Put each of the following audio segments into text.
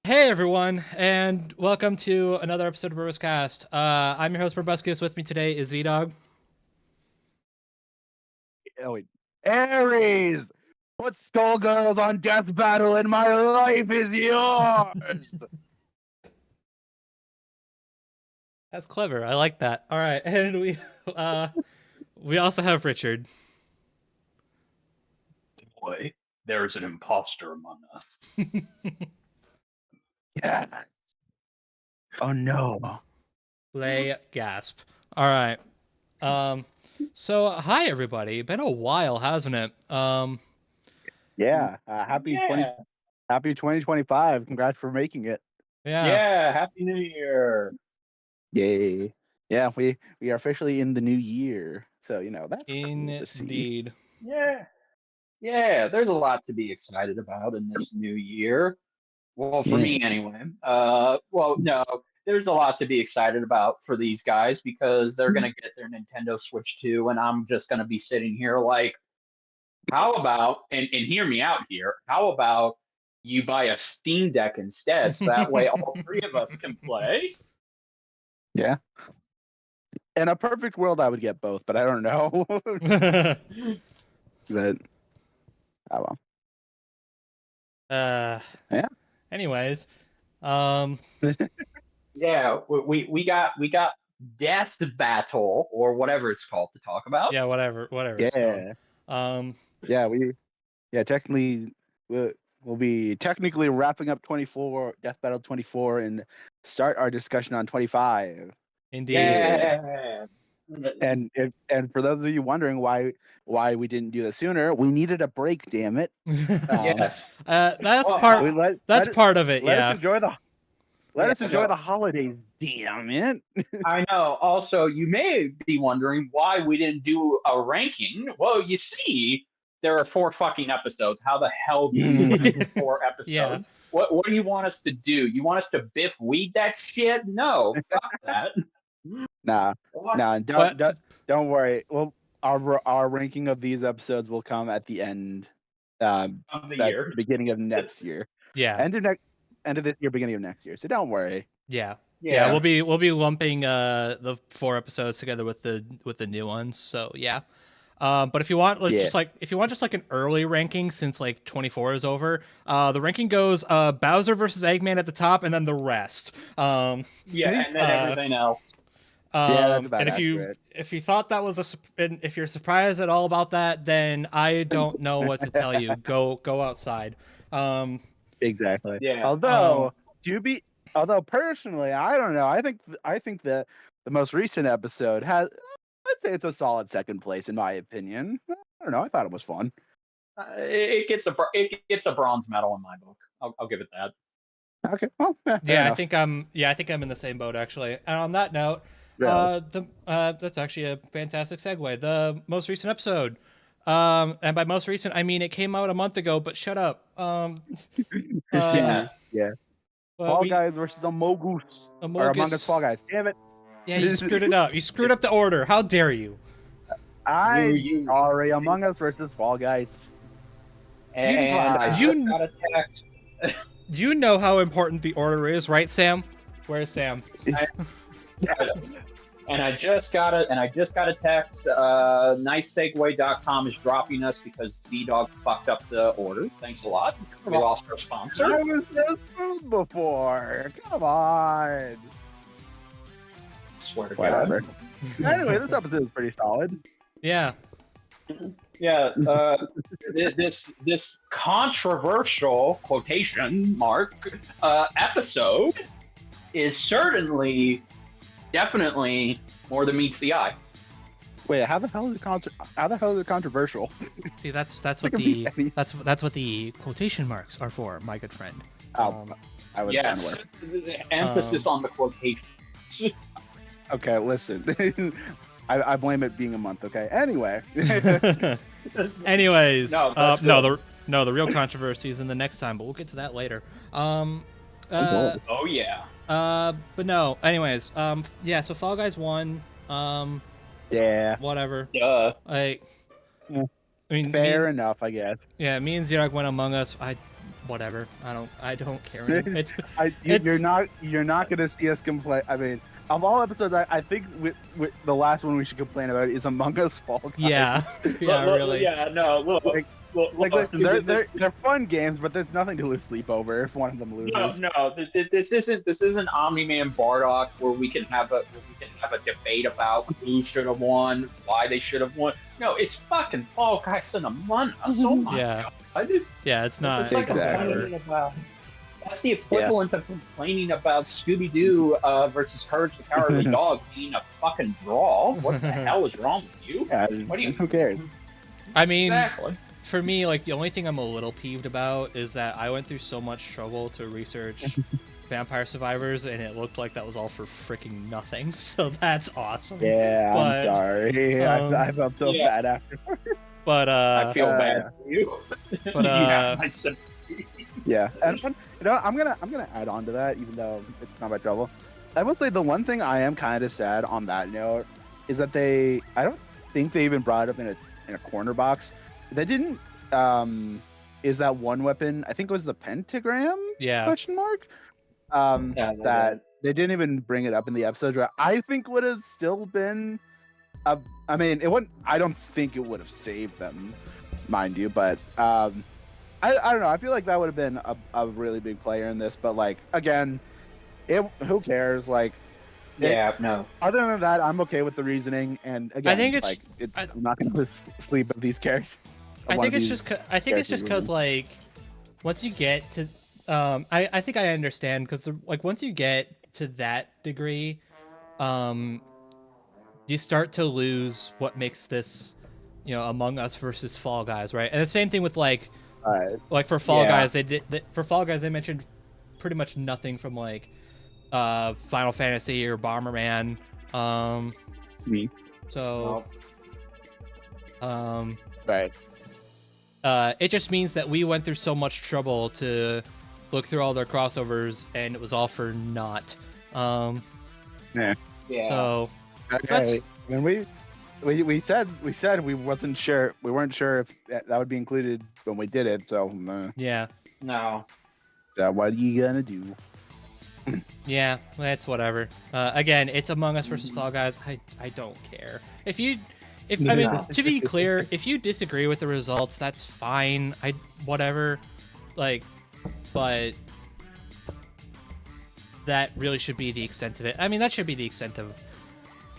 Hey everyone, and welcome to another episode of BrobusCast. I'm your host BrobusCast. With me today is Z-Dog. Oh wait, Aries! Put Skullgirls on Death Battle and my life is yours! That's clever. I like that. All right, and we also have Richard. Boy, there is an imposter among us. Yeah. Oh no. Play gasp. All right. So hi everybody. Been a while, hasn't it? Yeah. Happy 2025. Congrats for making it. Yeah. Happy New Year. Yay. Yeah, we are officially in the new year. So, that's cool to see. Indeed. Yeah, there's a lot to be excited about in this new year. Well, for me anyway. Well, no, there's a lot to be excited about for these guys because they're going to get their Nintendo Switch 2, and I'm just going to be sitting here like, how about, and hear me out here, how about you buy a Steam Deck instead so that way all three of us can play? Yeah. In a perfect world, I would get both, but I don't know. But, oh well. Yeah. Anyways, Yeah, we got Death Battle or whatever it's called to talk about. yeah, whatever. Yeah. Technically, we'll be technically wrapping up 24, Death Battle 24, and start our discussion on 25. Indeed. Yeah. And for those of you wondering why we didn't do this sooner, we needed a break. Damn it! Yes. That's Well, part. That's part of it. Let Yeah. us enjoy the holidays. Damn it! I know. Also, you may be wondering why we didn't do a ranking. Well, you see, there are 4 fucking episodes. How the hell do you rank 4 episodes? Yeah. What do you want us to do? You want us to biff weed that shit? No, fuck that. Nah, don't worry. Well, our ranking of these episodes will come at the end. Of the year. Beginning of next year. Yeah. End of this year, beginning of next year. So don't worry. Yeah. We'll be lumping the 4 episodes together with the new ones. So yeah. But if you want just like an early ranking since like 24 is over, the ranking goes Bowser versus Eggman at the top, and then the rest. And then everything else. That's about and accurate. if you thought that was and if you're surprised at all about that, then I don't know what to tell you. Go outside. Exactly. Yeah. Although personally, I don't know. I think the most recent episode has. I'd say it's a solid second place in my opinion. I don't know. I thought it was fun. It gets a bronze medal in my book. I'll give it that. Okay. Well, I think I'm in the same boat actually. And on that note, that's actually a fantastic segue. The most recent episode. And by most recent, I mean it came out a month ago. But shut up. Yeah. Well, Fall Guys versus Among Us Fall Guys. Damn it. Yeah, you screwed it up. You screwed up the order. How dare you? Sorry, Among Us versus Fall Guys. And I just got a text. You know how important the order is, right, Sam? Where's Sam? And I just got a text. NiceSegway.com is dropping us because Z-Dog fucked up the order. Thanks a lot. We lost our sponsor. I was just food before. Come on. Swear to Whatever. God. Anyway, this episode is pretty solid. Yeah. Yeah, this controversial quotation mark episode is certainly, definitely more than meets the eye. Wait, how the hell is it controversial? See, that's what It could be the any- that's what the quotation marks are for, my good friend. Oh, I was Yes, unaware. emphasis on the quotation. Okay, listen. I blame it being a month. Okay. Anyway. Anyways, No, that's the real controversy is in the next time, but we'll get to that later. Oh yeah. But no. Anyways, yeah. So Fall Guys won. Yeah. Whatever. Yeah. Yeah. I mean, Fair enough, I guess. Yeah, me and Xerox went Among Us. Whatever. I don't care. Anymore. You're not gonna see us complain. I mean, of all episodes, I think with the last one we should complain about is Among Us Fall Guys. Yeah. Yeah. Really. Yeah. No. Like, listen, they're fun games, but there's nothing to lose sleep over if one of them loses. No. This isn't Omni-Man Bardock where we can have a debate about who should have won, why they should have won. No, it's fucking Fall Guys and Among Us. Oh my Yeah. God. Yeah. It's not. It's like Exactly. complaining about. That's the equivalent of complaining about Scooby-Doo versus Courage the Cowardly Dog being a fucking draw. What the hell is wrong with you? Yeah, What do you? who cares? I mean, Exactly. for me, like the only thing I'm a little peeved about is that I went through so much trouble to research Vampire Survivors, and it looked like that was all for freaking nothing. So that's awesome. Yeah, But, I'm sorry. I felt so bad after. But I feel bad for you. But Yeah, I said- Yeah, and I'm gonna add on to that, even though it's not about trouble. I will say the one thing I am kind of sad on that note is that I don't think they even brought it up in a corner box. They didn't. Is that one weapon? I think it was the pentagram? yeah. Question mark. Yeah, That they didn't even bring it up in the episode. Where I think would have still been. I mean, it wouldn't. I don't think it would have saved them, mind you, but I don't know. I feel like that would have been a really big player in this, but like again, who cares? Like, no. other than that, I'm okay with the reasoning. And again, I think it's- like I'm not going to sleep with these characters. I think it's just because like once you get to I think I understand because like once you get to that degree, you start to lose what makes this, Among Us versus Fall Guys, right? And the same thing with like for Fall Guys, for Fall Guys they mentioned pretty much nothing from like Final Fantasy or Bomberman. Me. So Right. it just means that we went through so much trouble to look through all their crossovers, and it was all for naught. Yeah. So Okay. And we said we weren't sure if that would be included when we did it. So yeah, No. what are you gonna do? yeah, that's whatever. Again, it's Among Us versus Fall Guys. I don't care. I mean, to be clear, if you disagree with the results, that's fine. Whatever. Like, but that really should be the extent of it. I mean, that should be the extent of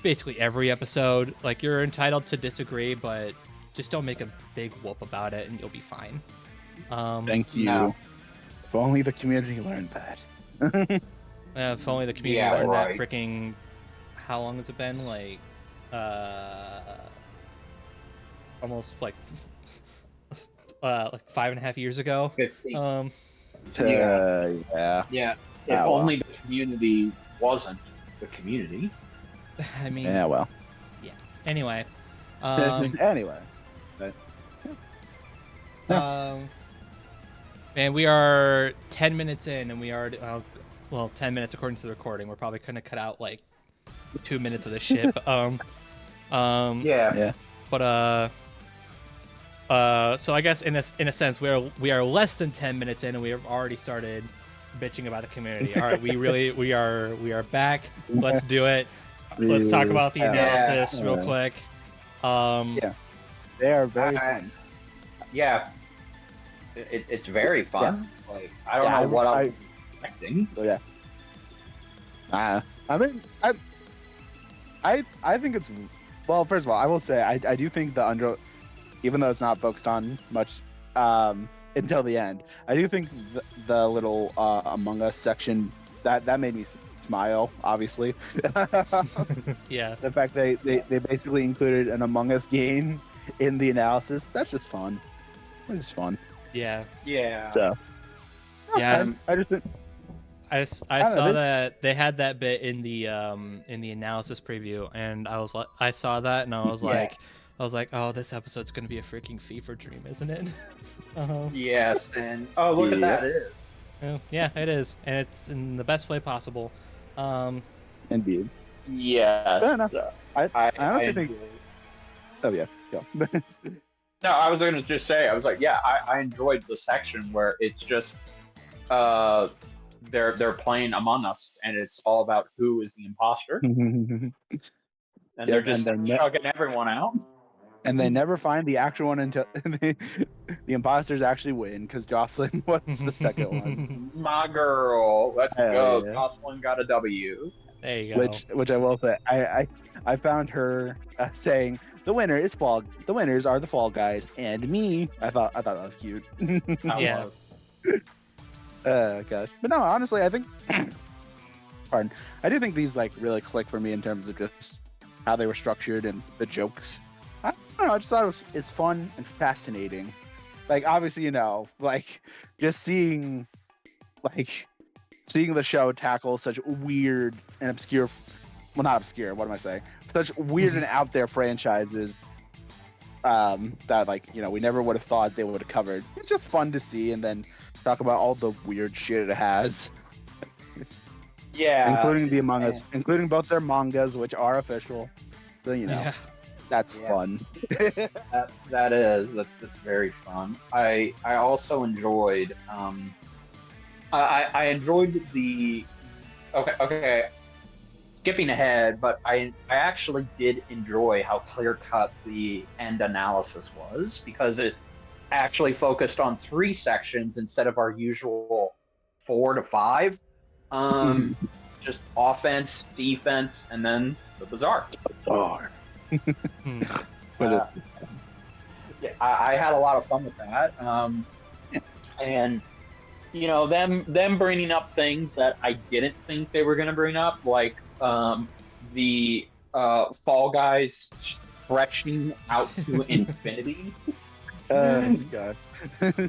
basically every episode. Like, you're entitled to disagree, but just don't make a big whoop about it, and you'll be fine. Thank you. No. If only the community learned that. If only the community Yeah, learned right. that freaking. How long has it been? Like, almost like 5.5 years ago. 15. Yeah. Yeah. If Oh, wow. only the community wasn't the community. I mean, Yeah. Well. anyway. Anyway. And we are 10 minutes in, and we already, 10 minutes according to the recording. We're probably gonna cut out like 2 minutes of this shit. Yeah. But so I guess in a sense we are less than 10 minutes in, and we have already started bitching about the community. All right, we are back. Let's do it. Let's talk about the analysis real quick. Yeah. They are very fun. Yeah. It's very fun. Like I don't Yeah, know what I was expecting. So yeah. I mean, I think it's well. First of all, I will say I do think even though it's not focused on much until the end. I do think the little Among Us section that made me smile. Obviously, Yeah. the fact they basically included an Among Us game in the analysis, that's just fun. It's just fun. Yeah. Yeah. So Yeah. I just think I don't saw know, that they had that bit in the analysis preview, and I saw that and I was like, oh, this episode's gonna be a freaking fever dream, isn't it? Yes, and oh, look at that! It is. Oh, yeah, it is, and it's in the best way possible. indeed. Yes. Fair enough. I honestly think. enjoyed- Oh yeah, go. No, I was going to just say, I was like, yeah, I enjoyed the section where it's just they're playing Among Us, and it's all about who is the imposter, and they're just chugging everyone out. And they never find the actual one until the imposters actually win because Jocelyn was the second one. My girl, let's go. Yeah. Jocelyn got a W. There you go. Which I will say, I found her saying the winners are the Fall Guys and me. I thought that was cute. Yeah. Gosh, but no, honestly, I think. Pardon. I do think these like really click for me in terms of just how they were structured and the jokes. I don't know. I just thought it's fun and fascinating. Like obviously, like just seeing the show tackle such weird and obscure, well, not obscure. What am I saying? Such weird and out there franchises that we never would have thought they would have covered. It's just fun to see, and then talk about all the weird shit it has. Yeah, including the Among Us, including both their mangas, which are official. So Yeah. that's fun. that's very fun. I also enjoyed I enjoyed the okay skipping ahead, but I actually did enjoy how clear cut the end analysis was, because it actually focused on 3 sections instead of our usual 4 to 5. Just offense, defense, and then the bizarre. Yeah, I had a lot of fun with that. And them bringing up things that I didn't think they were going to bring up, like the Fall Guys stretching out to infinity. God.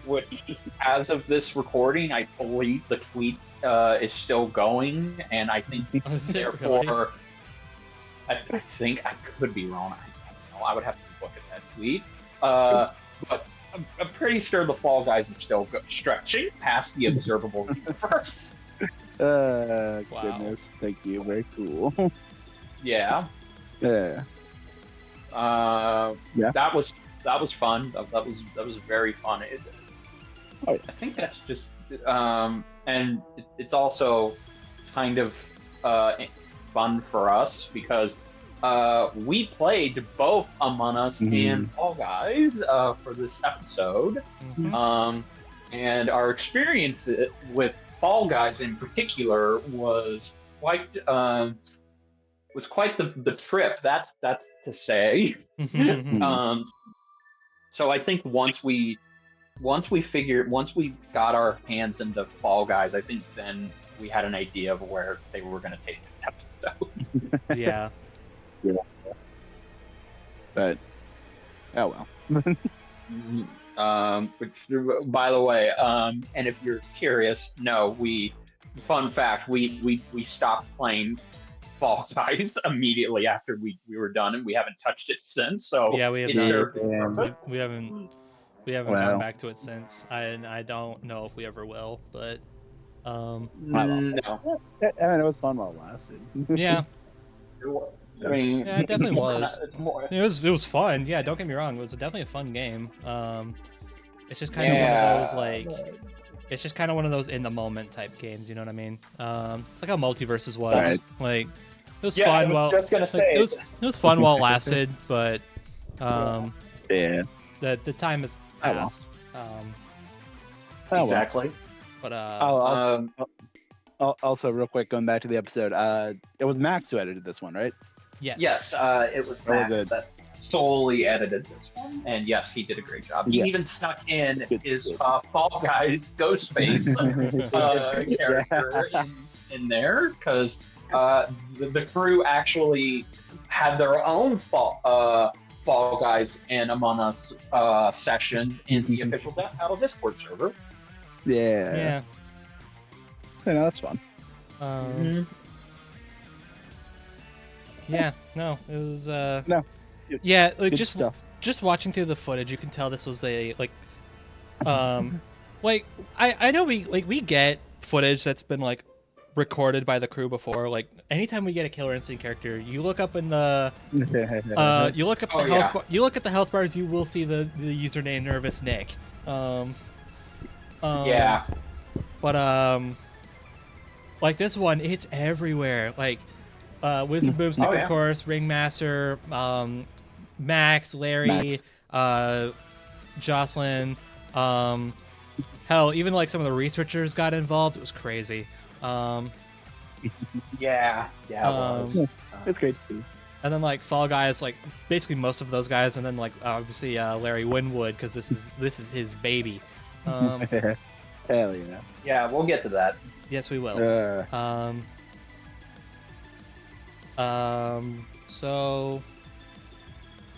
Which, as of this recording, I believe the tweet is still going, and I think therefore, really? I think I could be wrong. I don't know. I would have to look at that tweet. But I'm pretty sure the Fall Guys is still stretching past the observable universe. Wow. Goodness, thank you. Very cool. Yeah. Yeah. That was fun. That was very fun. I think that's just and it's also kind of fun for us because we played both Among Us and Fall Guys for this episode. And our experience with Fall Guys in particular was quite the trip. That's to say. So I think once we got our hands into Fall Guys, I think then we had an idea of where they were going to take the episode. Yeah. But oh well. Which, by the way, and if you're curious, no, fun fact, we stopped playing Fall Guys immediately after we were done, and we haven't touched it since. So yeah, we have we haven't gone back to it since. I don't know if we ever will, but no. I mean, it was fun while it lasted. Yeah. I mean, yeah, it definitely was. It was fun. Yeah, don't get me wrong. It was definitely a fun game. It's just kind of one of those it's just kind of one of those in the moment type games. You know what I mean? It's like how Multiverses was. Right. Like it was fun. Just gonna say it was fun while it lasted, but yeah, the time has passed. Exactly. But also real quick, going back to the episode, it was Max who edited this one, right? Yes. Yes, it was Max solely edited this one, and yes, he did a great job. He Yeah. even snuck in Good, his good. Fall Guys Ghostface character in there, because the crew actually had their own Fall Guys and Among Us sessions in the official Death Battle Discord server. Yeah. Yeah. I know, that's fun. Yeah, no, it was No. yeah, like Good just stuff. just watching through the footage, you can tell this was a like I know we get footage that's been like recorded by the crew before. Like anytime we get a Killer Instinct character, you look up in the you look up the you look at the health bars, you will see the username Nervous Nick. Yeah. But like this one, it's everywhere. Like Wisdom Boomstick, of course, Ringmaster, Max, Larry, Jocelyn, hell, even like some of the researchers got involved. It was crazy. Yeah, it was. It's great to see. And then like Fall Guys, like basically most of those guys, and then like obviously Larry Winwood, because this is his baby. Hell yeah. Yeah, we'll get to that. Yes, we will. So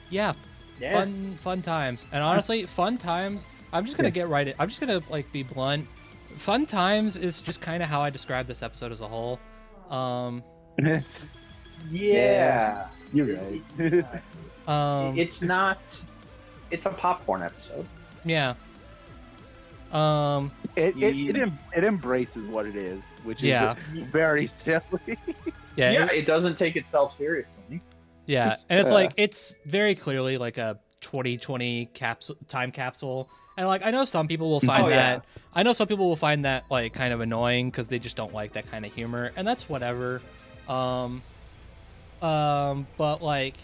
yeah, fun times, and honestly, fun times. I'm just gonna get right in. I'm just gonna like be blunt. Fun times is just kind of how I describe this episode as a whole. Yeah, you're right. It's a popcorn episode. Yeah. It embraces what it is, which is very silly. Yeah, it doesn't take itself seriously. Yeah, and it's like it's very clearly like a 2020 time capsule, and like I know some people will find that. I know some people will find that like kind of annoying because they just don't like that kind of humor, and that's whatever. But like,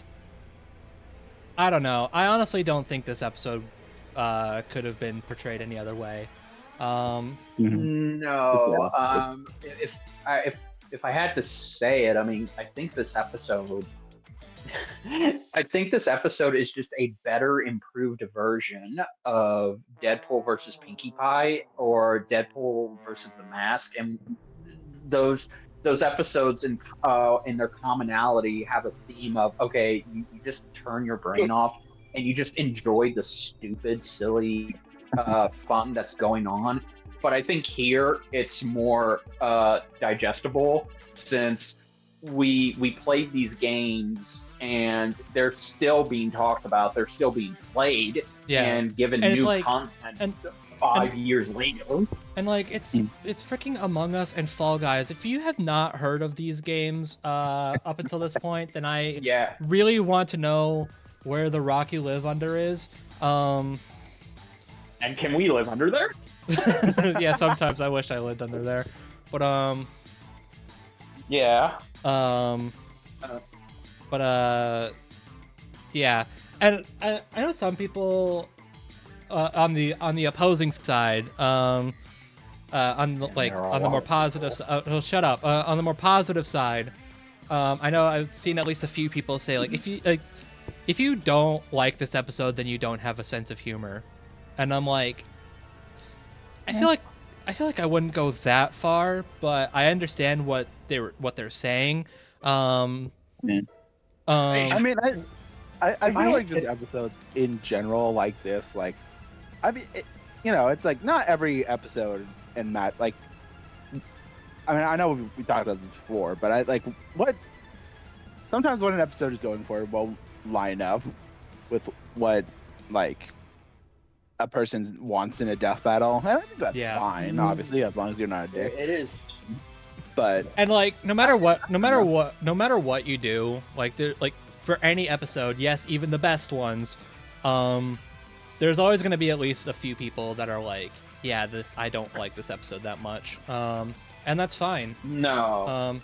I don't know. I honestly don't think this episode could have been portrayed any other way. No. If I had to say it, I mean, I think this episode is just a better, improved version of Deadpool versus Pinkie Pie or Deadpool versus The Mask, and those episodes in their commonality have a theme of you just turn your brain off and you just enjoy the stupid, silly fun that's going on. But I think here it's more digestible since we played these games and they're still being talked about, they're still being played and given new content 5 years later. And like it's freaking Among Us and Fall Guys. If you have not heard of these games up until this point, then I really want to know where the rock you live under is. And can we live under there? Yeah, sometimes I wish I lived under there. But yeah. Yeah. And I know some people on the opposing side, on the more positive side, shut up. On the more positive side, I know I've seen at least a few people say like if you don't like this episode, then you don't have a sense of humor. And I'm like, I feel like I wouldn't go that far, but I understand what they're saying. I mean, I feel like just episodes in general like this, like, I mean, it's like not every episode in that, like, I mean, I know we talked about this before, but I like sometimes what an episode is going for won't line up with what, like, a person wants in a death battle. And I think that's fine, obviously, as long as you're not a dick. It is. But and like no matter what you do, like for any episode, yes, even the best ones, there's always going to be at least a few people that are like, yeah, I don't like this episode that much, and that's fine. No.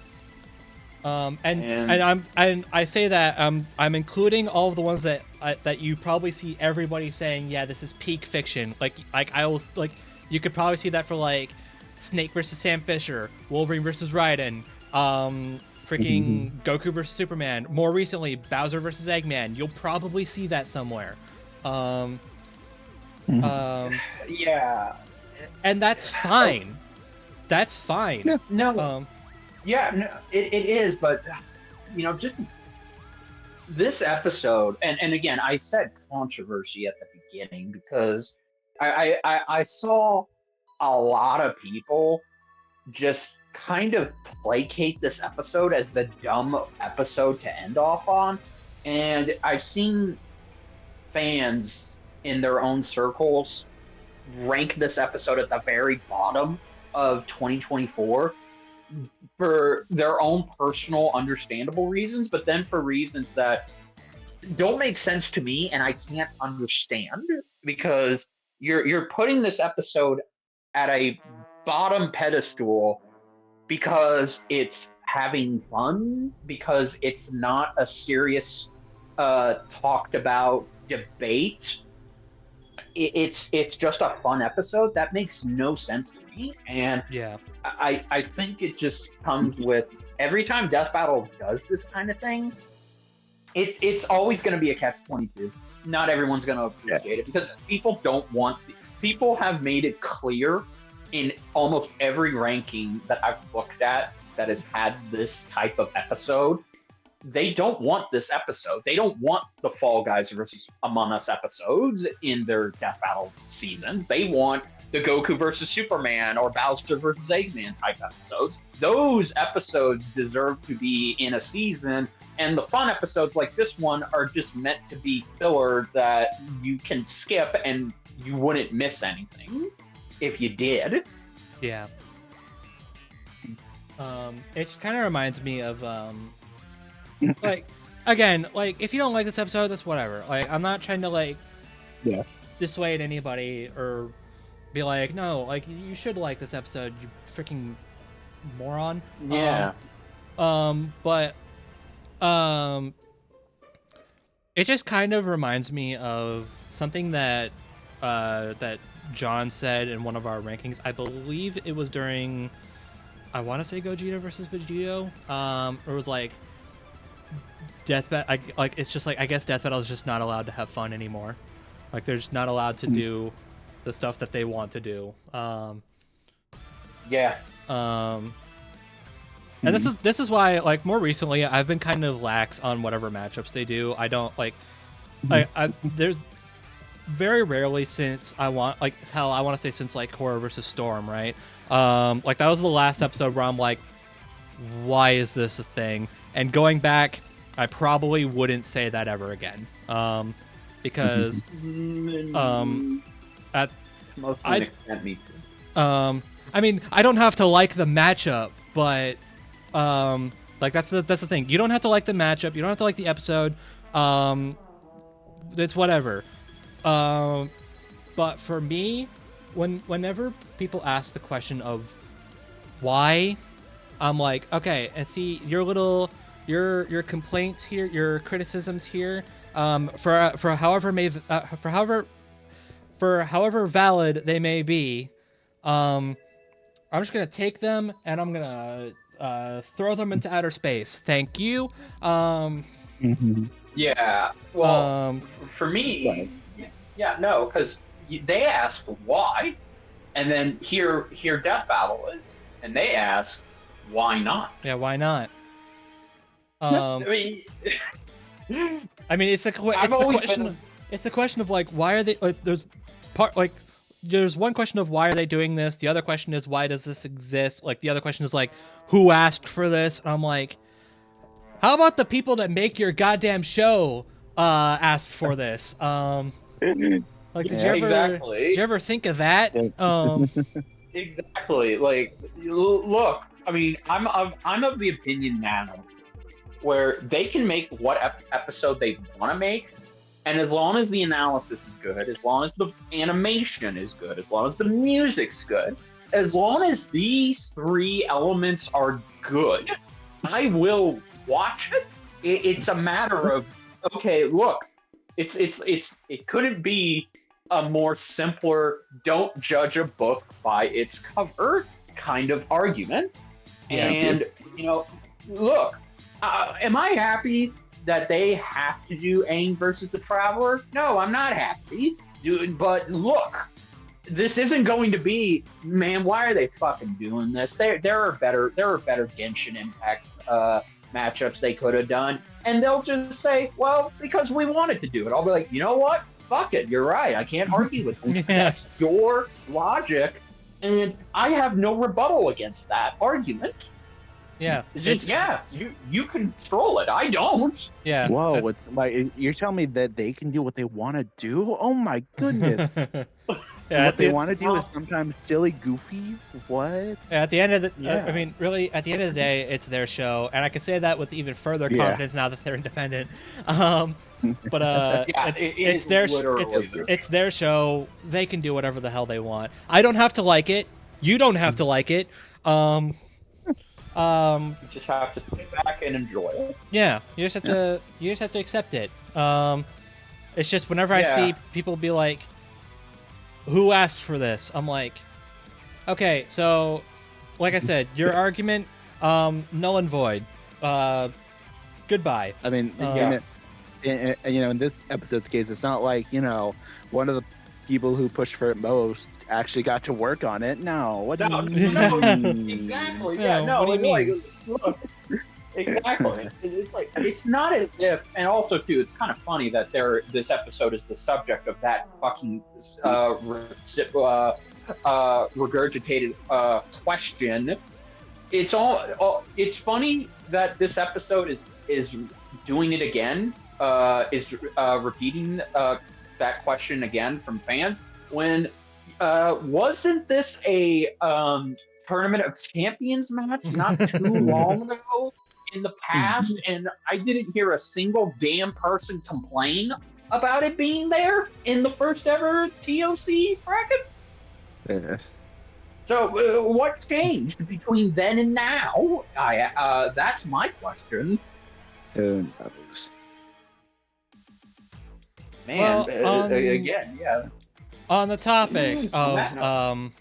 And I say that I'm including all of the ones that you probably see everybody saying, yeah, this is peak fiction. Like I was like, you could probably see that for like Snake versus Sam Fisher, Wolverine versus Raiden, freaking Goku versus Superman. More recently, Bowser versus Eggman. You'll probably see that somewhere. Yeah. And that's fine. That's fine. Yeah. No. Yeah, no, it is, but just this episode, and again, I said controversy at the beginning because I saw a lot of people just kind of placate this episode as the dumb episode to end off on, and I've seen fans in their own circles rank this episode at the very bottom of 2024 for their own personal understandable reasons, but then for reasons that don't make sense to me and I can't understand, because you're putting this episode at a bottom pedestal because it's having fun, because it's not a serious talked about debate. It's just a fun episode. That makes no sense to me. And Yeah. I think it just comes with every time Death Battle does this kind of thing, it's always going to be a catch-22. Not everyone's going to appreciate it because people have made it clear in almost every ranking that I've looked at that has had this type of episode. They don't want this episode. They don't want the Fall Guys versus Among Us episodes in their Death Battle season. They want the Goku versus Superman or Bowser versus Eggman type episodes. Those episodes deserve to be in a season, and the fun episodes like this one are just meant to be filler that you can skip and you wouldn't miss anything if you did. Yeah. It kind of reminds me of like, again, like, if you don't like this episode, that's whatever. Like, I'm not trying to like dissuade anybody or be like, no, like, you should like this episode, you freaking moron. Yeah. But it just kind of reminds me of something that that John said in one of our rankings. I believe it was during, I want to say Gogeta versus Vegito. It was like Death Battle. It's just like, I guess Death Battle is just not allowed to have fun anymore. Like, they're just not allowed to do the stuff that they want to do. Yeah. And this is why, like, more recently I've been kind of lax on whatever matchups they do. I don't like, there's very rarely since since like Horror versus Storm, right? Like, that was the last episode where I'm like, why is this a thing? And going back, I probably wouldn't say that ever again. Because at most of extent, me too. I mean, I don't have to like the matchup, but like, that's the thing. You don't have to like the matchup. You don't have to like the episode. It's whatever. But for me, whenever people ask the question of why, I'm like, okay, and see your complaints here, your criticisms here, for however valid they may be, I'm just gonna take them and I'm gonna throw them into outer space. Thank you. Yeah. Well, for me, yeah, no, because they ask why, and then here Death Battle is, and they ask why not. Yeah, why not? I mean, it's the question. It's the question of like, why are they? Like, there's one question of why are they doing this. The other question is, why does this exist? Like, the other question is like, who asked for this? And I'm like, how about the people that make your goddamn show asked for this? Like, did you ever think of that? Exactly. Like, look, I mean, I'm of the opinion now where they can make what episode they want to make, and as long as the analysis is good, as long as the animation is good, as long as the music's good, as long as these three elements are good, I will watch it. It's a matter of, okay, look, it couldn't be a more simpler, don't judge a book by its cover kind of argument. Yeah. And look, am I happy that they have to do Aang versus the Traveler? No, I'm not happy. Dude, but look, this isn't going to be, man. Why are they fucking doing this? There are better Genshin Impact matchups they could have done, and they'll just say, well, because we wanted to do it. I'll be like, you know what? Fuck it. You're right. I can't argue with you. That's your logic, and I have no rebuttal against that argument. Yeah, It's just you control it. I don't. Yeah. Whoa, it's like you're telling me that they can do what they want to do? Oh my goodness! Yeah, what they want to do is sometimes silly, goofy. What? At the end of the, I mean, really, at the end of the day, it's their show, and I can say that with even further confidence now that they're independent. But it's their show. They can do whatever the hell they want. I don't have to like it. You don't have to like it. You just have to sit back and enjoy it. Yeah, you just have to accept it. It's just whenever I see people be like, "Who asked for this?" I'm like, okay, so like I said, your argument, null and void. Goodbye. I mean, in this episode's case, it's not like one of the people who pushed for it most actually got to work on it. No, what do you mean? Exactly. Yeah, no. What do you mean? Look, exactly. It's like it's not as if, and also too, it's kind of funny that this episode is the subject of that fucking regurgitated question. It's all. It's funny that this episode is doing it again. Is repeating that question again from fans when wasn't this a Tournament of Champions match not too long ago in the past, and I didn't hear a single damn person complain about it being there in the first ever TOC bracket? Yeah. So what's changed between then and now? That's my question. Who knows? Man, Well, again, yeah. On the topic of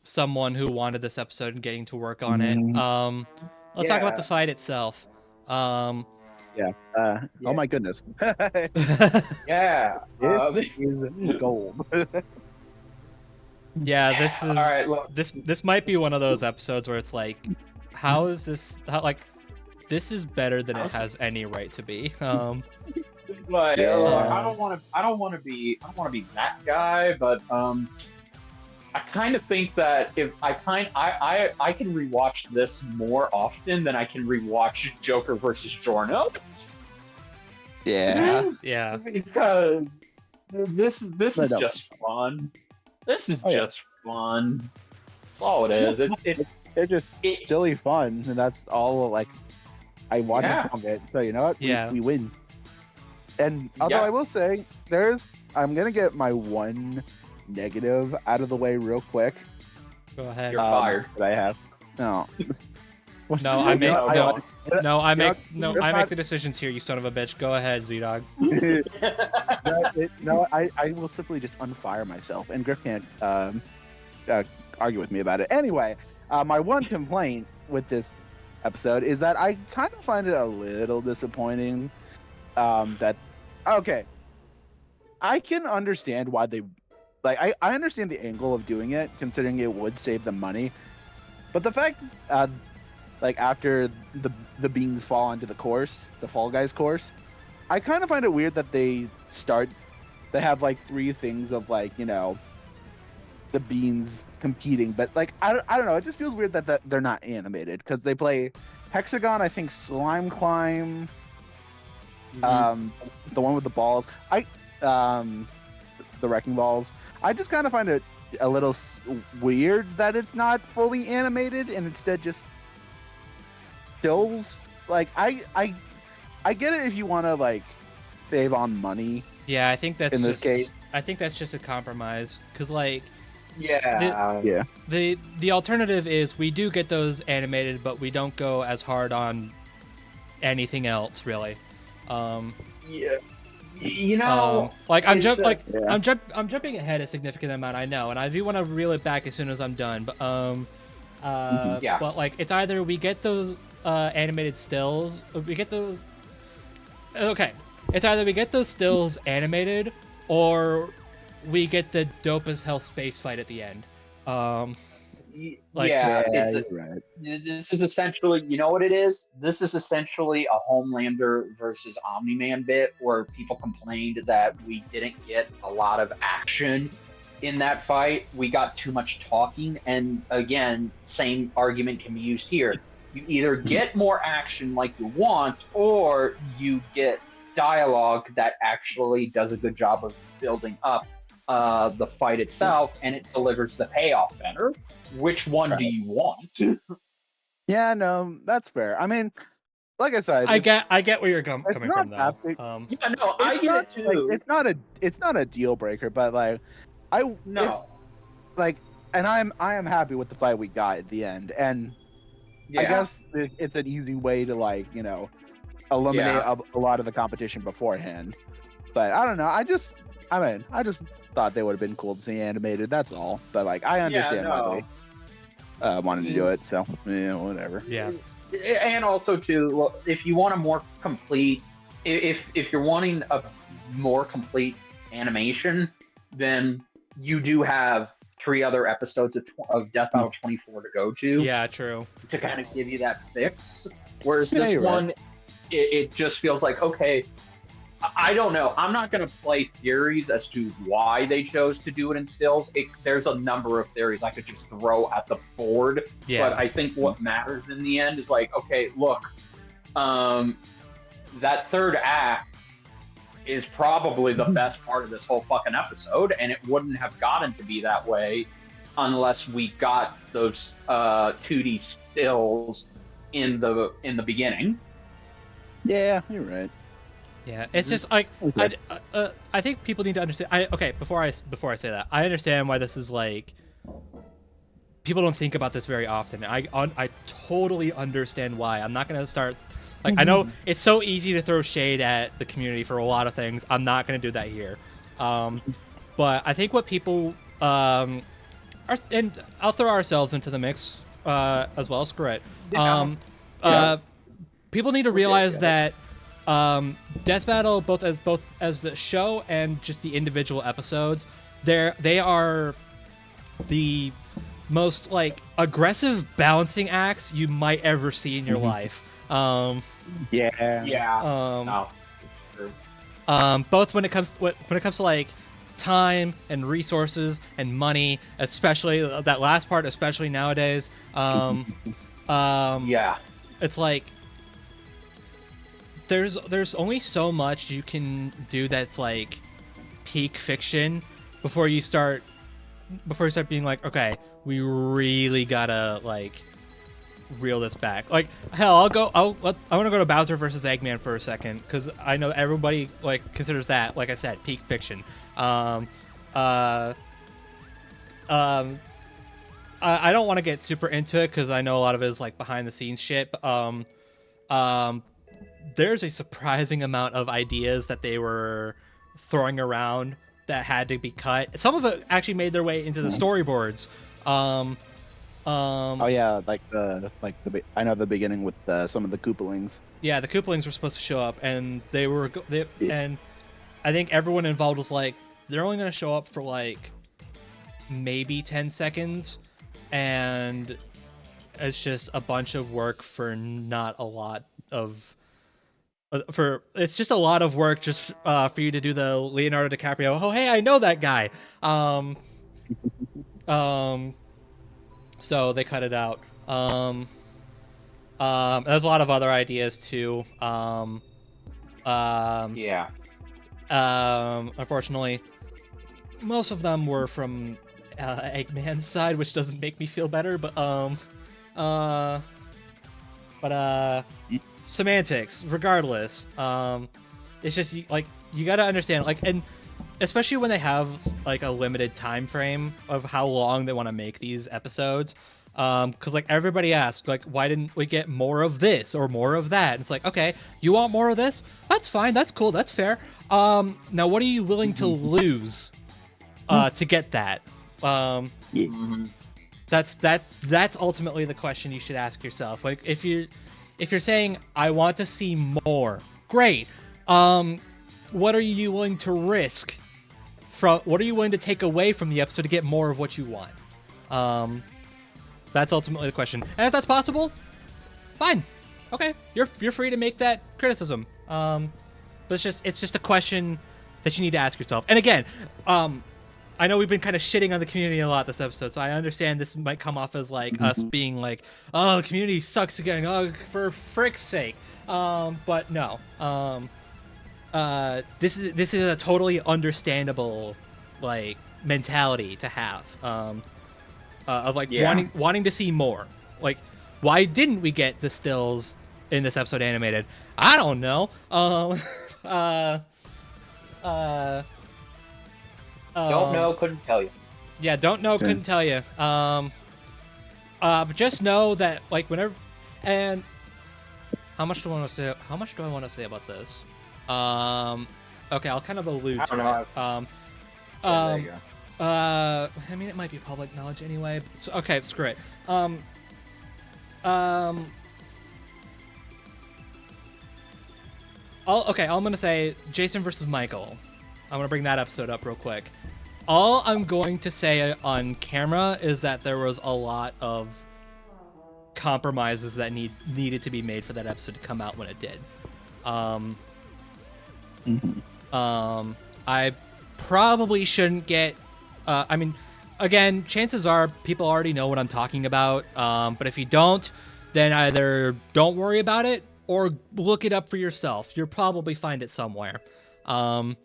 someone who wanted this episode and getting to work on it, let's talk about the fight itself. Oh my goodness. Yeah. It is gold. Yeah, this is all right, look. this might be one of those episodes where it's like, how is this? This is better than it has any right to be. But I don't want to be that guy, but I kind of think that if I can rewatch this more often than I can rewatch Joker versus Giorno. Yeah. Yeah. Because this is just fun. This is just fun. That's all it is. It's just silly fun, and that's all. Like, I want to from it. So you know what? We win. And although I will say, I'm gonna get my one negative out of the way real quick. Go ahead. You're fired. That I have. No. No, I make the decisions here, you son of a bitch. Go ahead, Z-Dog. I will simply just unfire myself, and Griff can't argue with me about it. Anyway, my one complaint with this episode is that I kind of find it a little disappointing that I can understand why they I understand the angle of doing it, considering it would save them money, but the fact after the beans fall onto the course, the Fall Guys course, I kind of find it weird that they have like three things of the beans competing, but I don't know, it just feels weird that they're not animated, because they play Hexagon, I think Slime Climb, the one with the balls, the wrecking balls. I just kind of find it a little weird that it's not fully animated and instead just stills. I get it if you want to save on money. Yeah, I think that's in this case. I think that's just a compromise, because the alternative is we do get those animated, but we don't go as hard on anything else really. I'm jumping ahead a significant amount, I know, and I do want to reel it back as soon as I'm done. But But like it's either we get those animated stills, we get those. Okay, it's either we get those stills animated, or we get the dope as hell space fight at the end. Right. This is essentially, you know what it is? This is essentially a Homelander versus Omni-Man bit where people complained that we didn't get a lot of action in that fight. We got too much talking, and again, same argument can be used here. You either get more action like you want, or you get dialogue that actually does a good job of building up the fight itself, and it delivers the payoff better. Which one do you want? Yeah, no, that's fair. I mean, like I said, I get where you're coming from though. Yeah, no, I get it too. Like, it's not a deal breaker, but like and I am happy with the fight we got at the end, and I guess it's an easy way to like eliminate a lot of the competition beforehand. But I don't know. I just thought they would have been cool to see animated. That's all. But like I understand why they wanted to do it. So yeah, whatever. Yeah. And also too, look, if you want a more complete, if you're wanting a more complete animation, then you do have 3 other episodes of Death Battle 24 to go to. Yeah, true. To kind of give you that fix. Whereas this one, it just feels like, okay, I don't know. I'm not going to play theories as to why they chose to do it in stills. There's a number of theories I could just throw at the board. Yeah. But I think what matters in the end is like, okay, look, that third act is probably the best part of this whole fucking episode, and it wouldn't have gotten to be that way unless we got those 2D stills in the beginning. Yeah, you're right. Yeah, it's just like I think people need to understand. Before I say that, I understand why this is like people don't think about this very often. I totally understand why. I'm not gonna start like I know it's so easy to throw shade at the community for a lot of things. I'm not gonna do that here. But I think what people and I'll throw ourselves into the mix as well. Screw it. People need to realize that. Death Battle, both as the show and just the individual episodes, they are the most like aggressive balancing acts you might ever see in your life. Both when it comes to like time and resources and money, especially that last part, especially nowadays. It's like. There's only so much you can do that's like peak fiction before you start being like, okay, we really gotta like reel this back. Like hell, I want to go to Bowser versus Eggman for a second because I know everybody like considers that, like I said, peak fiction. I don't want to get super into it because I know a lot of it is like behind the scenes shit. But, there's a surprising amount of ideas that they were throwing around that had to be cut. Some of it actually made their way into the storyboards. I know the beginning with some of the Koopalings. Yeah, the Koopalings were supposed to show up, and and I think everyone involved was like, they're only going to show up for like maybe 10 seconds, and it's just a bunch of work for not a lot of. It's just a lot of work just for you to do the Leonardo DiCaprio. Oh, hey, I know that guy. So they cut it out. There's a lot of other ideas too. Unfortunately, most of them were from Eggman's side, which doesn't make me feel better. But semantics, regardless. It's just like you gotta understand, like, and especially when they have like a limited time frame of how long they want to make these episodes. Because like everybody asked, like, why didn't we get more of this or more of that? And it's like, okay, you want more of this? That's fine. That's cool. That's fair. Now, what are you willing to lose to get that? That's ultimately the question you should ask yourself. Like if you're saying I want to see more, great. What are you willing to risk? What are you willing to take away from the episode to get more of what you want? That's ultimately the question. And if that's possible, fine. Okay, you're free to make that criticism. But it's just a question that you need to ask yourself. And again, I know we've been kind of shitting on the community a lot this episode, so I understand this might come off as like us being like, oh, the community sucks again. Oh, for frick's sake. But no. This is a totally understandable like mentality to have. Of like wanting to see more. Like, why didn't we get the stills in this episode animated? I don't know. Don't know, couldn't tell you. Yeah, don't know, couldn't tell you. But just know that like whenever, and how much do I want to say about this? Okay, I'll kind of allude to it. There you go. I mean, it might be public knowledge anyway. Okay, screw it. I'm gonna say Jason versus Michael. I'm gonna bring that episode up real quick. All I'm going to say on camera is that there was a lot of compromises that needed to be made for that episode to come out when it did. I probably shouldn't get. I mean, again, chances are people already know what I'm talking about. But if you don't, then either don't worry about it or look it up for yourself. You'll probably find it somewhere. But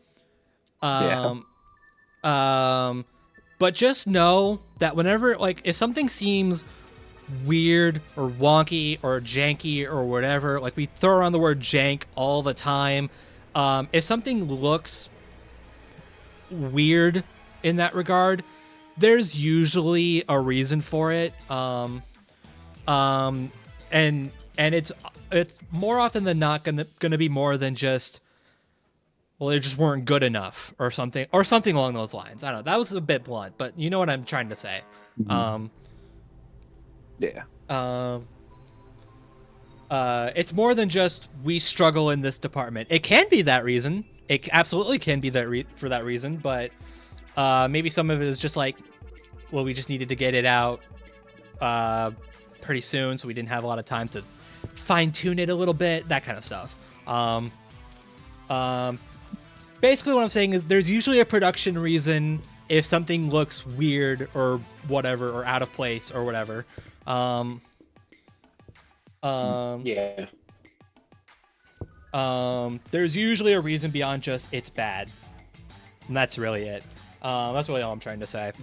just know that whenever, like, if something seems weird or wonky or janky or whatever, like we throw around the word jank all the time. If something looks weird in that regard, there's usually a reason for it. And it's more often than not gonna be more than just, well, they just weren't good enough or something along those lines. I don't know. That was a bit blunt, but you know what I'm trying to say. It's more than just we struggle in this department. It can be that reason. It absolutely can be for that reason, but maybe some of it is just like, well, we just needed to get it out pretty soon, so we didn't have a lot of time to fine-tune it a little bit, that kind of stuff. Basically what I'm saying is there's usually a production reason if something looks weird or whatever, or out of place or whatever. There's usually a reason beyond just it's bad. And that's really it. That's really all I'm trying to say.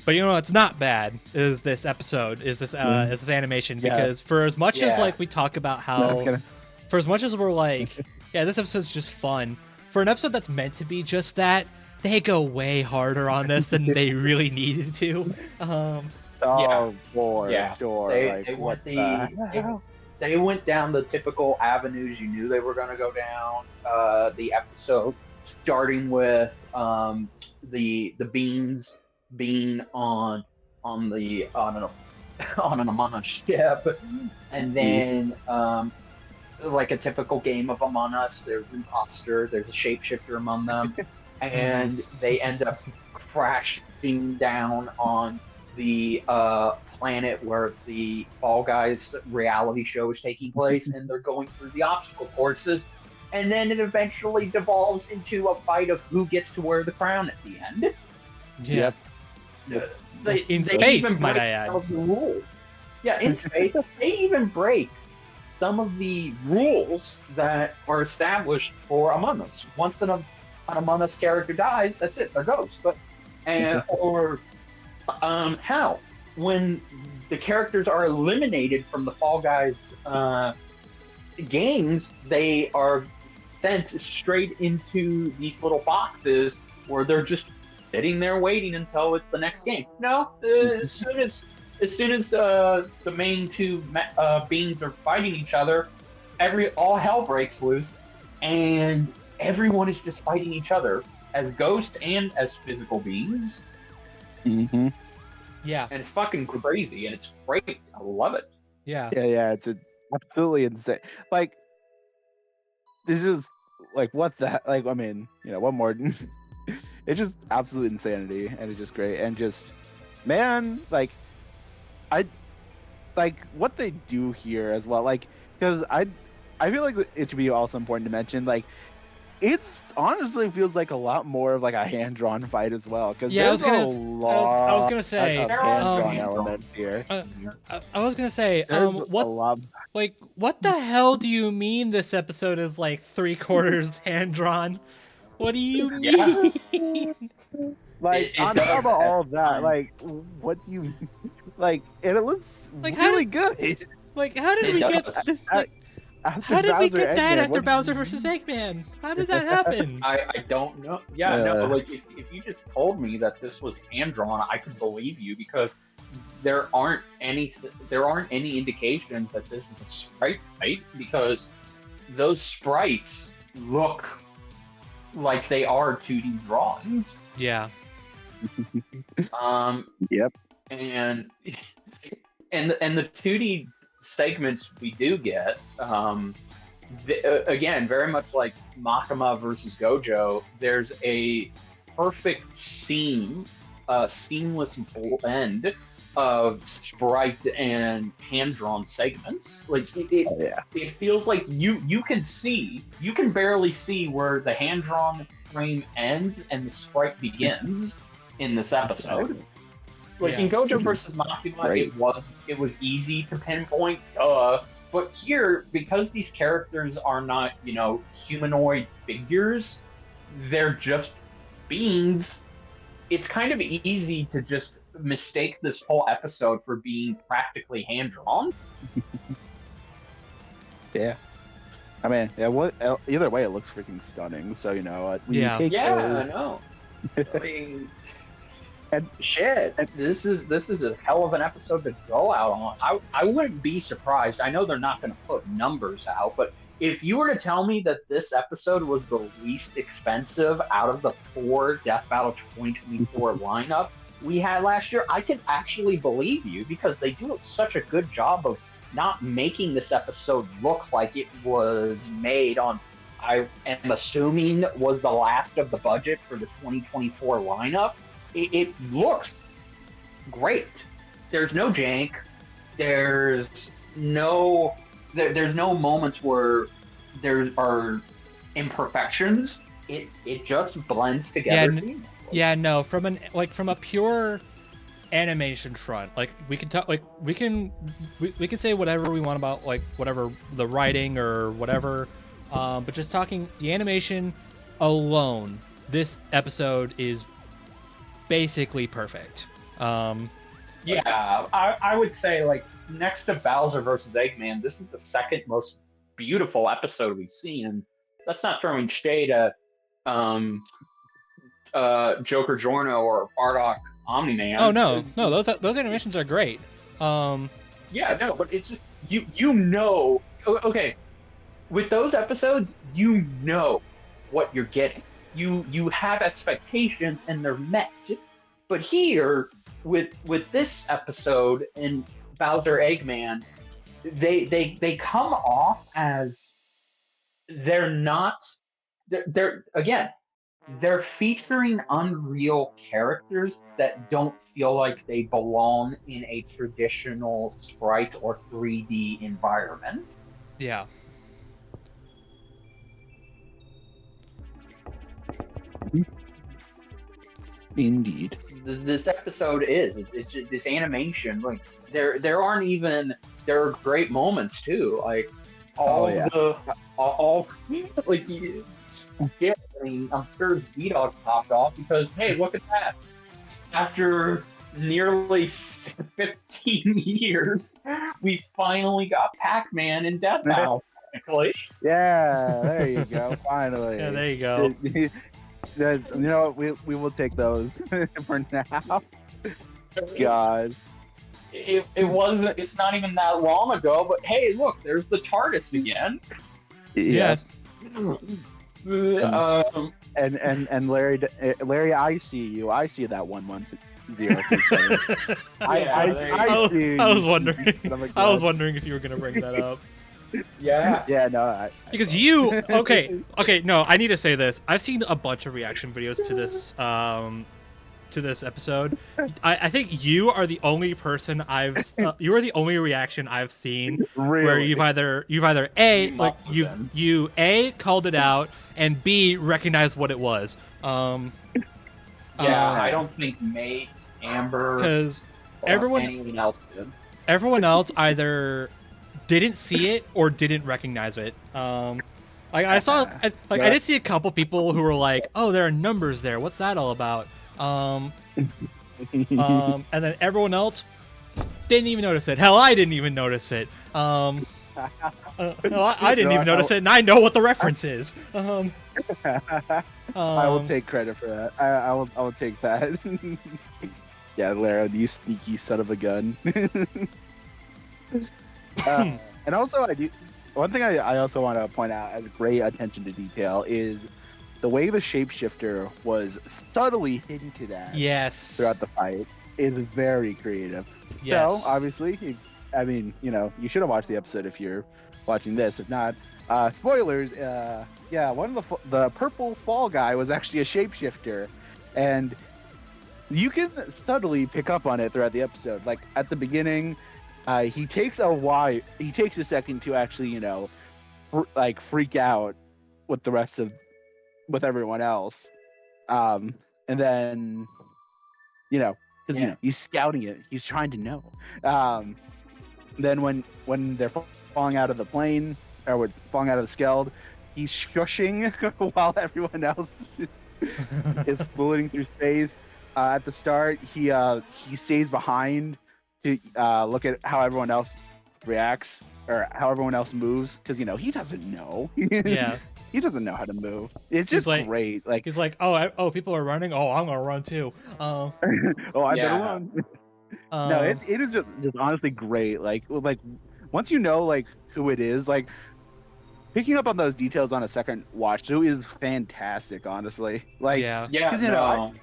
But you know, it's not bad. Is this episode? Is this animation? Because for as much as like we talk about how, for as much as we're like, yeah, this episode's just fun. For an episode that's meant to be just that, they go way harder on this than they really needed to. They went down the typical avenues you knew they were going to go down. The episode starting with the beans being on an Among Us ship, and then like a typical game of Among Us, there's an imposter, there's a shapeshifter among them, and they end up crashing down on the planet where the Fall Guys reality show is taking place, and they're going through the obstacle courses, and then it eventually devolves into a fight of who gets to wear the crown at the end. In space, might I add. The rules. Yeah, in space. They even break some of the rules that are established for Among Us. Once an Among Us character dies, that's it, they're ghosts. How? When the characters are eliminated from the Fall Guys games, they are sent straight into these little boxes where they're just sitting there waiting until it's the next game. No, as soon as the main two beings are fighting each other, all hell breaks loose, and everyone is just fighting each other as ghosts and as physical beings. Mm-hmm. Yeah. And it's fucking crazy, and it's great. I love it. Yeah. Yeah. It's absolutely insane. Like, this is like what the like. I mean, what more? It's just absolute insanity, and it's just great, and just man, like I like what they do here as well. Like, because I feel like it should be also important to mention, like, it's honestly feels like a lot more of like a hand-drawn fight as well, because Yeah, there's a I was lot gonna say, of There are hand-drawn hand-drawn elements here. I was gonna say, There's a what lot. what the hell do you mean this episode is like 3/4 hand drawn? What do you Yeah. mean? Like, It on does top of all of that, at like, what do you like? And it looks Like, how really did- good. Like, how did It we get? does. Like, After how did we Bowser get that Eggman, after what- Bowser versus Eggman? How did that happen? I don't know. Yeah, no. Uh. Like if you just told me that this was hand drawn, I could believe you because there aren't any indications that this is a sprite fight because those sprites look like they are 2D drawings. Yeah. Yep. And the 2D segments we do get, again, very much like Makima versus Gojo, there's a perfect seamless blend of sprite and hand-drawn segments. Like it feels like you can barely see where the hand-drawn frame ends and the sprite begins in this episode. Like in Gojo versus Makima, it was easy to pinpoint. But here, because these characters are not, humanoid figures, they're just beings. It's kind of easy to just mistake this whole episode for being practically hand drawn. Yeah. I mean, either way, it looks freaking stunning. So Yeah. I know. I mean, and shit, this is a hell of an episode to go out on. I wouldn't be surprised. I know they're not going to put numbers out, but if you were to tell me that this episode was the least expensive out of the 4 Death Battle 2024 lineup we had last year, I can actually believe you because they do such a good job of not making this episode look like it was made on, I am assuming, was the last of the budget for the 2024 lineup. It looks great. There's no jank. There's no moments where there are imperfections. It just blends together seamlessly. Yeah, no, from a pure animation front, like we can talk, like we can say whatever we want about like whatever the writing or whatever, but just talking the animation alone, this episode is basically perfect. Yeah, I would say, like, next to Bowser versus Eggman, this is the second most beautiful episode we've seen, and that's not throwing shade at Joker Giorno or Bardock Omni-Man. Oh no, those animations are great. Yeah, no, but it's just okay, with those episodes, you know what you're getting. You have expectations and they're met. But here, with this episode and Bowser Eggman, they come off as they're featuring unreal characters that don't feel like they belong in a traditional sprite or 3D environment. Yeah. Indeed. This episode is it's just this animation, like there are great moments too, like all like yeah, I mean, I'm sure Z-Dog popped off because hey, look at that, after nearly 15 years we finally got Pac-Man in Death Battle. Yeah, there you go. Finally. Yeah, there you go. You know what? We will take those for now. God. It's not even that long ago, but hey, look, there's the TARDIS again. Yeah. And Larry, I see you. I see that 11037. I was wondering. I was wondering if you were gonna bring that up. Yeah. No. Because you okay. No, I need to say this. I've seen a bunch of reaction videos to this episode. I think you are the only person you are the only reaction I've seen where you've either you A called it out and B recognized what it was. I don't think Mate, Amber, because anyone else did. Everyone else either didn't see it or didn't recognize it. I did see a couple people who were like, "Oh, there are numbers there. What's that all about?" And then everyone else didn't even notice it. Hell, I didn't even notice it. I didn't even notice it, and I know what the reference is. I will take credit for that. I will take that. Yeah, Lara, you sneaky son of a gun. And also, one thing I also want to point out as great attention to detail is the way the shapeshifter was subtly hinted at throughout the fight is very creative. Yes. So, obviously, you should have watched the episode if you're watching this. If not, spoilers, one of the purple fall guy was actually a shapeshifter. And you can subtly pick up on it throughout the episode. Like, at the beginning, he takes a second to actually, freak out with everyone else. And then, because he's scouting it, he's trying to know. Then when they're falling out of the plane or falling out of the Skeld, he's shushing while everyone else is floating through space. At the start, he stays behind to look at how everyone else reacts or how everyone else moves, because he doesn't know. Yeah. He doesn't know how to move. It's just great. Like he's like, oh, people are running. Oh, I'm gonna run too. I better run. No, it is just honestly great. Like once you know who it is, like picking up on those details on a second watch through is fantastic. Honestly, because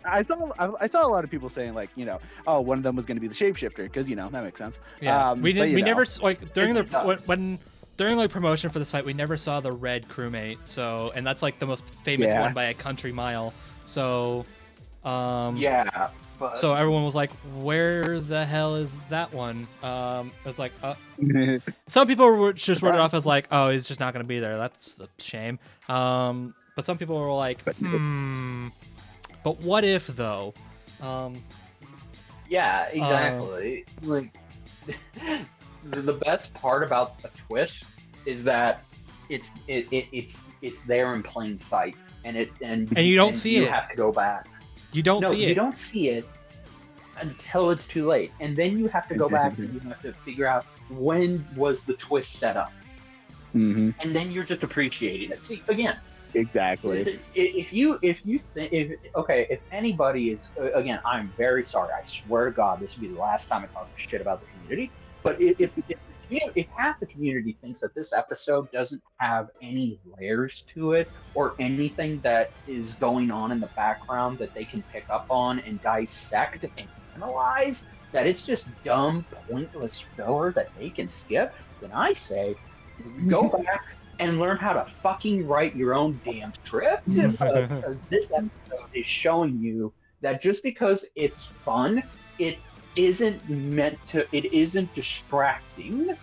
I saw a lot of people saying one of them was going to be the shapeshifter, because that makes sense. Yeah, we never during the promotion for this fight, we never saw the red crewmate. So, and that's the most famous one by a country mile. So, so everyone was like, "Where the hell is that one?" It was like, some people were just wrote it off as "Oh, he's just not going to be there. That's a shame." But some people were like, but what if though? Yeah, exactly. The best part about the twist is that it's there in plain sight, and you don't see it. You have to go back. You don't see it. You don't see it until it's too late, and then you have to go back and you have to figure out when was the twist set up, and then you're just appreciating it. See, again, exactly. If anybody is again, I'm very sorry. I swear to God, this will be the last time I talk shit about the community. But if half the community thinks that this episode doesn't have any layers to it or anything that is going on in the background that they can pick up on and dissect and analyze, that it's just dumb, pointless filler that they can skip, then I say go back and learn how to fucking write your own damn script. Because this episode is showing you that just because it's fun, it isn't distracting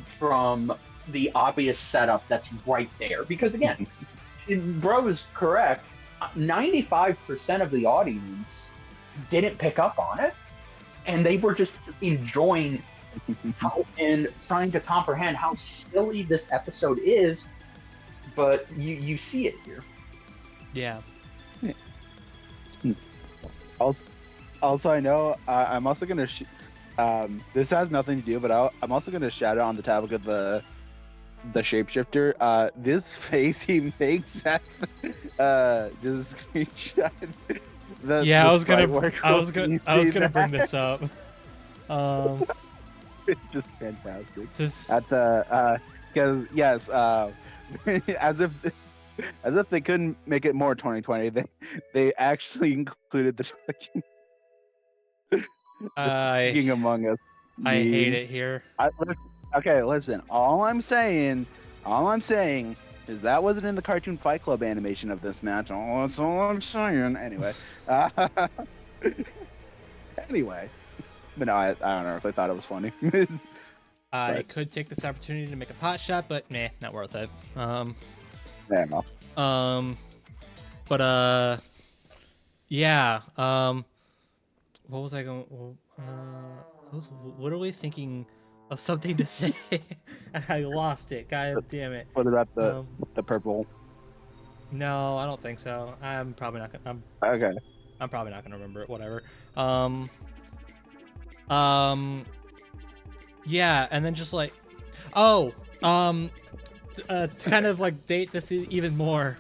from the obvious setup that's right there. Because again, Bro is correct, 95% of the audience didn't pick up on it, and they were just enjoying how and trying to comprehend how silly this episode is, but you see it here. Yeah. Also, I know I'm also gonna. This has nothing to do, but I'm also gonna shout out on the topic of the shapeshifter. This face he makes at just a screenshot. I was gonna bring this up. It's just fantastic. At the because yes, as if As if they couldn't make it more 2020. They actually included the fucking Among Us. I hate meme. it here. Okay, listen. All I'm saying is that wasn't in the Cartoon Fight Club animation of this match. Oh, that's all I'm saying. Anyway, anyway, but no, I don't know if I thought it was funny. I could take this opportunity to make a pot shot, but nah, not worth it. Yeah, no. Yeah. What was I going? I was literally thinking of something to say, and I lost it. God damn it. What about the purple? No, I don't think so. I'm probably not gonna. Okay. I'm probably not gonna remember it. Whatever. Yeah, and then just like, to kind of like date this even more.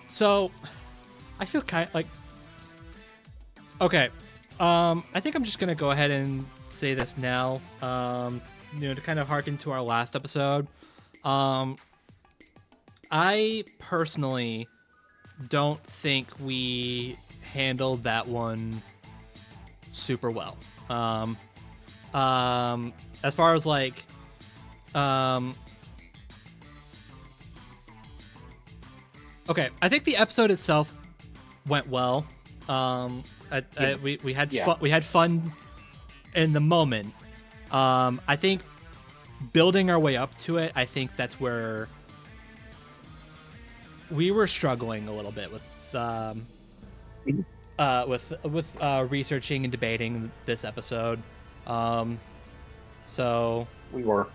So I feel kind of like, okay. I think I'm just gonna go ahead and say this now. To kind of harken to our last episode. I personally don't think we handled that one super well. As far as like, okay, I think the episode itself went well. We had fun. We had fun in the moment. I think building our way up to it, I think that's where we were struggling a little bit with researching and debating this episode. So we were.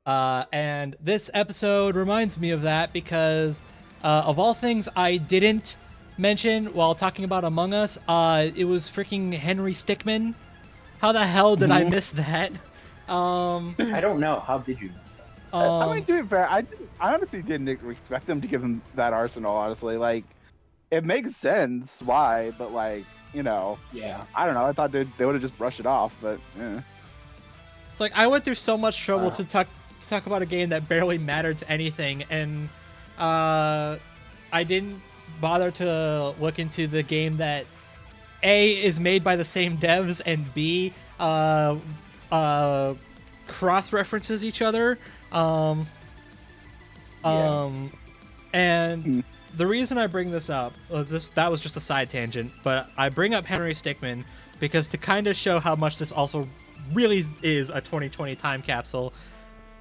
And this episode reminds me of that because of all things I didn't mention while talking about Among Us, it was freaking Henry Stickmin. How the hell did I miss that? I don't know. How did you miss that? I mean, to be fair, I honestly didn't expect them to give him that arsenal. Honestly, like, it makes sense why, but like, yeah, I don't know. I thought they would have just brushed it off, but yeah. It's like I went through so much trouble to talk about a game that barely mattered to anything, and I didn't bother to look into the game that A is made by the same devs and B cross references each other. And the reason I bring this up, that was just a side tangent, but I bring up Henry Stickmin because to kind of show how much this also really is a 2020 time capsule.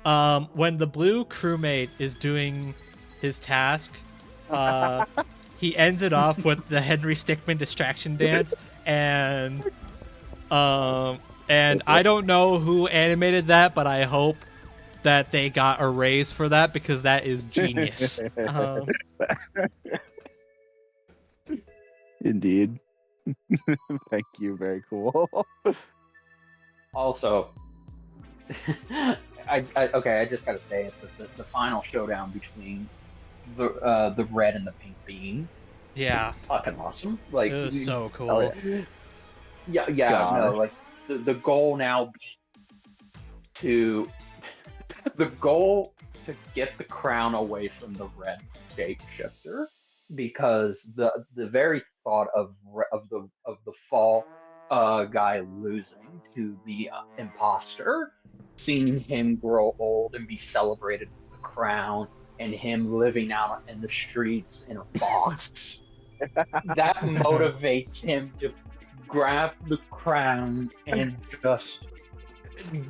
When the blue crewmate is doing his task, he ends it off with the Henry Stickmin distraction dance, and I don't know who animated that, but I hope that they got a raise for that because that is genius. Indeed. Thank you. Very cool. Also, I just gotta say it. The final showdown between the red and the pink bean. Yeah. Fucking awesome. Like, it was so cool. Yeah. No, like the goal now to get the crown away from the red shapeshifter, because the very thought of the fall guy losing to the imposter, seeing him grow old and be celebrated with the crown, and him living out in the streets in a box, that motivates him to grab the crown and just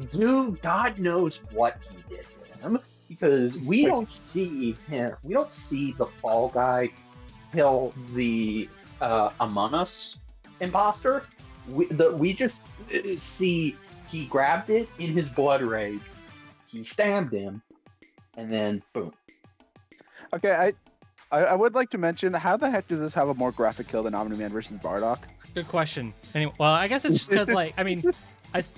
do God knows what he did with him, because we don't see the fall guy kill the Among Us imposter. We just see he grabbed it in his blood rage, he stabbed him, and then boom. Okay, I would like to mention, how the heck does this have a more graphic kill than Omni-Man versus Bardock? Good question. Anyway, well, I guess it's just because, like, I mean,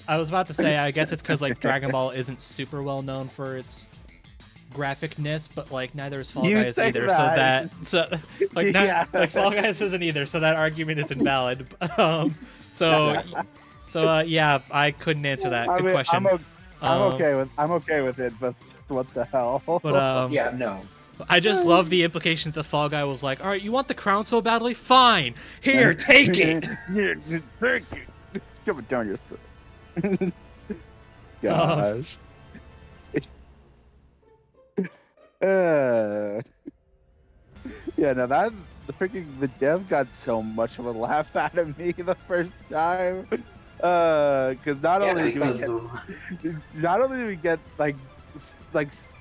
I was about to say, I guess it's because, like, Dragon Ball isn't super well known for its graphicness, but, like, neither is Fall Guys either. Like, Fall Guys isn't either, so that argument is invalid. Yeah, I couldn't answer that. Good question. I'm okay with it, but what the hell? But Yeah, no. I just love the implication that the Fall Guy was like, all right, you want the crown so badly? Fine. Here, take it. Take it. Shove it down your throat. Gosh. Yeah, no, the dev got so much of a laugh out of me the first time. Because not only do we get like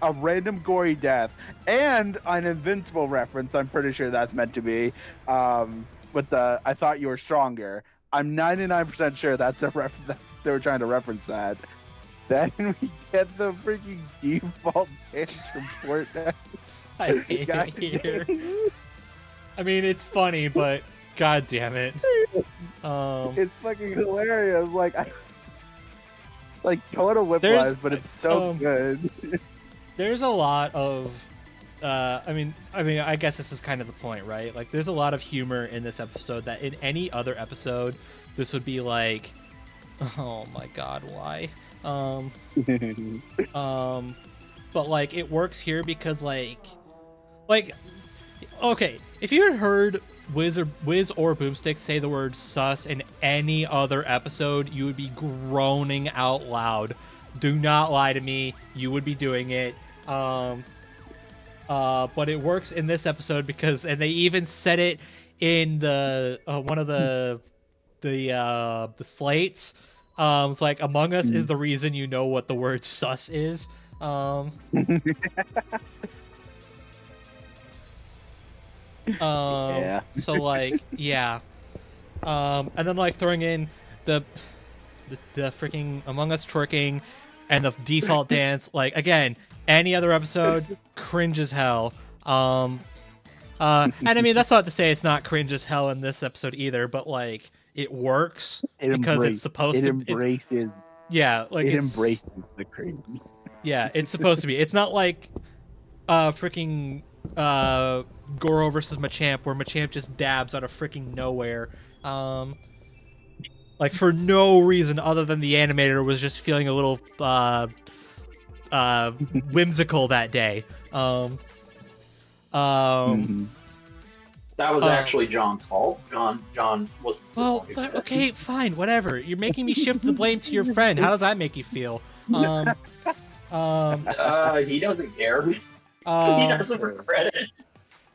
a random gory death and an Invincible reference, I'm pretty sure that's meant to be. With the "I thought you were stronger." I'm 99% sure that's a that they were trying to reference that. Then we get the freaking default dance from Fortnite. I hate it here. I mean, it's funny, but god damn it. It's fucking hilarious. Like total whiplash, but it's so good. There's a lot of I mean, I guess this is kind of the point, right? Like, there's a lot of humor in this episode that in any other episode, this would be like, oh my god, why? But like, it works here because like, okay, if you had heard Wiz or Boomstick say the word sus in any other episode, you would be groaning out loud. Do not lie to me. You would be doing it. But it works in this episode because, and they even said it in the one of the slates. It's like, Among Us is the reason you know what the word sus is. Yeah. So like, yeah. And then like throwing in the freaking Among Us twerking and the default dance, like, again, any other episode, cringe as hell. And I mean, that's not to say it's not cringe as hell in this episode either, but like, it works because it's supposed to. Embraces. Yeah, like it embraces the cringe. Yeah, it's supposed to be. It's not like freaking Goro versus Machamp, where Machamp just dabs out of freaking nowhere. Like, for no reason other than the animator was just feeling a little whimsical that day. That was actually John's fault. John was. Well, but, okay, fine, whatever. You're making me shift the blame to your friend. How does that make you feel? He doesn't care. He doesn't regret it.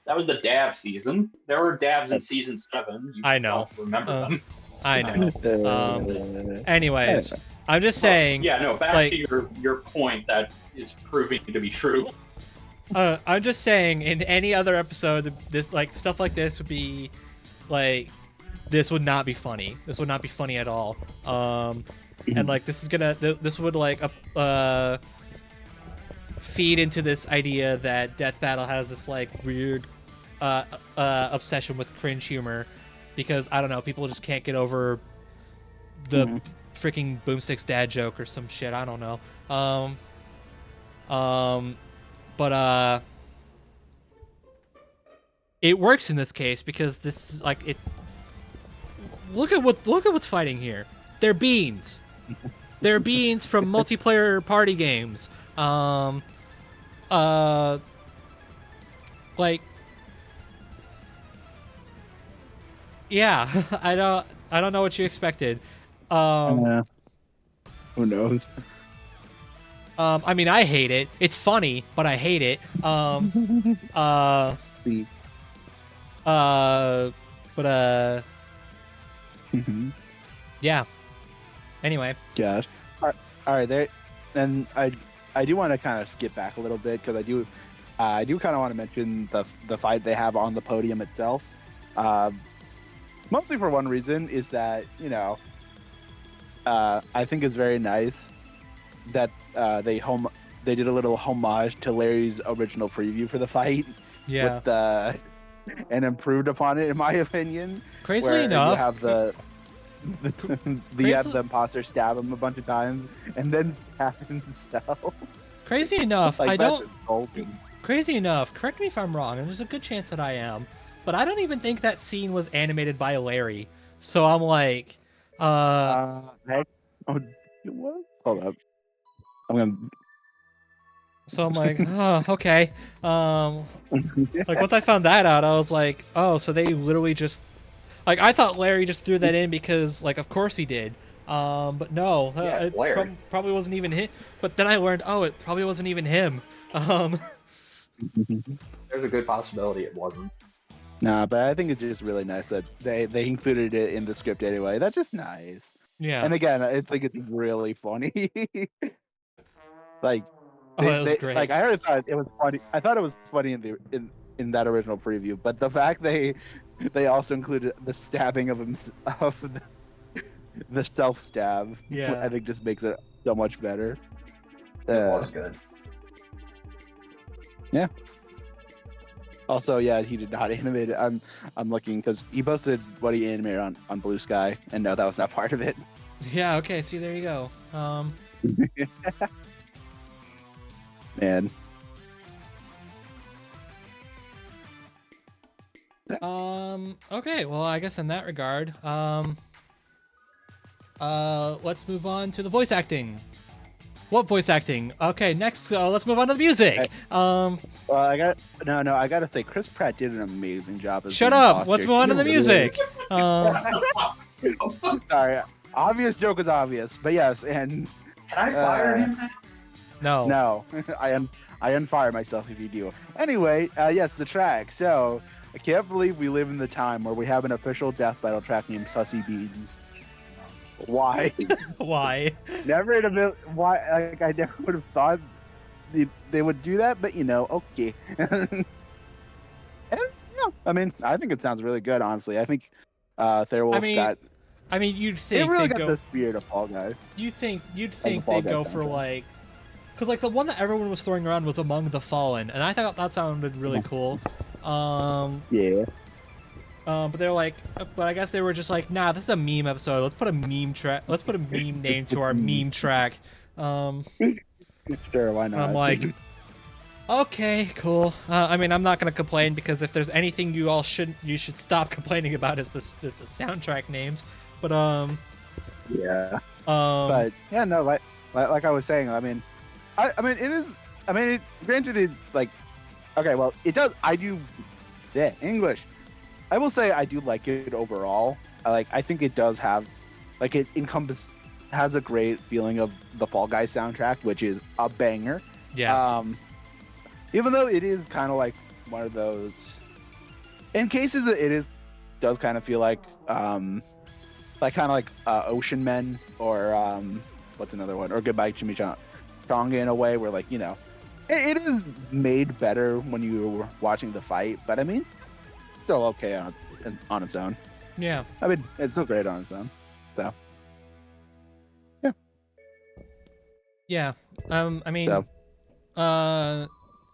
That was the dab season. There were dabs in season 7. I know. Don't remember them. I know. Anyways, I'm just saying. Yeah, no. Back to your point that is proving to be true. I'm just saying, in any other episode, this like stuff like this would be like, this would not be funny. This would not be funny at all. And like, this would like feed into this idea that Death Battle has this like weird obsession with cringe humor, because I don't know, people just can't get over the freaking Boomstick's dad joke or some shit. I don't know. But it works in this case because this is like it. Look at what's fighting here. They're beans. They're beans from multiplayer party games. Like, yeah, I don't know what you expected. Who knows? I mean, I hate it. It's funny, but I hate it. Yeah. Anyway. Yeah. All right. There, and I do want to kind of skip back a little bit because I do kind of want to mention the fight they have on the podium itself. Mostly for one reason is that, you know, I think it's very nice that they did a little homage to Larry's original preview for the fight. Yeah. With and improved upon it, in my opinion. Crazily enough, you have you have the imposter stab him a bunch of times and then stab himself. Crazy enough, like, I don't. Golden. Crazy enough, correct me if I'm wrong, and there's a good chance that I am, but I don't even think that scene was animated by Larry. So I'm like, heck, oh, it was. Hold up. I'm gonna. So I'm like, oh, okay. Like once I found that out, I was like, oh, so they literally just like I thought Larry just threw that in because like of course he did. But no, Yeah, it Larry. probably wasn't even him. But then I learned, oh, it probably wasn't even him. Um, There's a good possibility it wasn't. Nah, but I think it's just really nice that they included it in the script anyway. That's just nice. yeah. And again, I think it's really funny. Like Oh, that was great. like I already thought it was funny. I thought it was funny in that original preview, but the fact they also included the stabbing of him of the self stab, Yeah. I think just makes it so much better. It was good. Yeah. Also, yeah, he did not animate it. I'm looking because he posted what he animated on Blue Sky, and no, that was not part of it. Yeah. Okay. See, there you go. Man. Okay. Well, I guess in that regard, let's move on to the voice acting. What voice acting? Okay, next, let's move on to the music. Well, I gotta say, Chris Pratt did an amazing job. As Shut being up. Boss Let's here. move on to He the really- music. Sorry, obvious joke is obvious, but yes, and Can I fire him? No. no, I unfire myself if you do. Anyway, yes, the track. So I can't believe we live in the time where we have an official death battle track named Sussy Beans. Why? Why? Never in a million. Why? Like I never would have thought they would do that, but okay. And, no, I mean, I think it sounds really good. Honestly, I think Therewolf got. I mean, you'd think It really they'd got go. the spirit of Fall Guys. You'd think Fall they'd Guys go for soundtrack. like, because like the one that everyone was throwing around was Among the Fallen, and I thought that sounded really cool. Yeah. But they're like, but I guess they were just like, nah, this is a meme episode. Let's put a meme track. Let's put a meme name to our meme track. Sure, why not? I'm like, okay, cool. I mean, I'm not gonna complain because if there's anything you should stop complaining about is the soundtrack names. But yeah. But yeah, no, like I was saying, I mean, it is. I mean, granted, it like, okay, well, it does. I do. Yeah, English. I will say I do like it overall. I think it does have, like, it has a great feeling of the Fall Guys soundtrack, which is a banger. yeah, Even though it is kind of like one of those, in cases it does kind of feel like kind of like Ocean Men or what's another one, or Goodbye Chimichanga in a way where, like, it is made better when you were watching the fight, but I mean, still okay on its own. yeah. I mean, it's still great on its own. So yeah. Yeah. I mean, So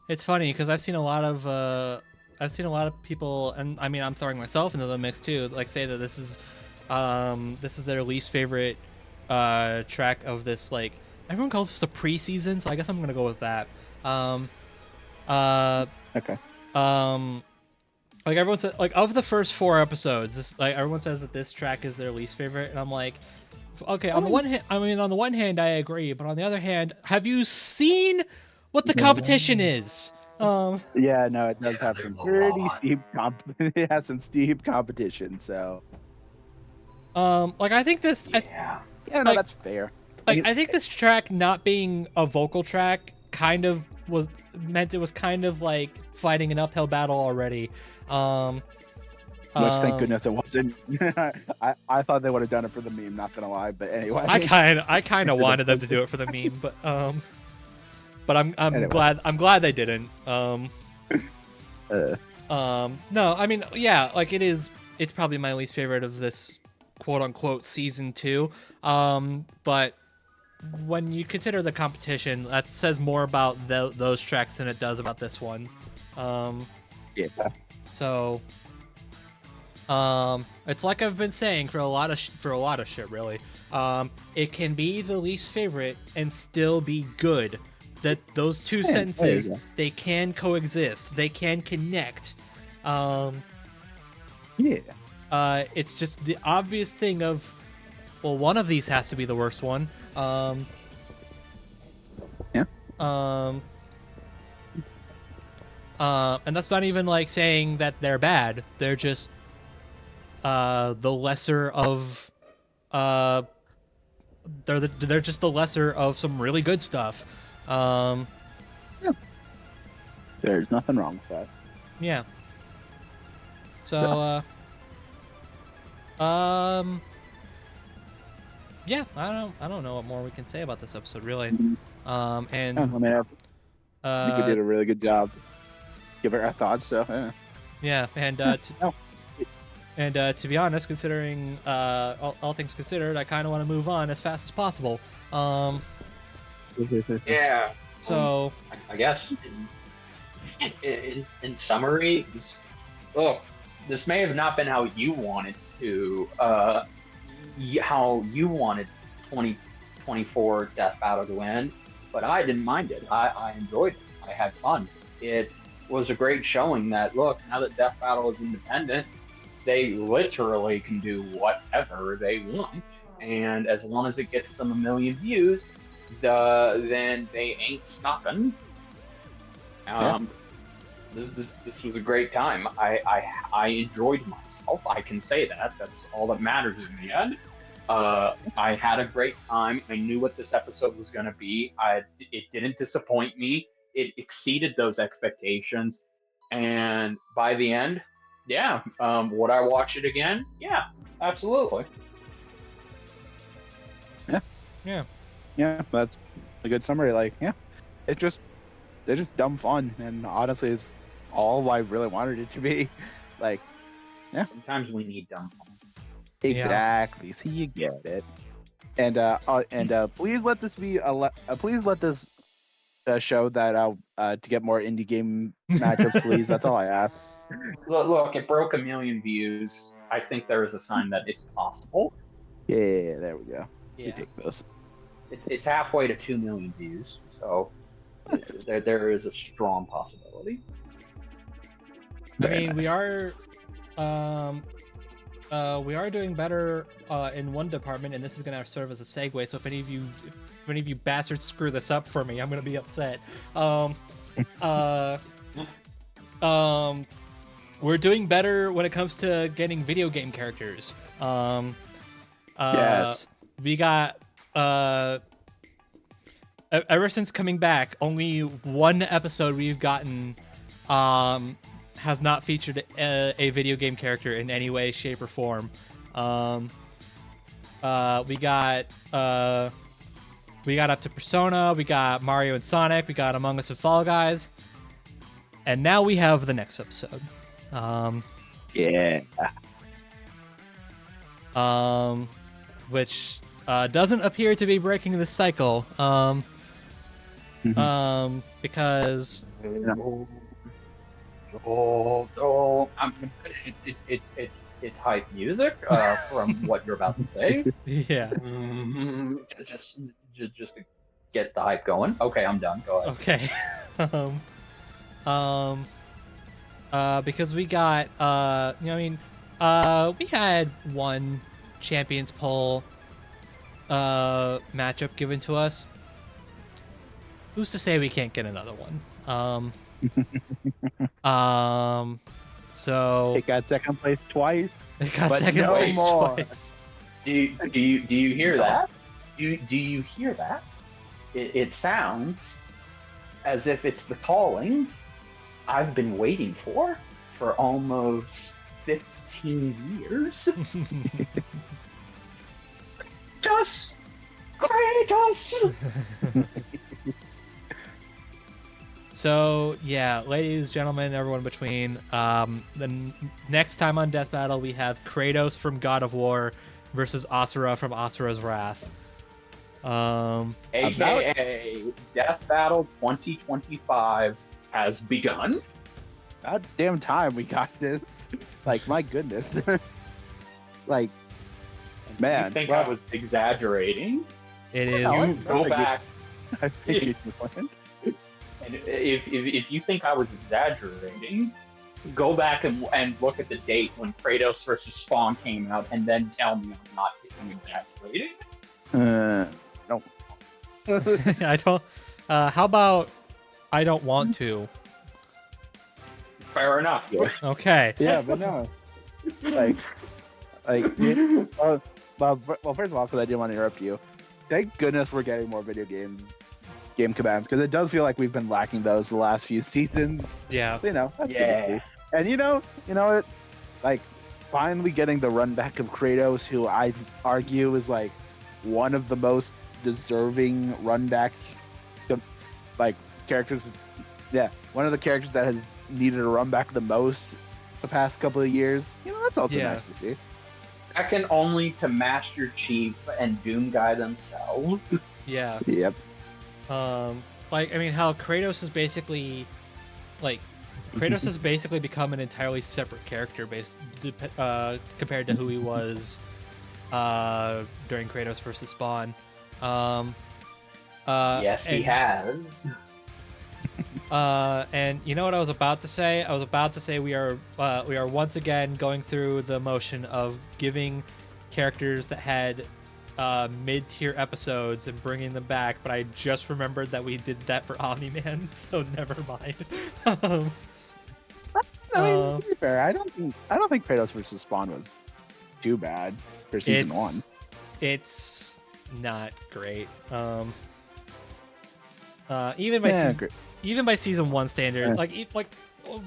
it's funny because I've seen a lot of people, and I mean, I'm throwing myself into the mix too. Like, say that this is their least favorite track of this. Like, everyone calls this a preseason, so I guess I'm gonna go with that. okay. Like everyone said, like of the first 4 episodes, everyone says that this track is their least favorite, and I'm like, okay. On the one hand, I agree, but on the other hand, have you seen what the competition is? Yeah, no, it does have some There's a pretty lot. steep it has some steep competition. So Like I think this, Yeah. yeah, no, like- that's fair. I think this track not being a vocal track kind of meant it was kind of like fighting an uphill battle already. Which, thank goodness it wasn't. I thought they would have done it for the meme. Not gonna lie, but anyway. I kind of wanted them to do it for the meme, but I'm Anyway. glad they didn't. Uh, No, I mean, yeah, like it's probably my least favorite of this quote unquote season 2. But when you consider the competition, that says more about those tracks than it does about this one. yeah. So, it's like I've been saying for a lot of shit, really. It can be the least favorite and still be good. That those two there you sentences, go. they can coexist. They can connect. Yeah. It's just the obvious thing of, well, one of these has to be the worst one. And that's not even like saying that they're bad. They're just the lesser of they're just the lesser of some really good stuff. Yeah. There's nothing wrong with that. Yeah. So yeah, I don't know what more we can say about this episode really. And I think we did a really good job. Give it our thoughts. So yeah, and to be honest, considering all things considered, I kind of want to move on as fast as possible. Yeah. So I guess in summary, this may have not been how you wanted to, how you wanted 2024 Death Battle to end, but I didn't mind it. I enjoyed it. I had fun. It was a great showing that, look, now that Death Battle is independent, they literally can do whatever they want. And as long as it gets them 1 million views, then they ain't stopping. This was a great time. I enjoyed myself. I can say that. That's all that matters in the end. I had a great time. I knew what this episode was going to be. It didn't disappoint me. It exceeded those expectations. And by the end, yeah, would I watch it again? Yeah, absolutely. Yeah, that's a good summary. Like, yeah, they're just dumb fun, and honestly, it's all I really wanted it to be. Like, yeah, sometimes we need dumb fun. Exactly. Yeah. See, you get it. And please let this be please let this show that to get more indie game matchups, please. That's all I ask. Look, it broke 1 million views. I think there is a sign that it's possible. Yeah, there we go. Yeah. We take this. It's halfway to 2 million views, so there is a strong possibility. I mean, we are doing better in one department, and this is going to serve as a segue. So if any of you bastards screw this up for me, I'm going to be upset. We're doing better when it comes to getting video game characters. Yes. We got ever since coming back, only one episode we've gotten has not featured a video game character in any way, shape, or form. We got up to Persona, we got Mario and Sonic, we got Among Us and Fall Guys, and now we have the next episode. Yeah. Which doesn't appear to be breaking the cycle. Because it's hype music from what you're about to say. Yeah. Just to get the hype going. Okay, I'm done. Go ahead. Okay. Because we got we had one Champions Poll matchup given to us. Who's to say we can't get another one? So it got second place twice. It got second place twice. Do you hear that? Do you hear that? It sounds as if it's the calling I've been waiting for almost 15 years. Just Kratos. So yeah, ladies, gentlemen, everyone between. The next time on Death Battle, we have Kratos from God of War versus Asura from Asura's Wrath. AKA Death Battle 2025 has begun. God damn time we got this. Like, my goodness. Like, man. You think I was exaggerating? It is. You go back. I think he's And if you think I was exaggerating, go back and look at the date when Kratos versus Spawn came out, and then tell me I'm not exaggerating. No. I How about I don't want to? Fair enough. Yeah. Okay. Yeah, but no, like, well, first of all, because I didn't want to interrupt you. Thank goodness we're getting more video game commands, because it does feel like we've been lacking those the last few seasons. Yeah. You know, that's good to Yeah. see. And you know what? Like, finally getting the run back of Kratos, who I'd argue is like one of the most deserving run back, like, characters. Yeah, one of the characters that has needed a run back the most the past couple of years. You know, that's also nice to see. Second only to Master Chief and Doom Guy themselves. Yeah. Yep. Like, I mean, how Kratos is basically, like, Kratos has basically become an entirely separate character compared to who he was during Kratos versus Spawn. Yes, he has. And you know what I was about to say? I was about to say we are once again going through the motion of giving characters that had mid-tier episodes and bringing them back, but I just remembered that we did that for Omni-Man, so never mind. I mean, to be fair, I don't think Kratos versus Spawn was too bad for season 1. It's not great. Even by season 1 standards, like a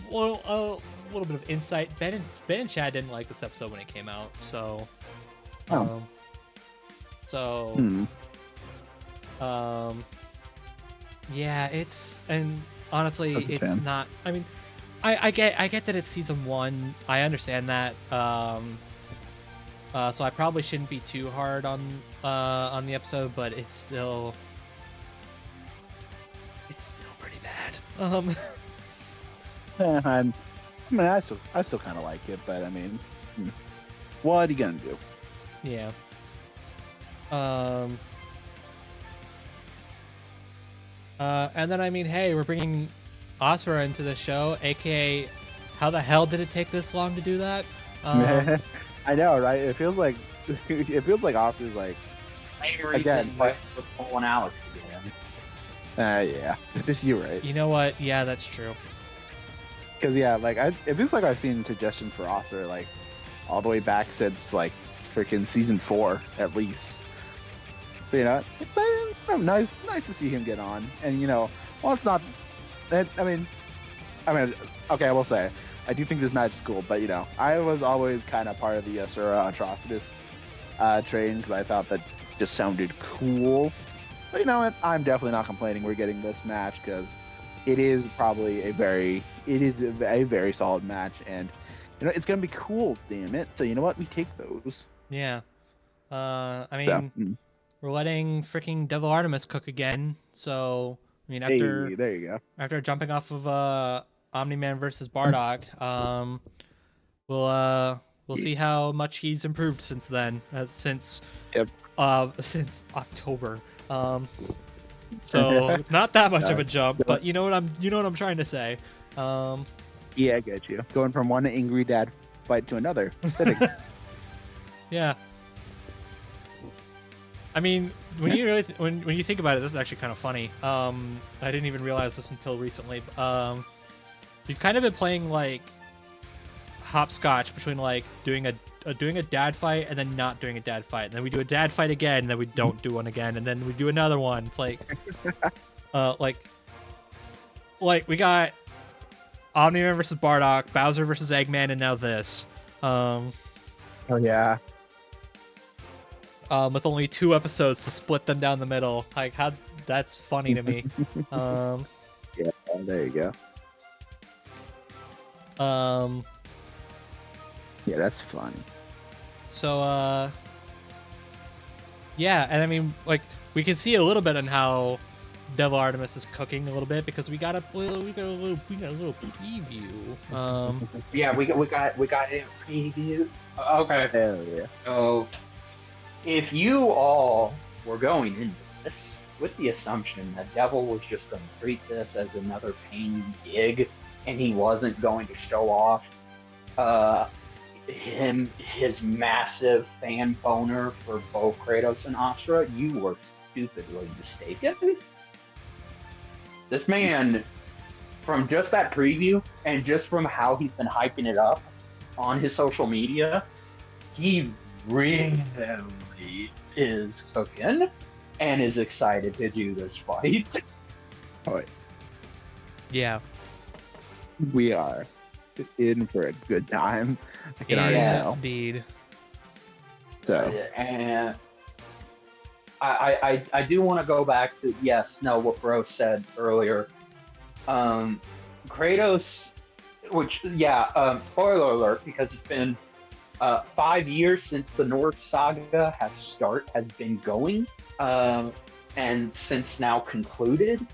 little bit of insight. Ben and Chad didn't like this episode when it came out, so yeah, it's, and honestly, it's not. I mean, I get that it's season 1. I understand that. So I probably shouldn't be too hard on the episode, but it's still pretty bad. I still kind of like it, but I mean, what are you gonna do? Yeah. And then, I mean, hey, we're bringing Asura into the show, aka, how the hell did it take this long to do that? I know, right? It feels like Asura's like, Again, with Cole and Alex again. yeah, you're right. You know what? Yeah, that's true. Because yeah, like it feels like I've seen suggestions for Asura like all the way back since like freaking season 4 at least. So you know, it's nice to see him get on. And you know, well, it's not that. I mean, okay, I will say I do think this match is cool, but you know, I was always kind of part of the Asura Atrocitus train because I thought that just sounded cool. But you know what? I'm definitely not complaining. We're getting this match because it is probably a very solid match, and you know it's gonna be cool. Damn it! So you know what? We take those. Yeah. I mean, we're letting freaking Devil Artemis cook again. So I mean, after there you go. After jumping off of Omni-Man versus Bardock, we'll see how much he's improved since then. Since October. So not that much of a jump, but you know what I'm trying to say. Yeah, I get you. Going from one angry dad fight to another. Yeah. I mean, when you really when you think about it, this is actually kind of funny. I didn't even realize this until recently. We've kind of been playing like hopscotch between like doing a dad fight and then not doing a dad fight, and then we do a dad fight again, and then we don't do one again, and then we do another one. It's like, like we got Omni-Man versus Bardock, Bowser versus Eggman, and now this. Oh yeah. With only 2 episodes to split them down the middle. Like, how that's funny to me. Yeah, there you go. Yeah, that's funny. So, yeah, and I mean, like, we can see a little bit on how Devil Artemis is cooking a little bit because we got a little preview. Yeah, we got a preview. Okay. Hell yeah. So, if you all were going into this with the assumption that Devil was just going to treat this as another pain gig, and he wasn't going to show off his massive fan boner for both Kratos and Asura, you were stupidly mistaken. This man, from just that preview and just from how he's been hyping it up on his social media, he really is cooking and is excited to do this fight. Oh, Yeah. we are in for a good time. I can already know. Indeed. So, And I do want to go back to what Bro said earlier. Kratos, spoiler alert, because it's been 5 years since the Norse saga has been going, and since now concluded.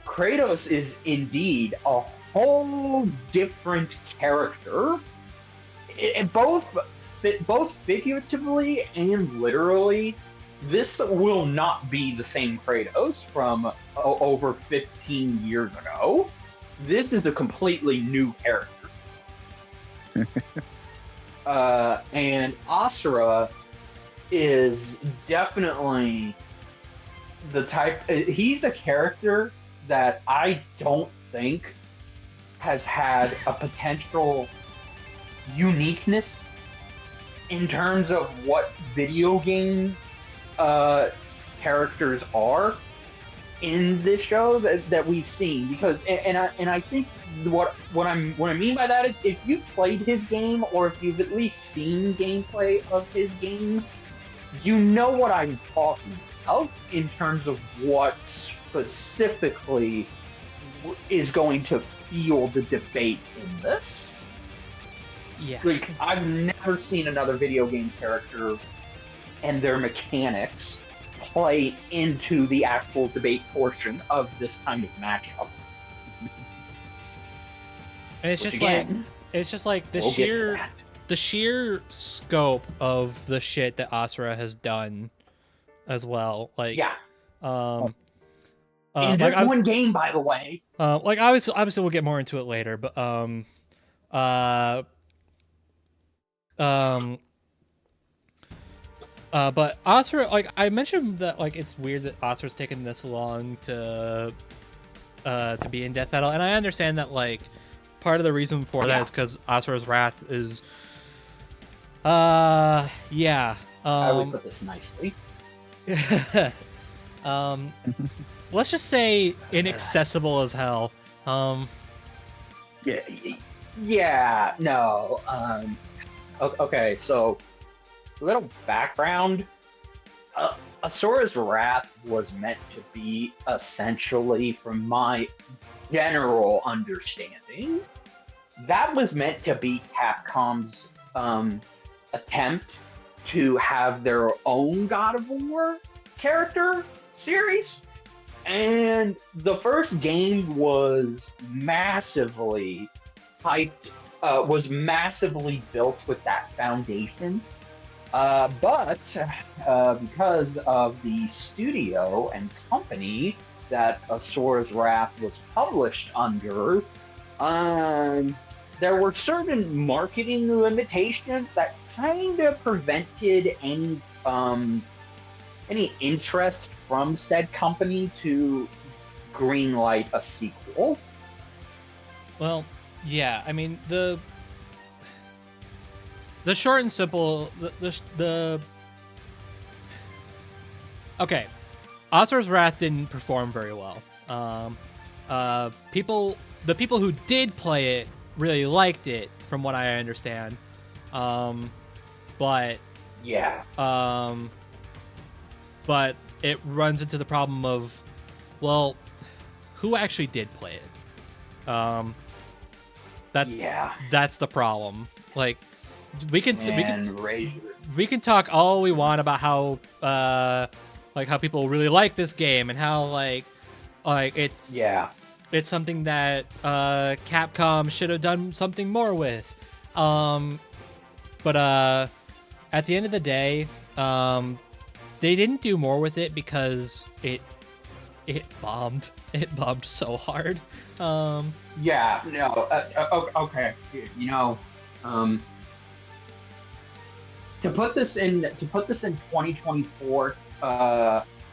Kratos is indeed a whole different character, both figuratively and literally. This will not be the same Kratos from over 15 years ago. This is a completely new character. And Asura is definitely the type. He's a character that I don't think has had a potential uniqueness in terms of what video game characters are in this show that we've seen, because I think what I mean by that is, if you've played his game or if you've at least seen gameplay of his game, you know what I'm talking about in terms of what specifically is going to fuel the debate in this. Yeah. Like, I've never seen another video game character and their mechanics play into the actual debate portion of this kind of matchup. And it's just like the sheer scope of the shit that Asura has done as well. Like, in just one game, by the way. Like, obviously we'll get more into it later, but but Asura, like, I mentioned that, like, it's weird that Asura's taken this long to be in Death Battle, and I understand that, like, part of the reason for that is because Asura's Wrath is, I would put this nicely. Let's just say inaccessible as hell. Okay, so a little background. Asura's Wrath was meant to be, essentially, from my general understanding, that was meant to be Capcom's attempt to have their own God of War character series. And the first game was massively hyped, was massively built with that foundation. But because of the studio and company that Asura's Wrath was published under, there were certain marketing limitations that kind of prevented any interest from said company to greenlight a sequel. Well, yeah, I mean, the short and simple, okay, Asura's Wrath didn't perform very well. The people who did play it really liked it, from what I understand. But it runs into the problem of, well, who actually did play it? That's the problem. Like, we can talk all we want about how how people really like this game, and how like it's something that Capcom should have done something more with. But at the end of the day, they didn't do more with it because it bombed. It bombed so hard. Okay. You know, to put this in 2024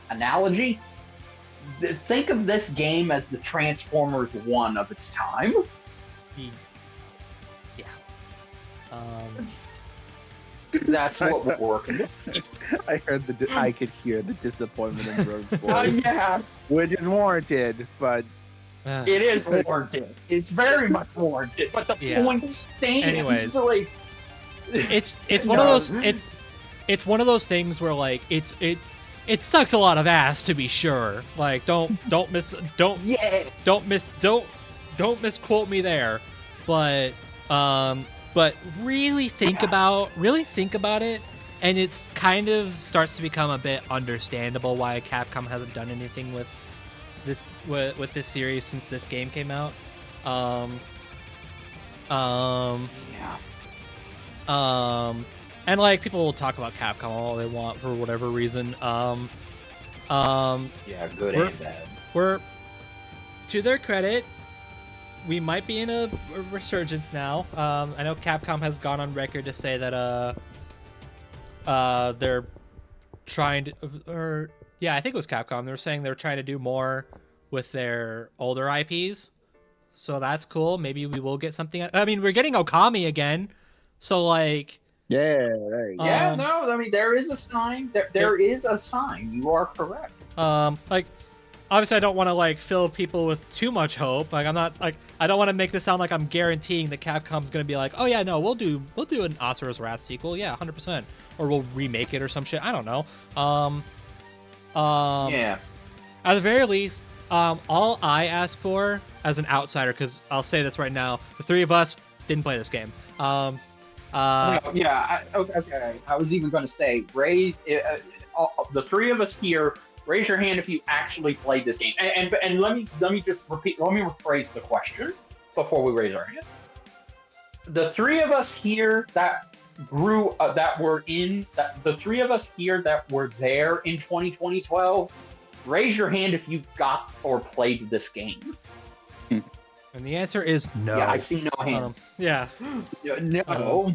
analogy, think of this game as the Transformers 1 of its time. Yeah. That's what we're working with. I could hear the disappointment in Bro's voice, Yes, which is warranted, but it is warranted. It's very much warranted, but the point stands. Anyways. Like, it's one of those it's one of those things where like it sucks a lot of ass, to be sure. Like don't misquote me there, but really think about it, and it's kind of starts to become a bit understandable why Capcom hasn't done anything with this series since this game came out. And like people will talk about Capcom all they want for whatever reason. yeah, good and bad. We're, to their credit, we might be in a resurgence now. I know Capcom has gone on record to say that they're trying to, I think it was Capcom. They were saying they're trying to do more with their older IPs, so that's cool. Maybe we will get something. I mean, we're getting Okami again, so like. Yeah, there you go. Yeah, no, I mean there is a sign. There is a sign. You are correct. Like, obviously, I don't want to like fill people with too much hope. Like, I'm not like I don't want to make this sound like I'm guaranteeing that Capcom's gonna be like, oh yeah, no, we'll do an Asura's Wrath sequel, yeah, 100%, or we'll remake it or some shit. I don't know. Yeah. At the very least, all I ask for as an outsider, because I'll say this right now, the three of us didn't play this game. Okay. I was even going to say, raise the three of us here. Raise your hand if you actually played this game. And let me just repeat. Let me rephrase the question before we raise our hands. The three of us here that grew the three of us here that were there in 2012. Raise your hand if you got or played this game. And the answer is no. Yeah, I see no hands. Yeah. No.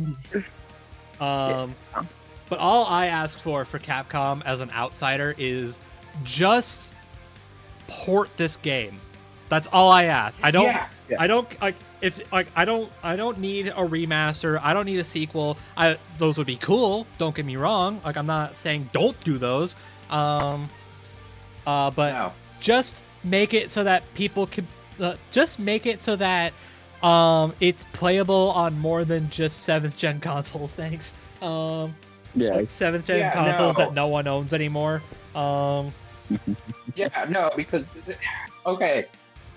But all I ask for Capcom as an outsider is just port this game. That's all I ask. I don't need a remaster. I don't need a sequel. Those would be cool. Don't get me wrong. Like, I'm not saying don't do those. But no. Just make it so that people can. Just make it so that it's playable on more than just 7th gen consoles. Thanks. Like 7th gen consoles that no one owns anymore. Yeah, no, because okay,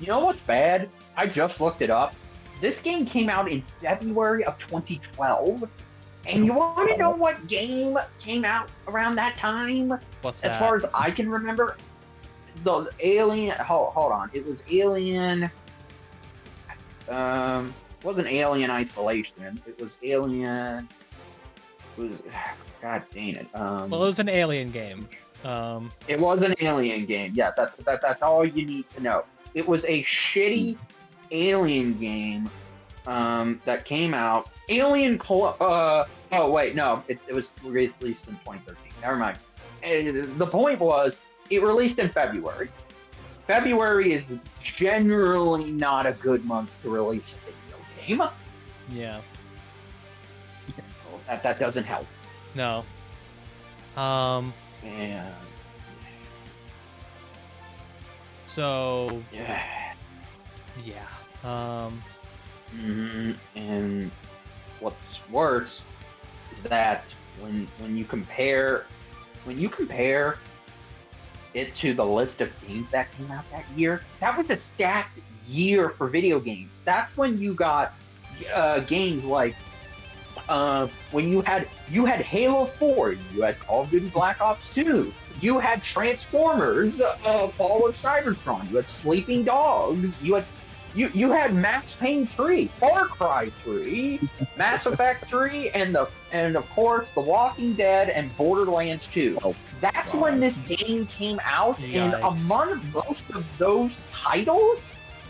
you know what's bad? I just looked it up. This game came out in February of 2012, and you want to know what game came out around that time? What's that? As far as I can remember. The Alien. Hold on. It was Alien. Wasn't Alien Isolation. It was Alien. It was. God dang it. Well, it was an Alien game. It was an Alien game. Yeah, that's all you need to know. It was a shitty Alien game. That came out. Alien. Oh wait, no. It was released in 2013. Never mind. The point was. It released in February. February is generally not a good month to release a video game. Yeah. That doesn't help. No. And so yeah. And what's worse is that when you compare it to the list of games that came out that year, that was a stacked year for video games. That's when you got games like when you had Halo 4, you had Call of Duty Black Ops 2, you had Transformers, Fall of Cybertron, you had Sleeping Dogs, you had Max Payne 3, Far Cry 3, Mass Effect 3, and of course The Walking Dead and Borderlands 2. That's when this game came out. Yikes. And among most of those titles,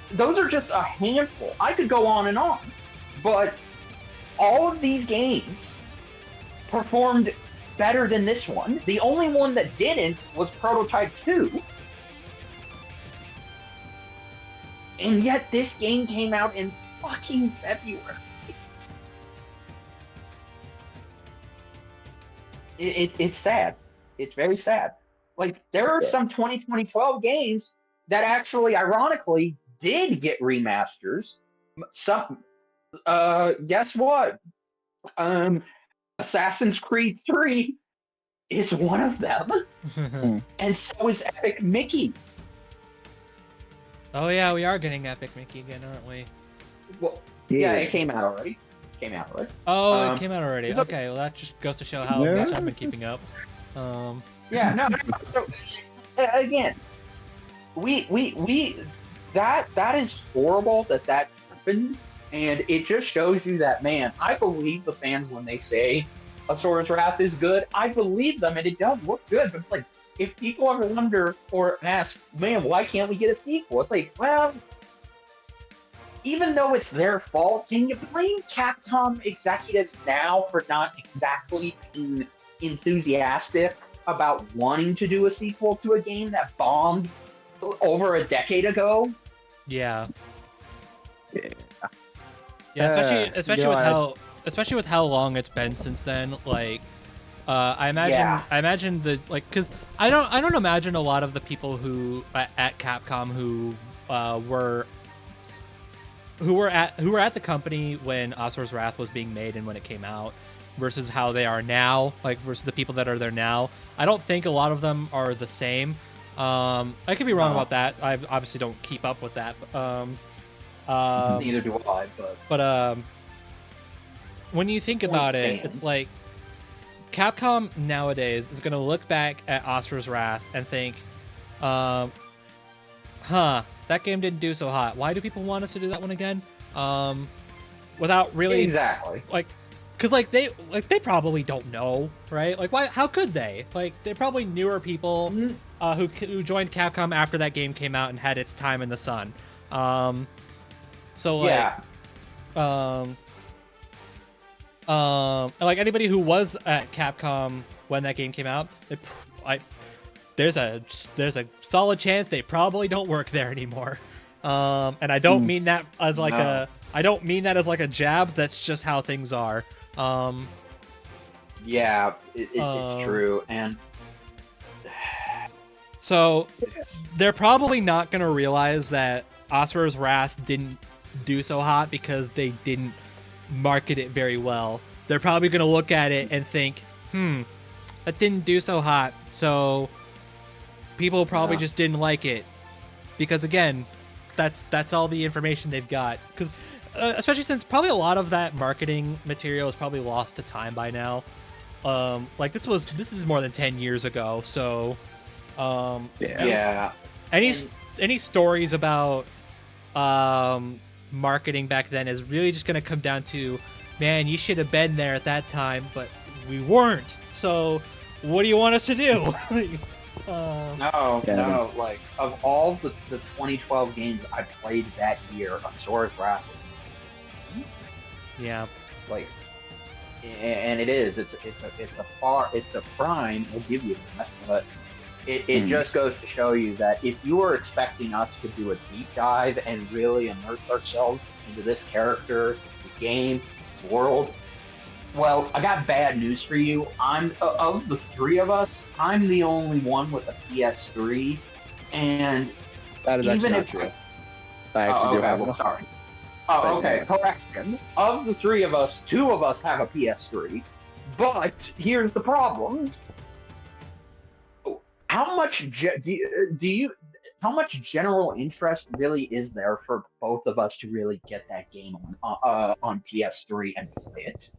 those are just a handful. I could go on and on, but all of these games performed better than this one. The only one that didn't was Prototype 2. And yet this game came out in fucking February. It's sad. It's very sad. Like, there are some 2012 games that actually, ironically, did get remasters. Some, guess what? Assassin's Creed 3 is one of them. And so is Epic Mickey. Oh yeah, we are getting Epic Mickey again, aren't we? Well, yeah, it came out already. Oh, it came out already. Okay, well that just goes to show how much I've been keeping up. Yeah, no. So again, we that is horrible that happened, and it just shows you that, man, I believe the fans when they say Asura's Wrath is good. I believe them, and it does look good. But it's like, if people ever wonder or ask, man, why can't we get a sequel? It's like, well, even though it's their fault, can you blame Capcom executives now for not exactly being enthusiastic about wanting to do a sequel to a game that bombed over a decade ago? Yeah. Yeah, especially with how long it's been since then. Like, I imagine because I don't imagine a lot of the people who at Capcom who were at the company when Asura's Wrath was being made and when it came out versus how they are now, like versus the people that are there now. I don't think a lot of them are the same. I could be wrong about that. I obviously don't keep up with that. Neither do I. But when you think about it, it's like Capcom nowadays is going to look back at Asura's Wrath and think, that game didn't do so hot. Why do people want us to do that one again? Without really because they probably don't know, right? Like, why? How could they? Like, they're probably newer people who joined Capcom after that game came out and had its time in the sun. Like anybody who was at Capcom when that game came out, there's a solid chance they probably don't work there anymore. And I don't mean that as like a jab. That's just how things are. It's true. And so they're probably not going to realize that Asura's Wrath didn't do so hot because they didn't market it very well. They're probably going to look at it and think, that didn't do so hot, so people probably just didn't like it. Because again, that's all the information they've got. Because especially since probably a lot of that marketing material is probably lost to time by now. Like this is more than 10 years ago, so any stories about marketing back then is really just going to come down to, man, you should have been there at that time, but we weren't. So what do you want us to do? No. Like, of all the 2012 games I played that year, Asura's Wrath was like, and it is. It's a prime. I'll give you that, but it just goes to show you that if you were expecting us to do a deep dive and really immerse ourselves into this character, this game, this world, well, I got bad news for you. I'm of the three of us, I'm the only one with a PS3, and that is actually not true. I actually do have one. Sorry. Oh, okay. Correction. Of the three of us, two of us have a PS3, but here's the problem. How much how much general interest really is there for both of us to really get that game on PS3 and play it?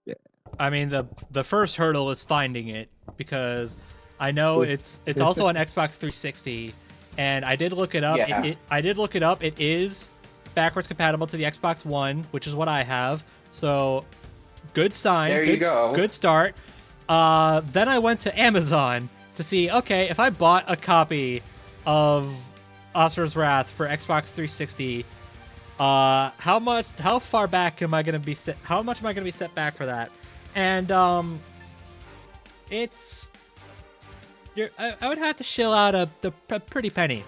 Yeah. I mean, the first hurdle is finding it, because I know it's also on Xbox 360, and I did look it up. Yeah. I did look it up. It is backwards compatible to the Xbox One, which is what I have. So, good sign. There you go. Good start. Then I went to Amazon to see, okay, if I bought a copy of Asura's Wrath for Xbox 360, how far back am I going to be set? How much am I going to be set back for that? And I would have to shell out a pretty penny.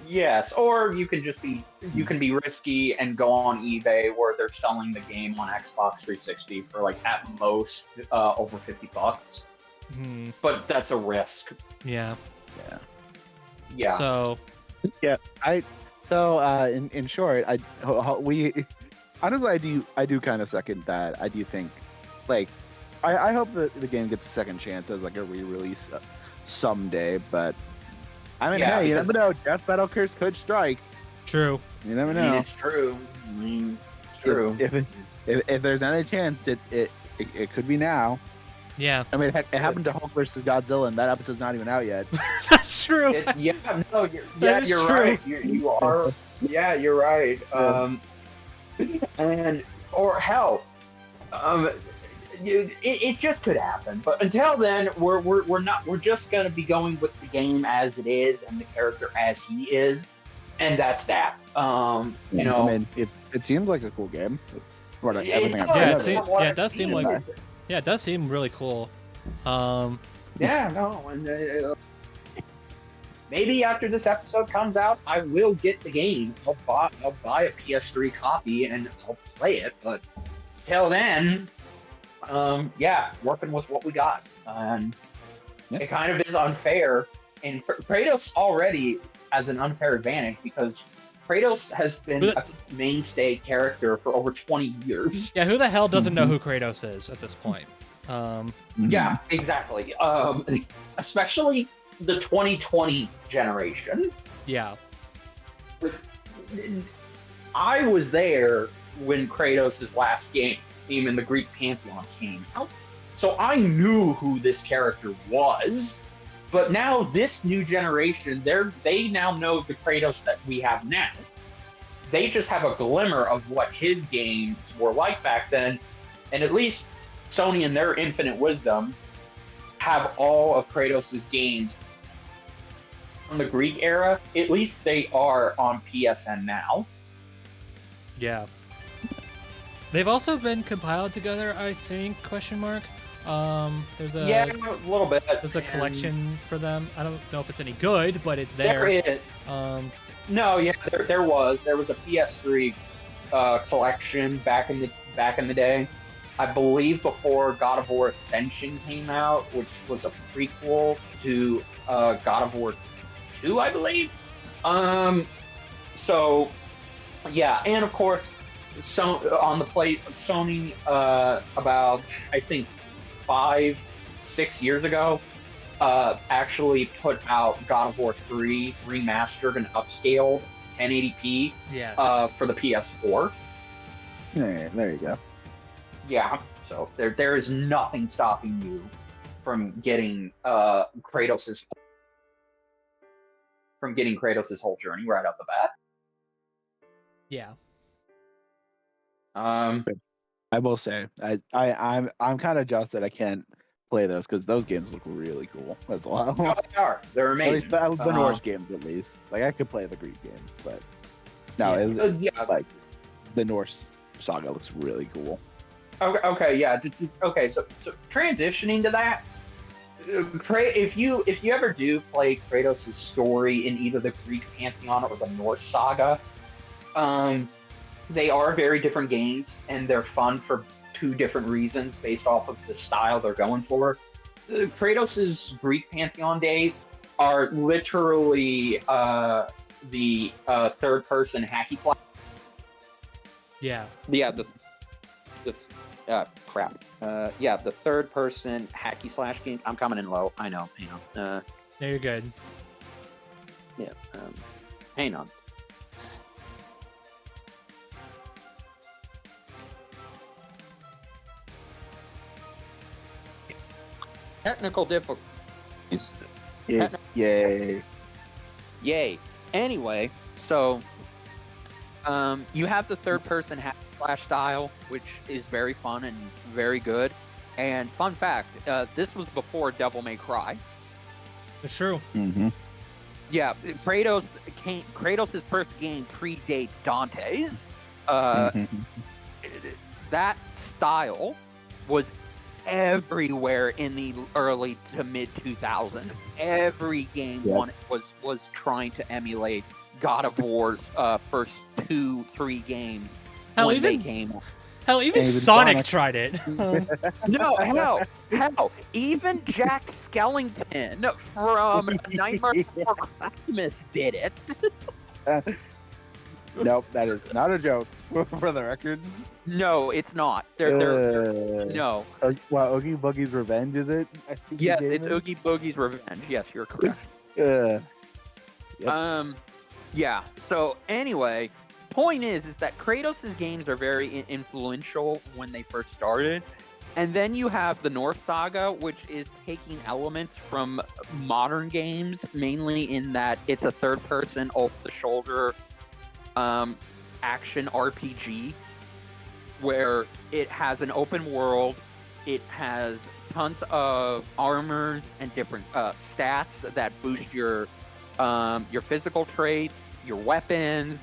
Yes, or you can be risky and go on eBay where they're selling the game on Xbox 360 for like at most over $50. But that's a risk. Yeah. Yeah. So in short, we honestly I do kind of second that. I do think like I hope that the game gets a second chance as like a re-release someday, but I mean, hey, you never know. Death Battle Curse could strike. true. You never know. I mean, it's true. It's true. If there's any chance, it could be now. Yeah. I mean, it happened to Hulk versus Godzilla, and that episode's not even out yet. That's true. You're true. right. You are. Yeah, you're right. Or hell, it just could happen. But until then, we're just gonna be going with the game as it is and the character as he is, and that's that. I mean, it seems like a cool game. It does seem like. Yeah, it does seem really cool. And maybe after this episode comes out, I will get the game. I'll buy a PS3 copy and I'll play it. But till then, working with what we got. It kind of is unfair, and Kratos already has an unfair advantage because Kratos has been a mainstay character for over 20 years. Yeah, who the hell doesn't know who Kratos is at this point? Yeah, exactly. Especially the 2020 generation. Yeah. I was there when Kratos' last game in the Greek Pantheon came out, so I knew who this character was. But now this new generation, they now know the Kratos that we have now. They just have a glimmer of what his games were like back then, and at least Sony, in their infinite wisdom, have all of Kratos' games from the Greek era. At least they are on PSN now. Yeah. They've also been compiled together, I think, ? There's a little bit. There's a collection for them. I don't know if it's any good, but it's there. There is. There was a PS3 collection back in the day. I believe before God of War Ascension came out, which was a prequel to God of War 2, I believe. So yeah, and of course, on the plate, Sony about I think 5-6 years ago actually put out God of War 3 remastered and upscaled to 1080p for the PS4. Yeah, there you go. Yeah, so there is nothing stopping you from getting Kratos' whole journey right out the bat. Yeah. I will say I'm kind of jealous that I can't play those because those games look really cool as well. Oh, they are. They're amazing. At least the Norse games, at least. Like I could play the Greek games, but no, like the Norse saga looks really cool. Okay, yeah. It's okay. So transitioning to that, if you ever do play Kratos' story in either the Greek Pantheon or the Norse saga, they are very different games, and they're fun for two different reasons based off of the style they're going for. Kratos' Greek Pantheon days are literally the third-person hacky slash. Yeah. Yeah. The third-person hacky slash game. I'm coming in low. I know. No, you're good. Yeah. Hang on. Technical difficulties. Yay. Anyway, so you have the third-person hack slash style, which is very fun and very good. And fun fact, this was before Devil May Cry. It's true. Mm-hmm. Yeah, Kratos' first game predates Dante's. That style was everywhere in the early to mid 2000s. Every game was trying to emulate God of War's first 2-3 games Hell, when they even came out. even Even Sonic Sonic. tried it. No, hell, even Jack Skellington from Nightmare Before Christmas did it. Nope, that is not a joke. For the record. No, it's not. No. Well, Oogie Boogie's Revenge, is it? I think the Yes, game it's is? Oogie Boogie's Revenge. Yes, you're correct. Yep. Yeah. So anyway, point is that Kratos' games are very influential when they first started, and then you have the North Saga, which is taking elements from modern games, mainly in that it's a third-person, over-the-shoulder action RPG, where it has an open world, it has tons of armors and different stats that boost your physical traits, your weapons.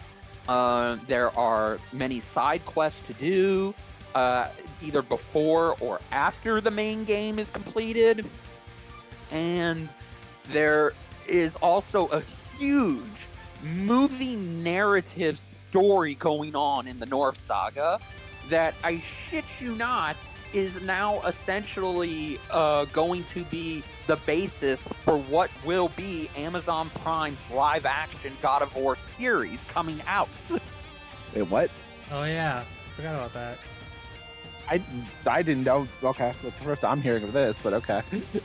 There are many side quests to do, either before or after the main game is completed. And there is also a huge movie narrative story going on in the North Saga that, I shit you not, is now essentially going to be the basis for what will be Amazon Prime's live-action God of War series coming out. Wait, what? Oh yeah, forgot about that. I didn't know. Okay, that's the first I'm hearing of this, but okay.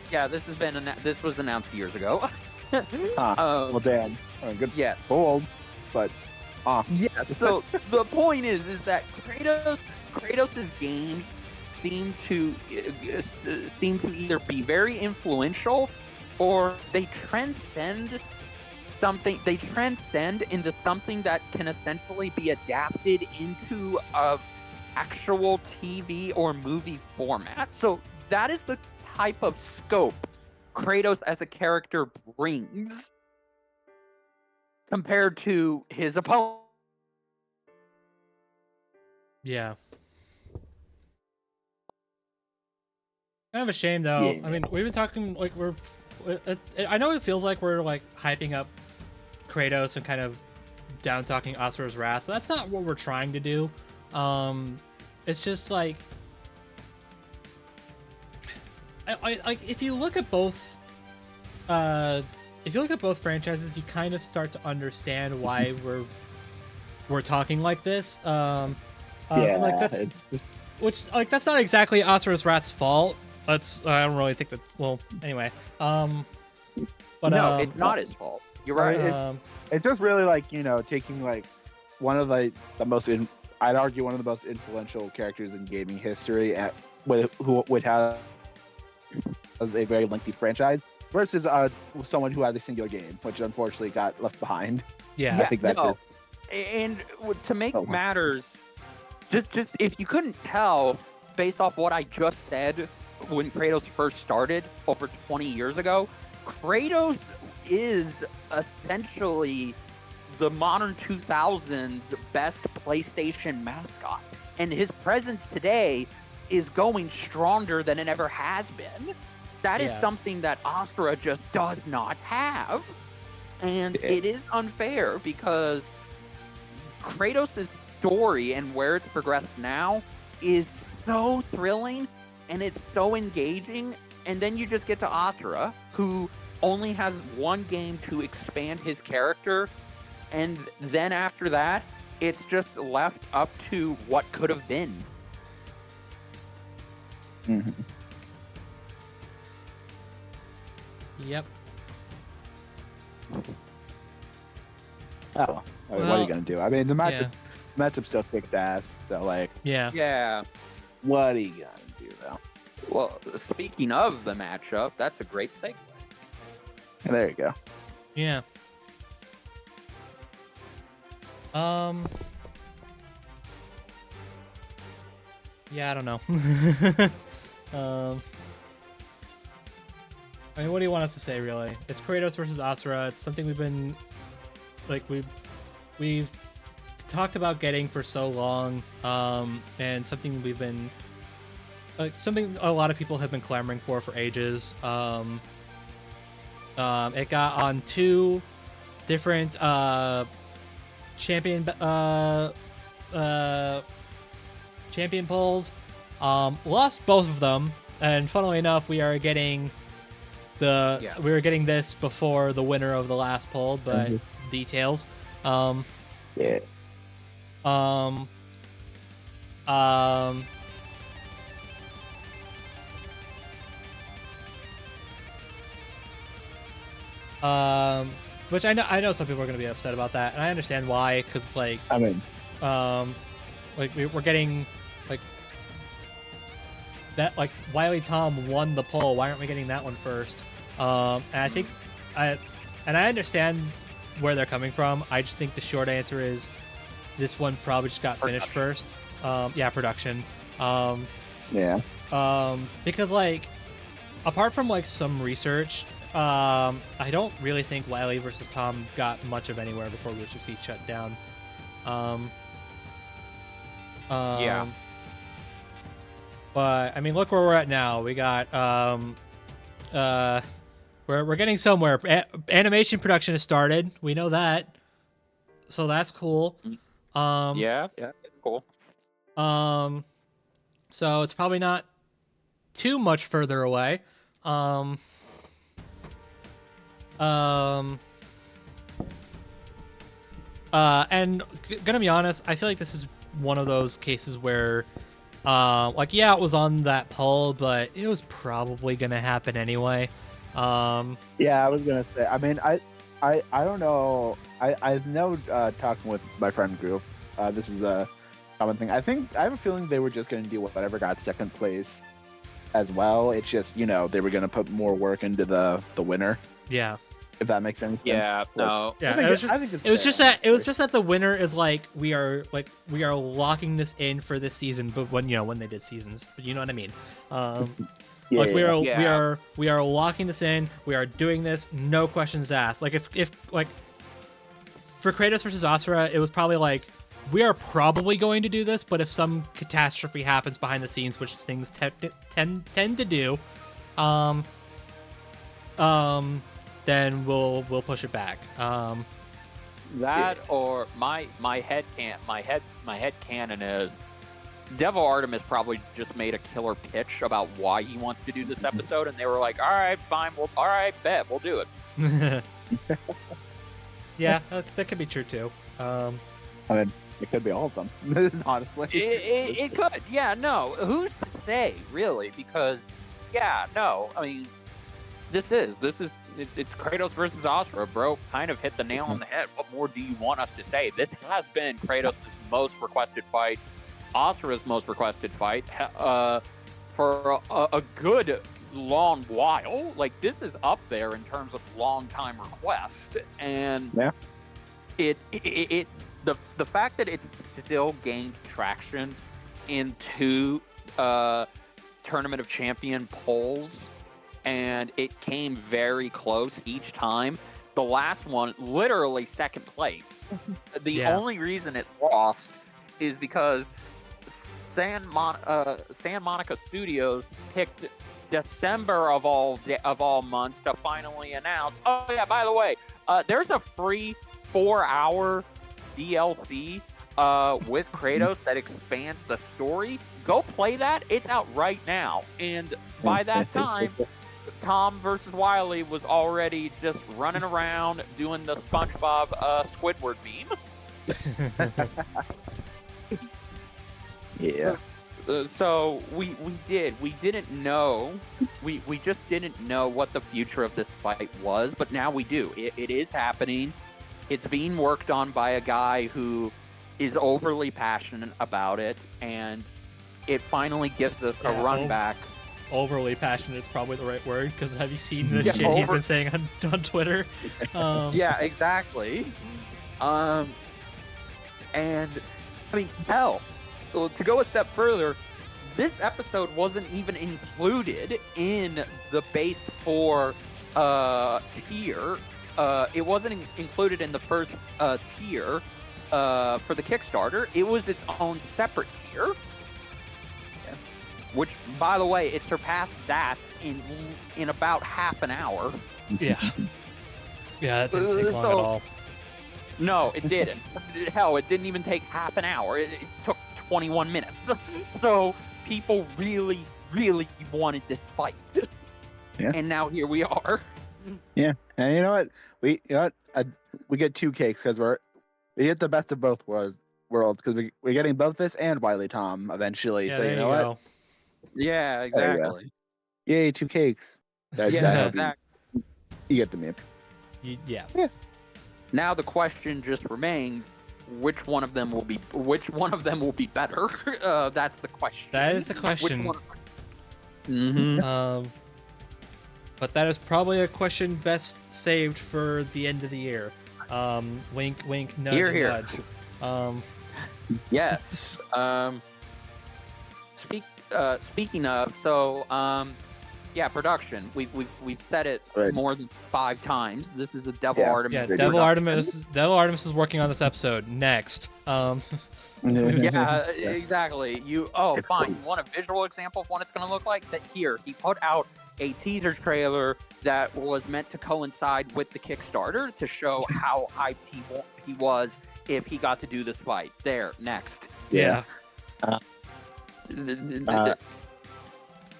Yeah, this was announced years ago. Well, damn. Good. Yes. Bold, but Yeah. So the point is that Kratos's games seem to either be very influential, or they transcend something. They transcend into something that can essentially be adapted into a actual TV or movie format. So that is the type of scope Kratos as a character brings compared to his opponent. Yeah. Kind of a shame though. Yeah. I mean, we've been talking like I know it feels like we're like hyping up Kratos and kind of down talking Asura's Wrath. That's not what we're trying to do. It's just like, like if you look at both franchises, you kind of start to understand why we're talking like this. Like that's not exactly Asura's Wrath's fault. I don't really think that. Well, anyway. But no, it's not his fault. You're right. It's just really like, taking like one of the most I'd argue one of the most influential characters in gaming history who would have as a very lengthy franchise versus someone who had a singular game, which unfortunately got left behind. Yeah, I think that no. And to make matters, just if you couldn't tell based off what I just said when Kratos first started over 20 years ago, Kratos is essentially the modern 2000s best PlayStation mascot, and his presence today is going stronger than it ever has been. That is something that Asura just does not have, and it is unfair because Kratos' story and where it's progressed now is so thrilling and it's so engaging, and then you just get to Asura, who only has one game to expand his character, and then after that, it's just left up to what could have been. Mm-hmm. Yep. Oh, what are you gonna do? I mean, the matchup still kicked ass. So like, yeah. What are you gonna do though? Well, speaking of the matchup, that's a great segue. There you go. Yeah. Yeah, I don't know. I mean, what do you want us to say, really? It's Kratos versus Asura. It's something we've talked about getting for so long, and something we've been something a lot of people have been clamoring for ages. It got on two different champion champion polls. Lost both of them, and funnily enough, we are getting this before the winner of the last poll, but details. Yeah. Which I know some people are going to be upset about that, and I understand why, because it's like, I mean, like we're getting like that, like Wiley Tom won the poll. Why aren't we getting that one first? And I think I understand where they're coming from. I just think the short answer is this one probably just got finished first. Production. Because like apart from like some research, I don't really think Wiley versus Tom got much of anywhere before Rooster Teeth shut down. But I mean, look where we're at now. We got we're getting somewhere. Animation production has started. We know that, so that's cool. It's cool. So it's probably not too much further away. And gonna be honest, I feel like this is one of those cases where, like, yeah, it was on that poll, but it was probably gonna happen anyway. Yeah, I was gonna say. I mean, I don't know. I know talking with my friend group, this was a common thing. I have a feeling they were just gonna do whatever got second place as well. It's just, you know, they were gonna put more work into the winner. Yeah. If that makes any sense. Yeah, no. Yeah, it was just that the winner is like we are locking this in for this season, but when they did seasons, but you know what I mean. We are locking this in. We are doing this, no questions asked. Like if like for Kratos versus Asura, it was probably like we are probably going to do this, but if some catastrophe happens behind the scenes, which things tend to do, then we'll push it back. Or my head canon is Devil Artemis probably just made a killer pitch about why he wants to do this episode, and they were like, "All right, fine, bet we'll do it." Yeah, that could be true too. I mean, it could be all of them, honestly. It could. Yeah, no. Who's to say, really? Because, yeah, no. I mean, this is it's Kratos versus Asura, bro. Kind of hit the nail on the head. What more do you want us to say? This has been Kratos' most requested fight, Asura's most requested fight, for a good long while. Like, this is up there in terms of long time request, and the fact that it's still gained traction into Tournament of Champion polls, and it came very close each time. The last one, literally second place. The only reason it lost is because San Monica Studios picked December of all months to finally announce. Oh yeah, by the way, there's a free 4-hour DLC with Kratos that expands the story. Go play that. It's out right now. And by that time, Tom versus Wiley was already just running around doing the SpongeBob Squidward meme. Yeah. So we didn't know. We just didn't know what the future of this fight was, but now we do. It is happening. It's being worked on by a guy who is overly passionate about it, and it finally gives us a run back. Overly passionate is probably the right word, because have you seen the shit he's been saying on Twitter? Yeah, exactly. And I mean, hell, to go a step further, this episode wasn't even included in the base 4 tier. It wasn't included in the first tier for the Kickstarter. It was its own separate tier. Which, by the way, it surpassed that in about half an hour. Yeah. Yeah, that didn't take long at all. No, it didn't. Hell, it didn't even take half an hour. It took 21 minutes. So people really, really wanted this fight. Yeah. And now here we are. Yeah, and you know what? We get two cakes because we get the best of both worlds because we're getting both this and Wiley Tom eventually. Yeah, So there you know you what? go. Yeah, There you go. exactly. Yay, two cakes. I Yeah, hope exactly. you get the meme. Yeah. Now the question just remains: which one of them will be better? That's the question. That is the question. Which one? Mm-hmm. But that is probably a question best saved for the end of the year. Wink, wink, nudge, Here, here. nudge. Yes. Speaking of, so yeah, production. We've said it Right. more than 5 times. This is the Devil Yeah. Artemis. Yeah, They Devil do. Artemis. Devil Artemis is working on this episode. Next. Yeah, Yeah. exactly. It's Fine. cool. You want a visual example of what it's going to look like? That here, he put out a teaser trailer that was meant to coincide with the Kickstarter to show how hyped he was if he got to do this fight. There, next. Yeah.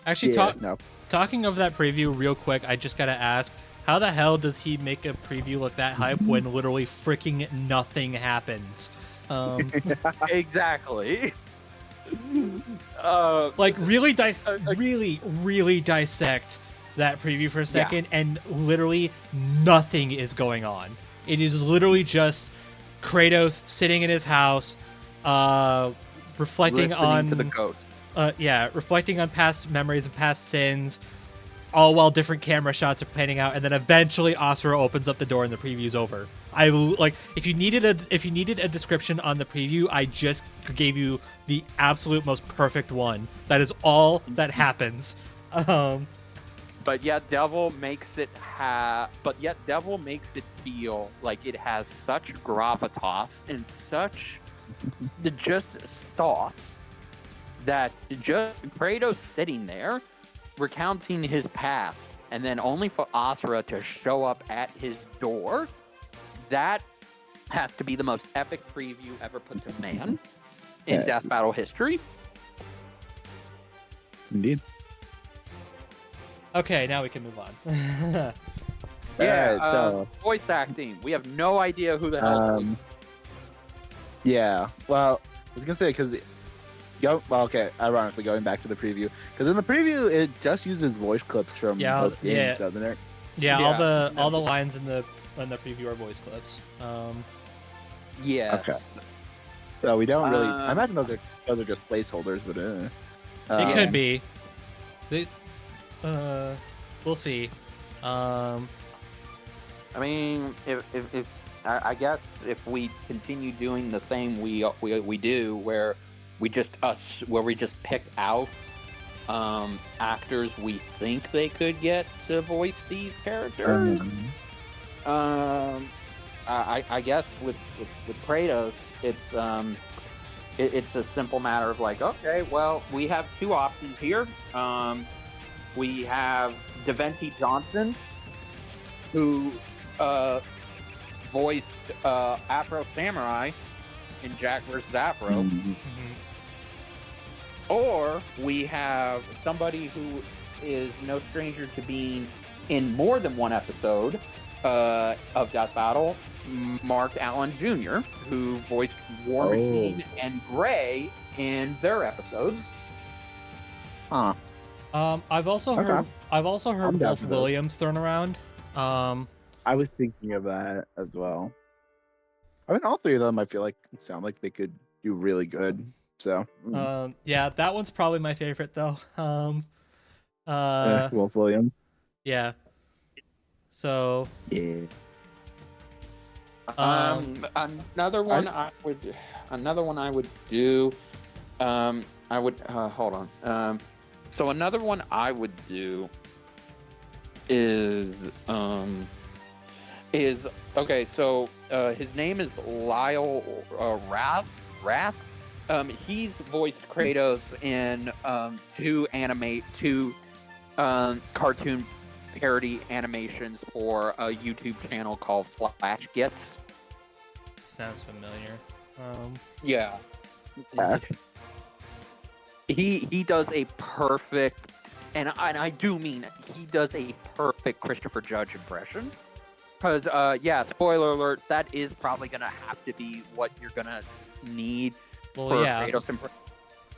Actually, No. talking of that preview real quick, I just gotta ask, how the hell does he make a preview look that hype when literally freaking nothing happens? Exactly. Like really really dissect that preview for a second, and literally nothing is going on. It is literally just Kratos sitting in his house, reflecting listening on to the ghost. reflecting on past memories and past sins, all while different camera shots are panning out, and then eventually Asura opens up the door and the preview's over. If you needed a description on the preview, I just gave you the absolute most perfect one. That is all that happens. But yet Devil makes it feel like it has such gravitas and such just sauce that just Kratos sitting there recounting his past and then only for Asura to show up at his door, that has to be the most epic preview ever put to man in Death Battle history. Indeed. Okay, now we can move on. Voice acting. We have no idea who the hell. Yeah. Well, I was gonna say because. Ironically, going back to the preview, because in the preview it just uses voice clips from both games, doesn't it? Yeah, all the lines in the preview are voice clips. Yeah. Okay. So we don't really. I imagine those are just placeholders, but it could be. We'll see. I mean, if I guess if we continue doing the thing we do, where we just pick out actors we think they could get to voice these characters. I guess with Kratos, it's a simple matter of like, okay, well, we have 2 options here. We have Devente Johnson, who voiced Afro Samurai in Jack vs. Afro. Or we have somebody who is no stranger to being in more than one episode of Death Battle, Mark Allen Jr., who voiced War Machine and Gray in their episodes. Huh. I've also heard Wolf Williams thrown around. I was thinking of that as well. I mean, all 3 of them I feel like sound like they could do really good. So yeah, that one's probably my favorite though. Wolf Williams. Yeah. So yeah. Another one I would do. I would hold on. So another one I would do is okay. So his name is Lyle Rath. He's voiced Kratos in two cartoon parody animations for a YouTube channel called Flash Gets. sounds familiar. Yeah. Yeah. He does a perfect, and I do mean he does a perfect Christopher Judge impression. Because yeah, spoiler alert, that is probably gonna have to be what you're gonna need for Kratos impression.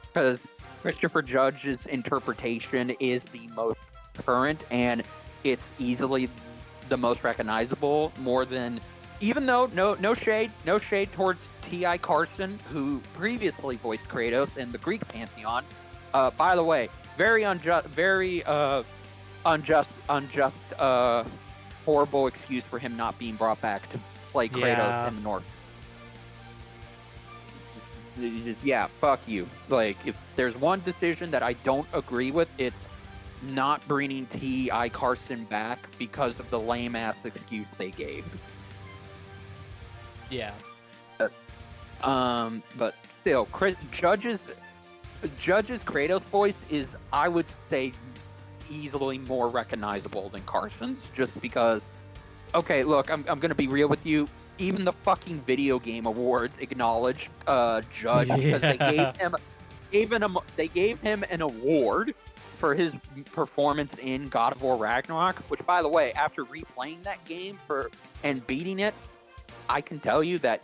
Because Christopher Judge's interpretation is the most current, and it's easily the most recognizable. More than, even though no shade towards T.I. Carson, who previously voiced Kratos in the Greek pantheon. By the way, very unjust, horrible excuse for him not being brought back to play Kratos in the North. Yeah, fuck you. Like, if there's one decision that I don't agree with, it's not bringing T.I. Carson back because of the lame ass excuse they gave. Yeah. But still, Judge's Kratos voice is, I would say, easily more recognizable than Carson's, just because. Okay, look, I'm gonna be real with you. Even the fucking video game awards acknowledge Judge because they gave him an award for his performance in God of War Ragnarok. Which, by the way, after replaying that game and beating it, I can tell you that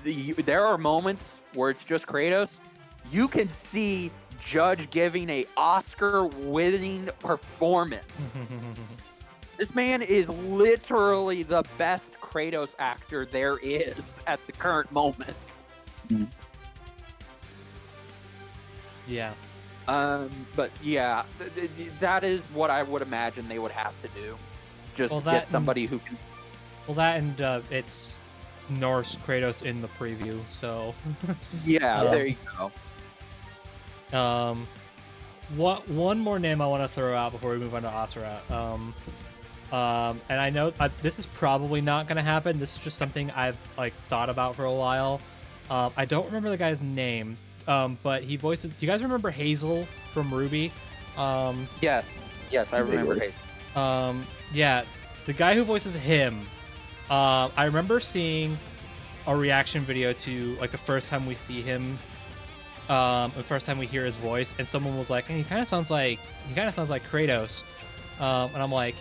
there are moments where it's just Kratos. You can see Judge giving a Oscar-winning performance. This man is literally the best Kratos actor there is at the current moment. Yeah. But yeah, that is what I would imagine they would have to do. Just get somebody who can. Well, that and it's Norse Kratos in the preview, so. Yeah, there you go. One more name I want to throw out before we move on to Asura. And I know this is probably not gonna happen. This is just something I've thought about for a while. I don't remember the guy's name, but he voices. Do you guys remember Hazel from Ruby? Yes, I remember Hazel. Yeah, the guy who voices him. I remember seeing a reaction video to the first time we see him. The first time we hear his voice, and someone was like, "Hey, he kind of sounds like Kratos," and I'm like,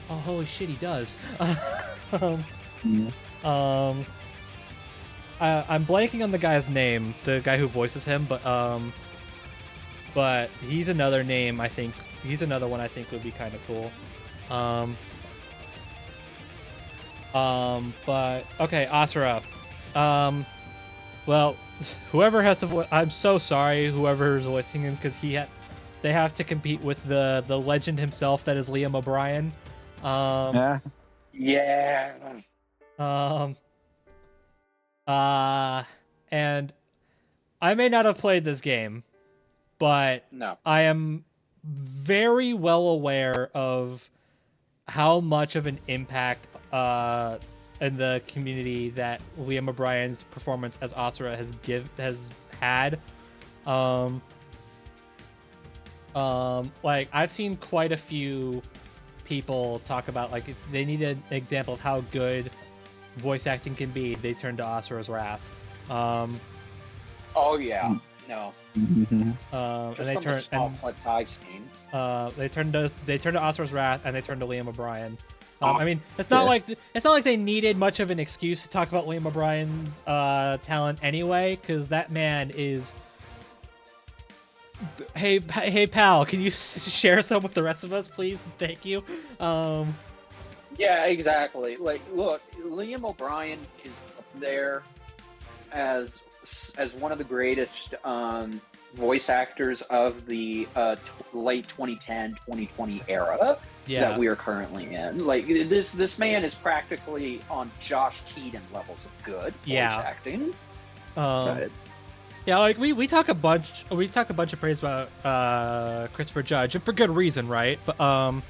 "Oh, holy shit, he does." I'm blanking on the guy's name, the guy who voices him, but he's another name. He's another one I think would be kind of cool. But okay, Asura. Well, whoever has to I'm so sorry, whoever's voicing him, because they have to compete with the legend himself that is Liam O'Brien. And I may not have played this game, but no. I am very well aware of how much of an impact in the community that Liam O'Brien's performance as Asura has had. I've seen quite a few people talk about if they need an example of how good voice acting can be, they turn to Asura's Wrath. Oh yeah, no. And they turn they turn to Asura's Wrath, and they turn to Liam O'Brien. I mean, it's not like they needed much of an excuse to talk about Liam O'Brien's talent anyway, because that man is. Hey, pal, can you share some with the rest of us, please? Thank you. Yeah, exactly. Look, Liam O'Brien is up there as one of the greatest voice actors of the late 2010, 2020 era that we are currently in. This man is practically on Josh Keaton levels of good voice acting. Yeah, we talk a bunch of praise about Christopher Judge, and for good reason, right? But of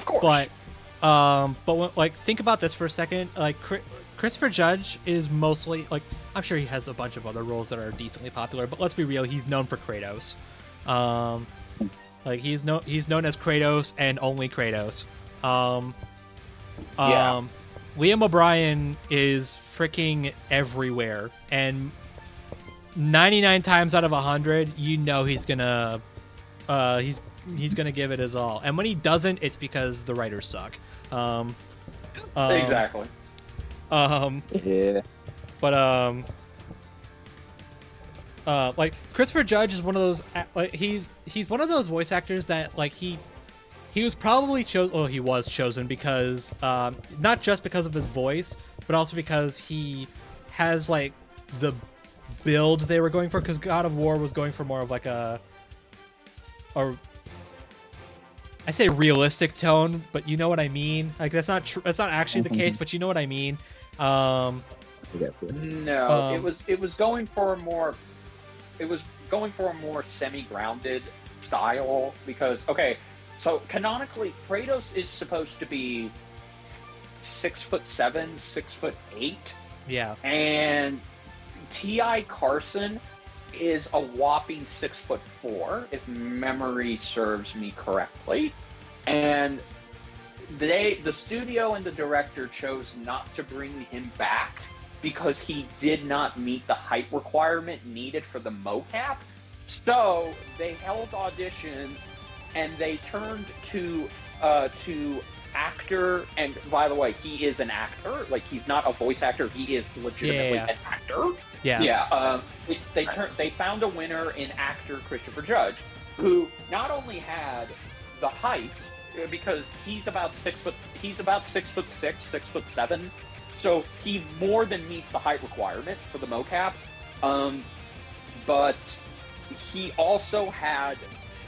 course. But think about this for a second. Christopher Judge is mostly I'm sure he has a bunch of other roles that are decently popular, but let's be real, he's known for Kratos. He's known as Kratos and only Kratos. Liam O'Brien is freaking everywhere, and 99 times out of 100, you know he's gonna give it his all. And when he doesn't, it's because the writers suck. Exactly. Yeah. But like Christopher Judge is one of those. Like, he's one of those voice actors that like he was probably chosen. Well, he was chosen because not just because of his voice, but also because he has like the build they were going for. Because God of War was going for more of like a I say realistic tone, but you know what I mean. Like that's not that's not actually the case, but you know what I mean. No, it was going for a more semi-grounded style because so canonically Kratos is supposed to be 6'7", 6'8". Yeah. And T.I. Carson is a whopping 6'4", if memory serves me correctly. And the studio and the director chose not to bring him back because he did not meet the height requirement needed for the mocap. So they held auditions and they turned to actor, and by the way, he is an actor. Like, he's not a voice actor, he is legitimately an actor. They found a winner in actor Christopher Judge, who not only had the height, because he's about 6'6", 6'7", so he more than meets the height requirement for the mocap. But he also had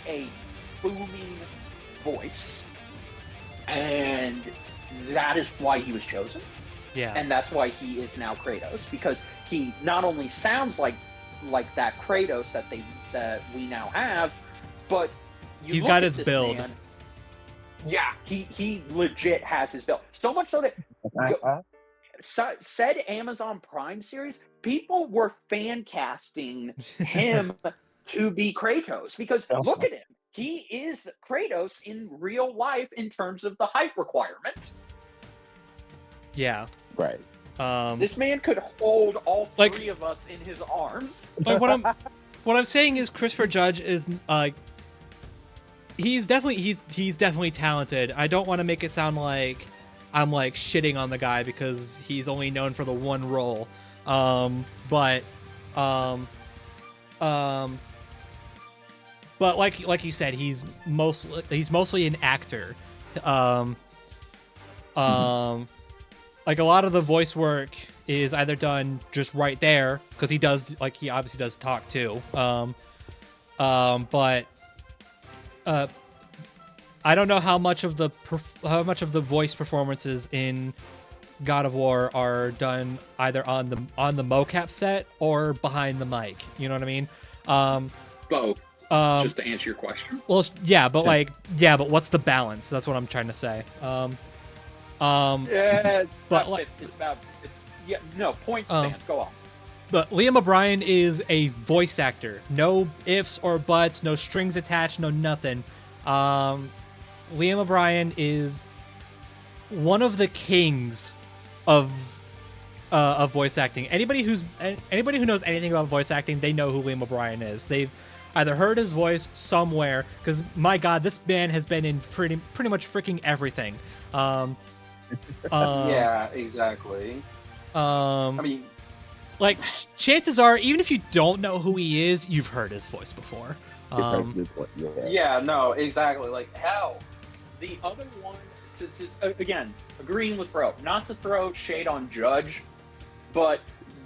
a booming voice, and that is why he was chosen. Yeah. And that's why he is now Kratos, because he not only sounds like that Kratos that we now have, but he's got his build. Man, yeah, he legit has his build. So much so that said Amazon Prime series, people were fan casting him to be Kratos because look at him. He is Kratos in real life in terms of the height requirement. Yeah. Right. This man could hold all three of us in his arms. Like what I'm saying is Christopher Judge is he's definitely talented. I don't want to make it sound like I'm like shitting on the guy because he's only known for the one role. But like you said, he's mostly an actor. Like a lot of the voice work is either done just right there because he obviously does talk too. But I don't know how much of the voice performances in God of War are done either on the mocap set or behind the mic. You know what I mean? Both. Just to answer your question. Well, yeah, but but what's the balance? That's what I'm trying to say. But like, point stands. Go on. But Liam O'Brien is a voice actor. No ifs or buts. No strings attached. No nothing. Liam O'Brien is one of the kings of voice acting. Anybody who knows anything about voice acting, they know who Liam O'Brien is. They've either heard his voice somewhere, because my God, this man has been in pretty much freaking everything. Yeah, exactly. I mean, like, chances are, even if you don't know who he is, you've heard his voice before. Yeah, no, exactly. Like, hell, the other one, again, agreeing with Bro, not to throw shade on Judge, but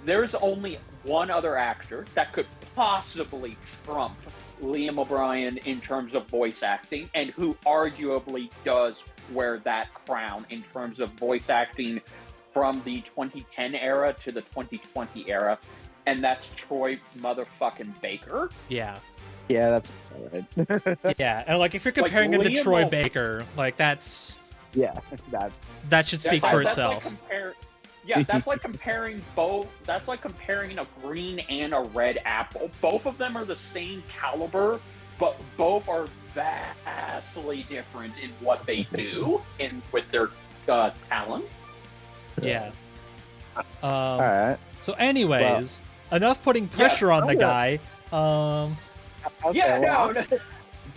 there's only one other actor that could possibly trump Liam O'Brien in terms of voice acting, and who arguably does wear that crown in terms of voice acting from the 2010 era to the 2020 era, and that's Troy motherfucking Baker. Yeah. Yeah, that's right. Yeah, and like if you're comparing him to Troy Baker, like that should speak for itself. That's like comparing both. That's like comparing a green and a red apple. Both of them are the same caliber, but both are vastly different in what they do and with their talent. Yeah. All right. So, anyways, enough putting pressure on the guy. Yeah, no.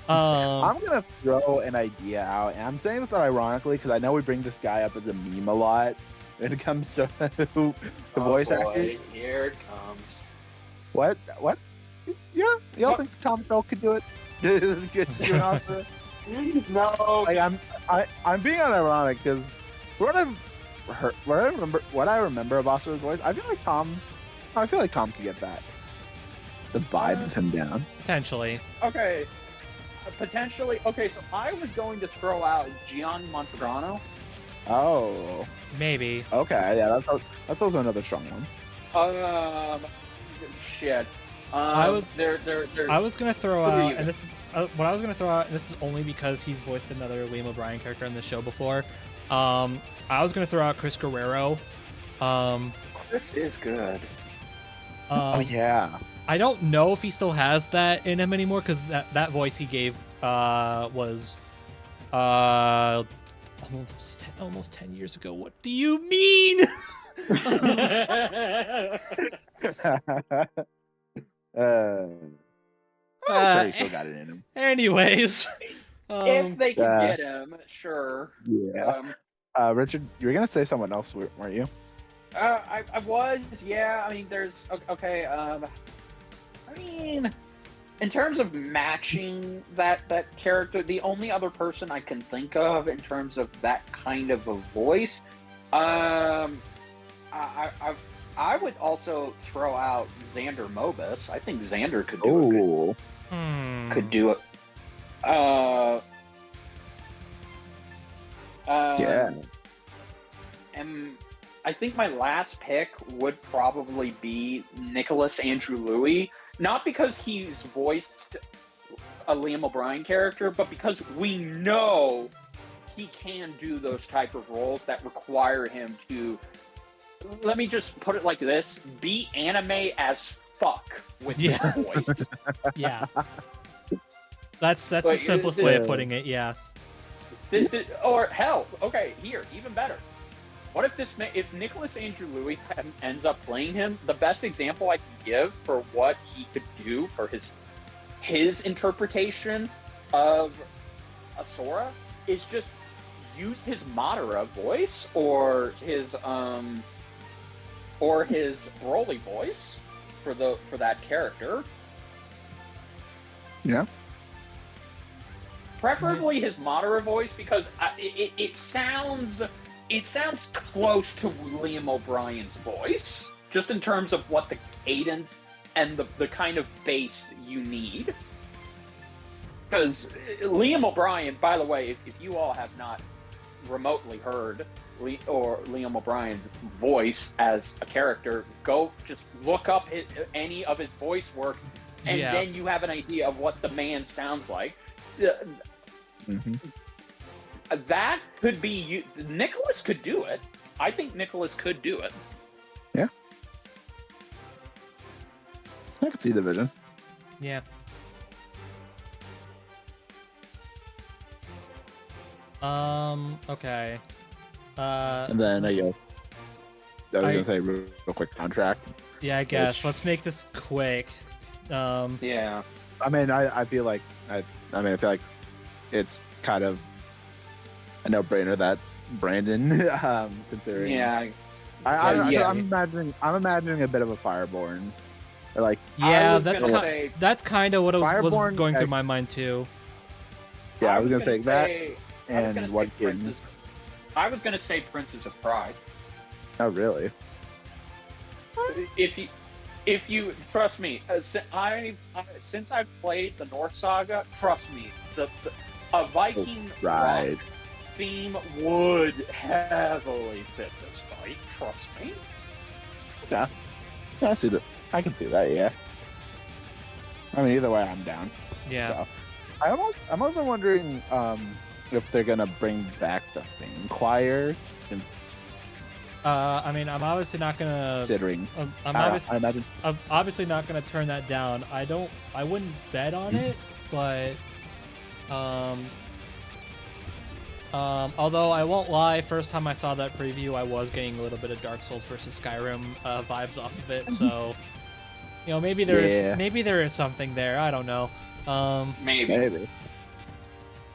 I'm gonna throw an idea out, and I'm saying this ironically because I know we bring this guy up as a meme a lot when it comes to the voice actor. Here it comes. What? Yeah, y'all think Tom Felton could do it? Good, you know, so- No. Like I'm being unironic because what I remember of Oscar's voice, I feel like Tom could get that. The vibe of him down. Potentially. Okay. Potentially. Okay, so I was going to throw out Gian Montalbano. Oh. Maybe. Okay, yeah, that's also another strong one. Shit. I was gonna throw out, you? and this is what I was gonna throw out, and this is only because he's voiced another Liam O'Brien character on the show before. I was gonna throw out Chris Guerrero. This is good. Oh yeah. I don't know if he still has that in him anymore because that voice he gave was almost 10 years ago. What do you mean? I'm sure he still got it in him. Anyways, if they can get him, sure. Yeah. Richard, you were gonna say someone else, weren't you? I was, yeah. I mean, there's okay. I mean, in terms of matching that character, the only other person I can think of in terms of that kind of a voice, I would also throw out Xander Mobus. I think Xander could do it. Could do it. Yeah. And I think my last pick would probably be Nicholas Andrew Louis. Not because he's voiced a Liam O'Brien character, but because we know he can do those type of roles that require him to, let me just put it like this, be anime as fuck with his voice. Yeah. That's the simplest way of putting it, yeah. Or hell, okay, here, even better. What if Nicholas Andrew Louis ends up playing him? The best example I can give for what he could do for his interpretation of Asura is just use his Madara voice or his Broly voice for that character. Yeah. Preferably his Madara voice because it sounds close to Liam O'Brien's voice, just in terms of what the cadence and the kind of bass you need. Because Liam O'Brien, by the way, if you all have not remotely heard Liam O'Brien's voice as a character, go just look up any of his voice work, and then you have an idea of what the man sounds like. Mm-hmm. That could be you. Nicholas could do it. I think Nicholas could do it. Yeah. I can see the vision. Yeah. Okay. And then I was gonna say real quick contract. Yeah, I guess. Let's make this quick. Yeah. I mean, I feel like I feel like it's kind of a no-brainer that Brandon, considering. Yeah. I'm imagining a bit of a Fireborn. Or like, yeah, that's kind of what was going through my mind too. Yeah, I was gonna say that. And what Princess, I was gonna say Princess of Pride. Oh, really? If you trust me, since I've played the North Saga, trust me, a Viking rock theme would heavily fit this fight. Trust me. Yeah, I see that. I can see that. Yeah. I mean, either way, I'm down. Yeah. So, I'm also wondering if they're gonna bring back the Thing Choir. I mean, I'm obviously not gonna. Considering, I'm imagine. obviously not gonna turn that down. I wouldn't bet on it, but Although I won't lie, first time I saw that preview, I was getting a little bit of Dark Souls versus Skyrim vibes off of it. So, maybe there is something there. I don't know. Maybe.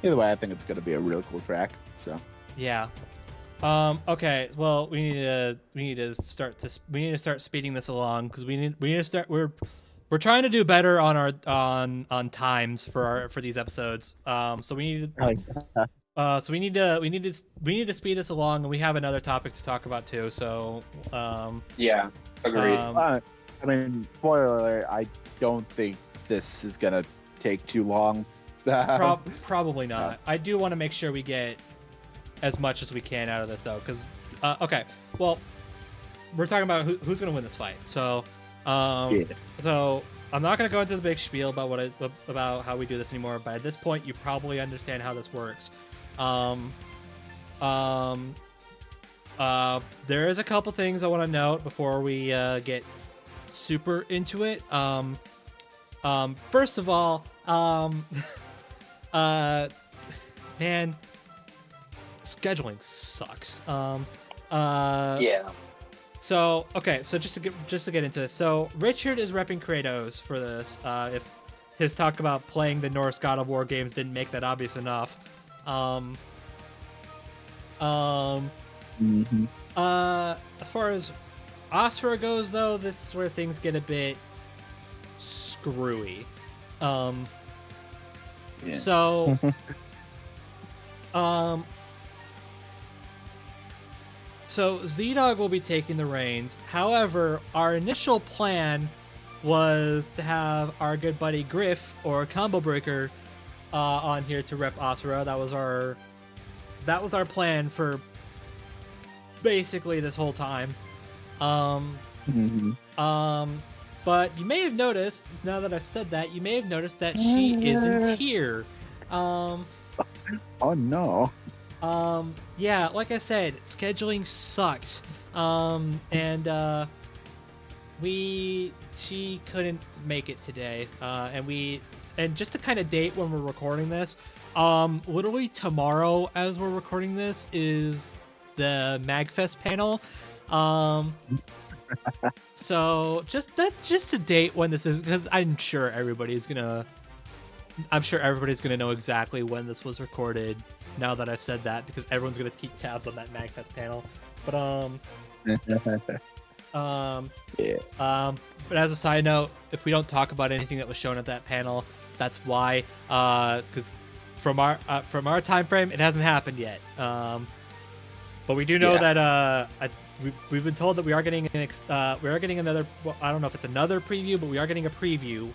Either way, I think it's gonna be a really cool track. So yeah. Okay. Well, we need to start speeding this along because we need to start. We're trying to do better on our on times for these episodes. So we need to. So we need to speed this along, and we have another topic to talk about too. So, yeah, agreed. I mean, spoiler alert: I don't think this is gonna take too long. Probably not. I do want to make sure we get as much as we can out of this, though, because okay, well, we're talking about who's gonna win this fight. So, so I'm not gonna go into the big spiel about about how we do this anymore. But at this point, you probably understand how this works. There is a couple things I want to note before we get super into it. First of all, man, scheduling sucks. Yeah. So okay, so just to get into this, so Richard is repping Kratos for this. If his talk about playing the Norse God of War games didn't make that obvious enough. As far as Asura goes, though, this is where things get a bit screwy. So, so Z-Dog will be taking the reins. However, our initial plan was to have our good buddy Griff, or Combo Breaker, on here to rep Asura. That was our plan for basically this whole time. But you may have noticed, now that I've said that, you may have noticed that she isn't here. Oh no. Yeah, like I said, scheduling sucks. And she couldn't make it today. And just to kind of date when we're recording this, literally tomorrow as we're recording this is the MagFest panel. So just to date when this is, because I'm sure everybody's gonna know exactly when this was recorded now that I've said that, because everyone's gonna keep tabs on that MagFest panel. But but as a side note, if we don't talk about anything that was shown at that panel, that's why, because from our time frame, it hasn't happened yet. But we do know that we've been told that we are getting another. Well, I don't know if it's another preview, but we are getting a preview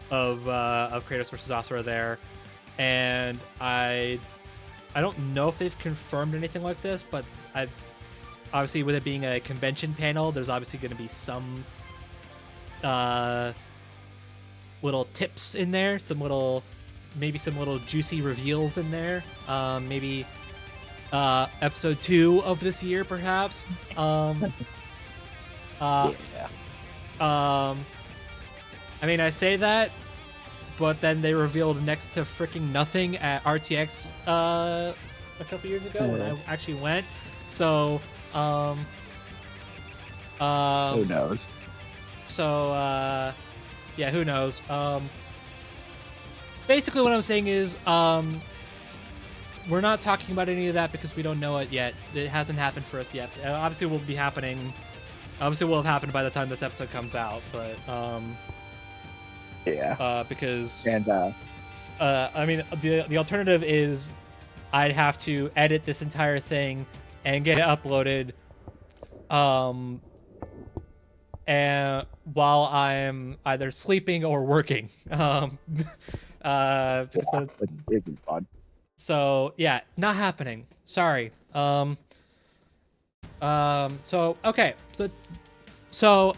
of Kratos versus Asura there, and I don't know if they've confirmed anything like this, but obviously with it being a convention panel, there's obviously going to be some little tips in there, maybe some little juicy reveals in there, maybe episode 2 of this year perhaps. I mean, I say that, but then they revealed next to freaking nothing at RTX a couple years ago when I actually went. So who knows? So yeah, who knows? Basically what I'm saying is we're not talking about any of that because we don't know it yet. It hasn't happened for us yet. Obviously will be happening. Obviously will have happened by the time this episode comes out, but because I mean the alternative is I'd have to edit this entire thing and get it uploaded and while I'm either sleeping or working. It's fun. So yeah, not happening. Sorry. So okay. So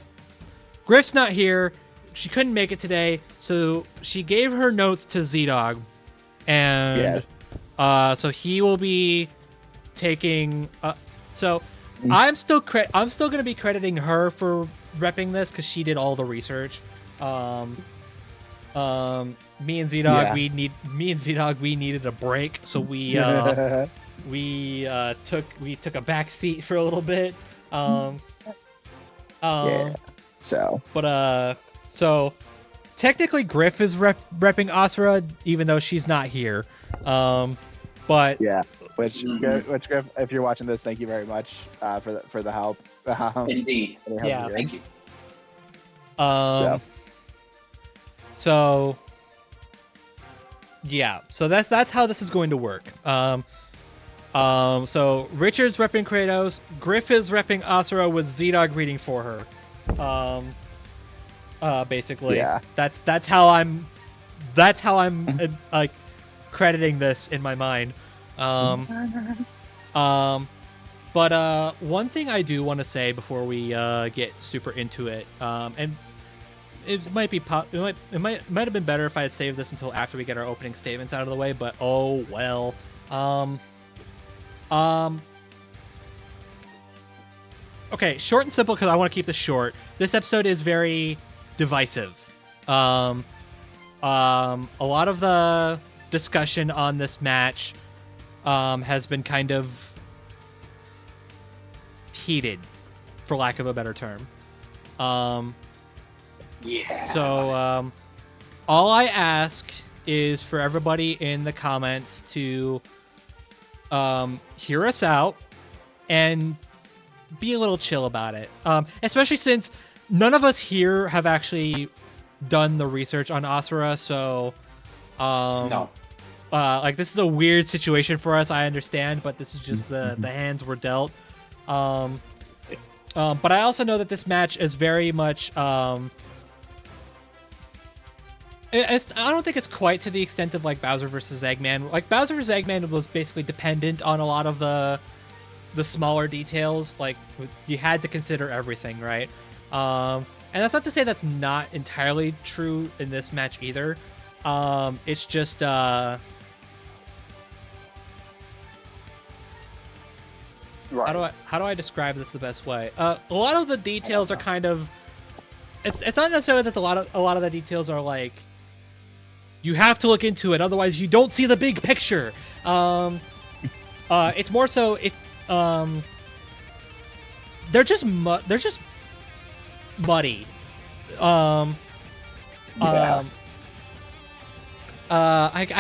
Griff's not here. She couldn't make it today, so she gave her notes to Z-Dog, and so he will be taking. So I'm still gonna be crediting her for repping this because she did all the research. Me and Z-Dog, we needed a break, so we took a back seat for a little bit. So technically Griff is repping Asura, even though she's not here. But yeah, which Griff, if you're watching this, thank you very much for the help. Indeed. Yeah, thank you. So yeah, so that's how this is going to work. So Richard's repping Kratos, Griff is repping Asura with Z-Dog reading for her. Basically, yeah. That's how I'm like crediting this in my mind. But one thing I do want to say before we get super into it, and it might have been better if I had saved this until after we get our opening statements out of the way, but oh well. Okay, short and simple because I want to keep this short. This episode is very divisive. A lot of the discussion on this match has been kind of heated, for lack of a better term. Yeah. So all I ask is for everybody in the comments to hear us out and be a little chill about it. Especially since none of us here have actually done the research on Asura, so No. Like this is a weird situation for us, I understand, but this is just the hands we're dealt. But I also know that this match is very much I don't think it's quite to the extent of like Bowser versus Eggman. Like Bowser versus Eggman was basically dependent on a lot of the smaller details. Like you had to consider everything, right? And that's not to say that's not entirely true in this match either. It's just Right. how do I describe this the best way? A lot of the details are kind of it's not necessarily that a lot of the details are like you have to look into it, otherwise you don't see the big picture. It's more so if they're just muddy. I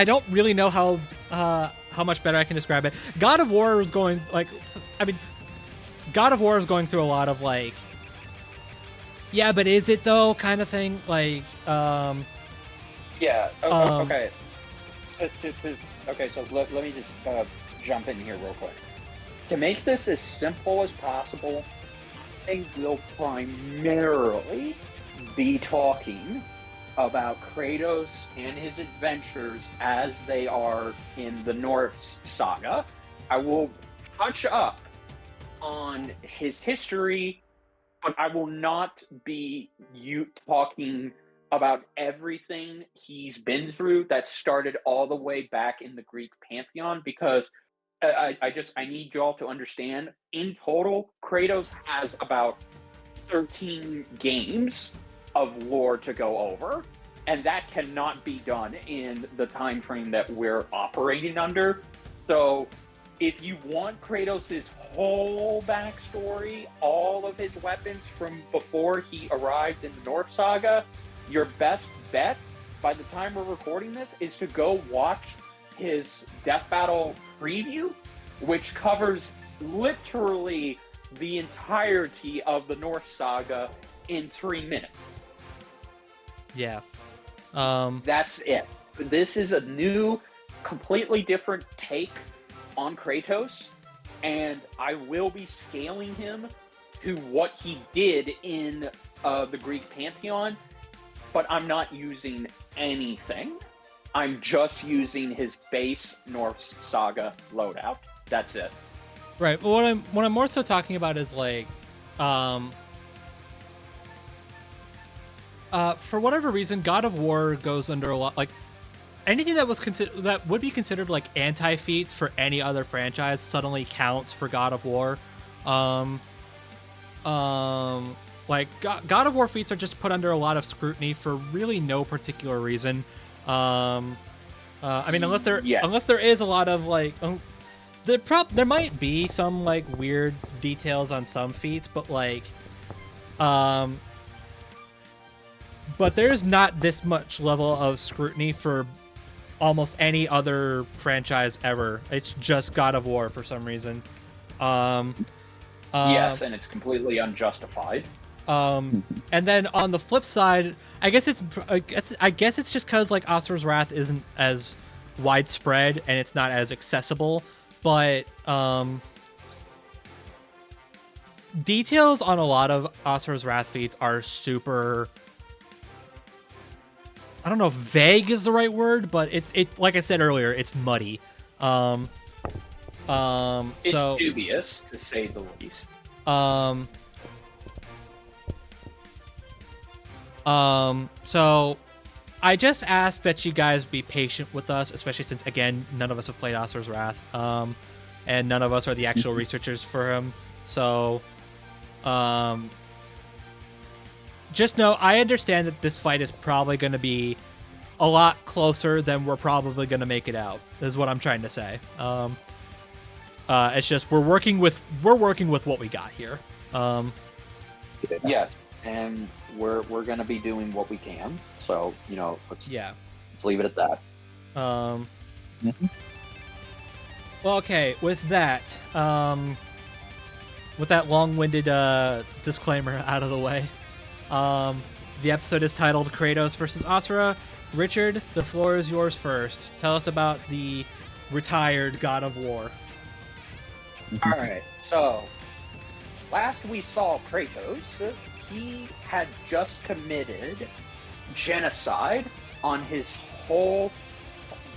don't really know how much better I can describe it. God of War is going God of War is going through a lot of like, yeah, but is it though kind of thing. Like, Yeah. Okay. Okay. So let me just jump in here real quick. To make this as simple as possible, I will primarily be talking about Kratos and his adventures as they are in the Norse saga. I will touch up on his history, but I will not be talking about everything he's been through that started all the way back in the Greek pantheon, because I need y'all to understand, in total, Kratos has about 13 games of lore to go over, and that cannot be done in the time frame that we're operating under. So if you want Kratos' whole backstory, all of his weapons from before he arrived in the Norse saga, your best bet by the time we're recording this is to go watch his Death Battle preview, which covers literally the entirety of the Norse saga in 3 minutes. Yeah. That's it. This is a new, completely different take on Kratos, and I will be scaling him to what he did in the Greek pantheon, but I'm not using anything. I'm just using his base Norse saga loadout. That's it. Right. But what I'm more so talking about is like, for whatever reason, God of War goes under a lot, like anything that would be considered like anti-feats for any other franchise suddenly counts for God of War. Like God of War feats are just put under a lot of scrutiny for really no particular reason. I mean, unless there is a lot of like, there might be some like weird details on some feats, but like, but there's not this much level of scrutiny for almost any other franchise ever. It's just God of War for some reason. Yes, and it's completely unjustified. And then on the flip side, I guess it's just because like Asura's Wrath isn't as widespread and it's not as accessible, but details on a lot of Asura's Wrath feats are super. I don't know if vague is the right word, but it's like I said earlier, it's muddy. It's dubious to say the least. So I just ask that you guys be patient with us, especially since again none of us have played Asura's Wrath, and none of us are the actual researchers for him. So, just know I understand that this fight is probably going to be a lot closer than we're probably going to make it out. Is what I'm trying to say. It's just we're working with what we got here. Yes, and we're going to be doing what we can. So let's leave it at that. Well, okay. With that long-winded disclaimer out of the way. The episode is titled Kratos versus Asura. Richard, the floor is yours first. Tell us about the retired God of War. All right, so last we saw Kratos, he had just committed genocide on his whole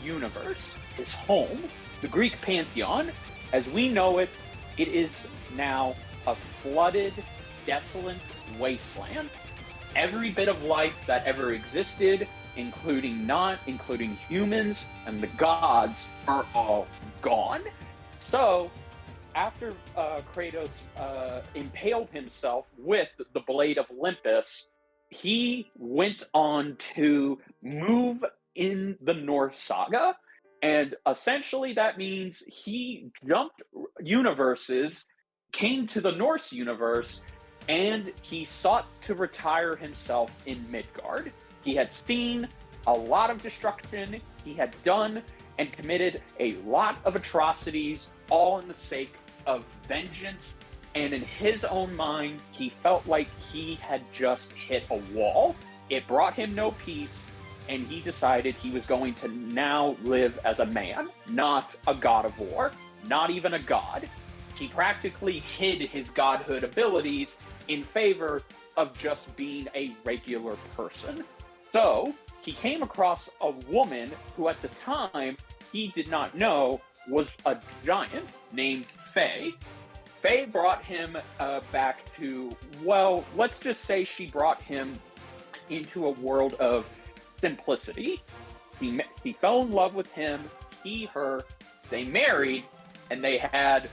universe, his home, the Greek pantheon. As we know it, it is now a flooded, desolate wasteland. Every bit of life that ever existed, including humans and the gods, are all gone. So, after Kratos impaled himself with the Blade of Olympus, he went on to move in the Norse saga, and essentially that means he jumped universes, came to the Norse universe, and he sought to retire himself in Midgard. He had seen a lot of destruction, he had done and committed a lot of atrocities, all in the sake of vengeance, and in his own mind, he felt like he had just hit a wall. It brought him no peace, and he decided he was going to now live as a man, not a god of war, not even a god. He practically hid his godhood abilities in favor of just being a regular person. So, he came across a woman who at the time he did not know was a giant named Faye. Faye brought him back to, well, let's just say she brought him into a world of simplicity. He fell in love with him, her, they married, and they had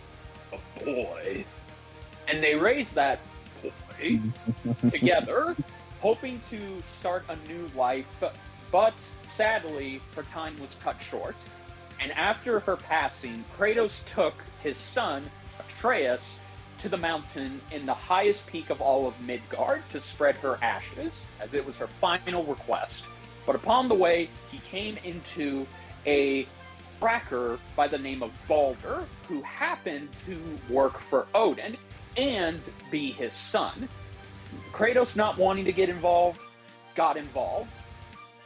a boy. And they raised that boy together, hoping to start a new life, but sadly, her time was cut short. And after her passing, Kratos took his son, Atreus, to the mountain in the highest peak of all of Midgard to spread her ashes, as it was her final request. But upon the way, he came into a tracker by the name of Baldur, who happened to work for Odin and be his son. Kratos, not wanting to get involved, got involved,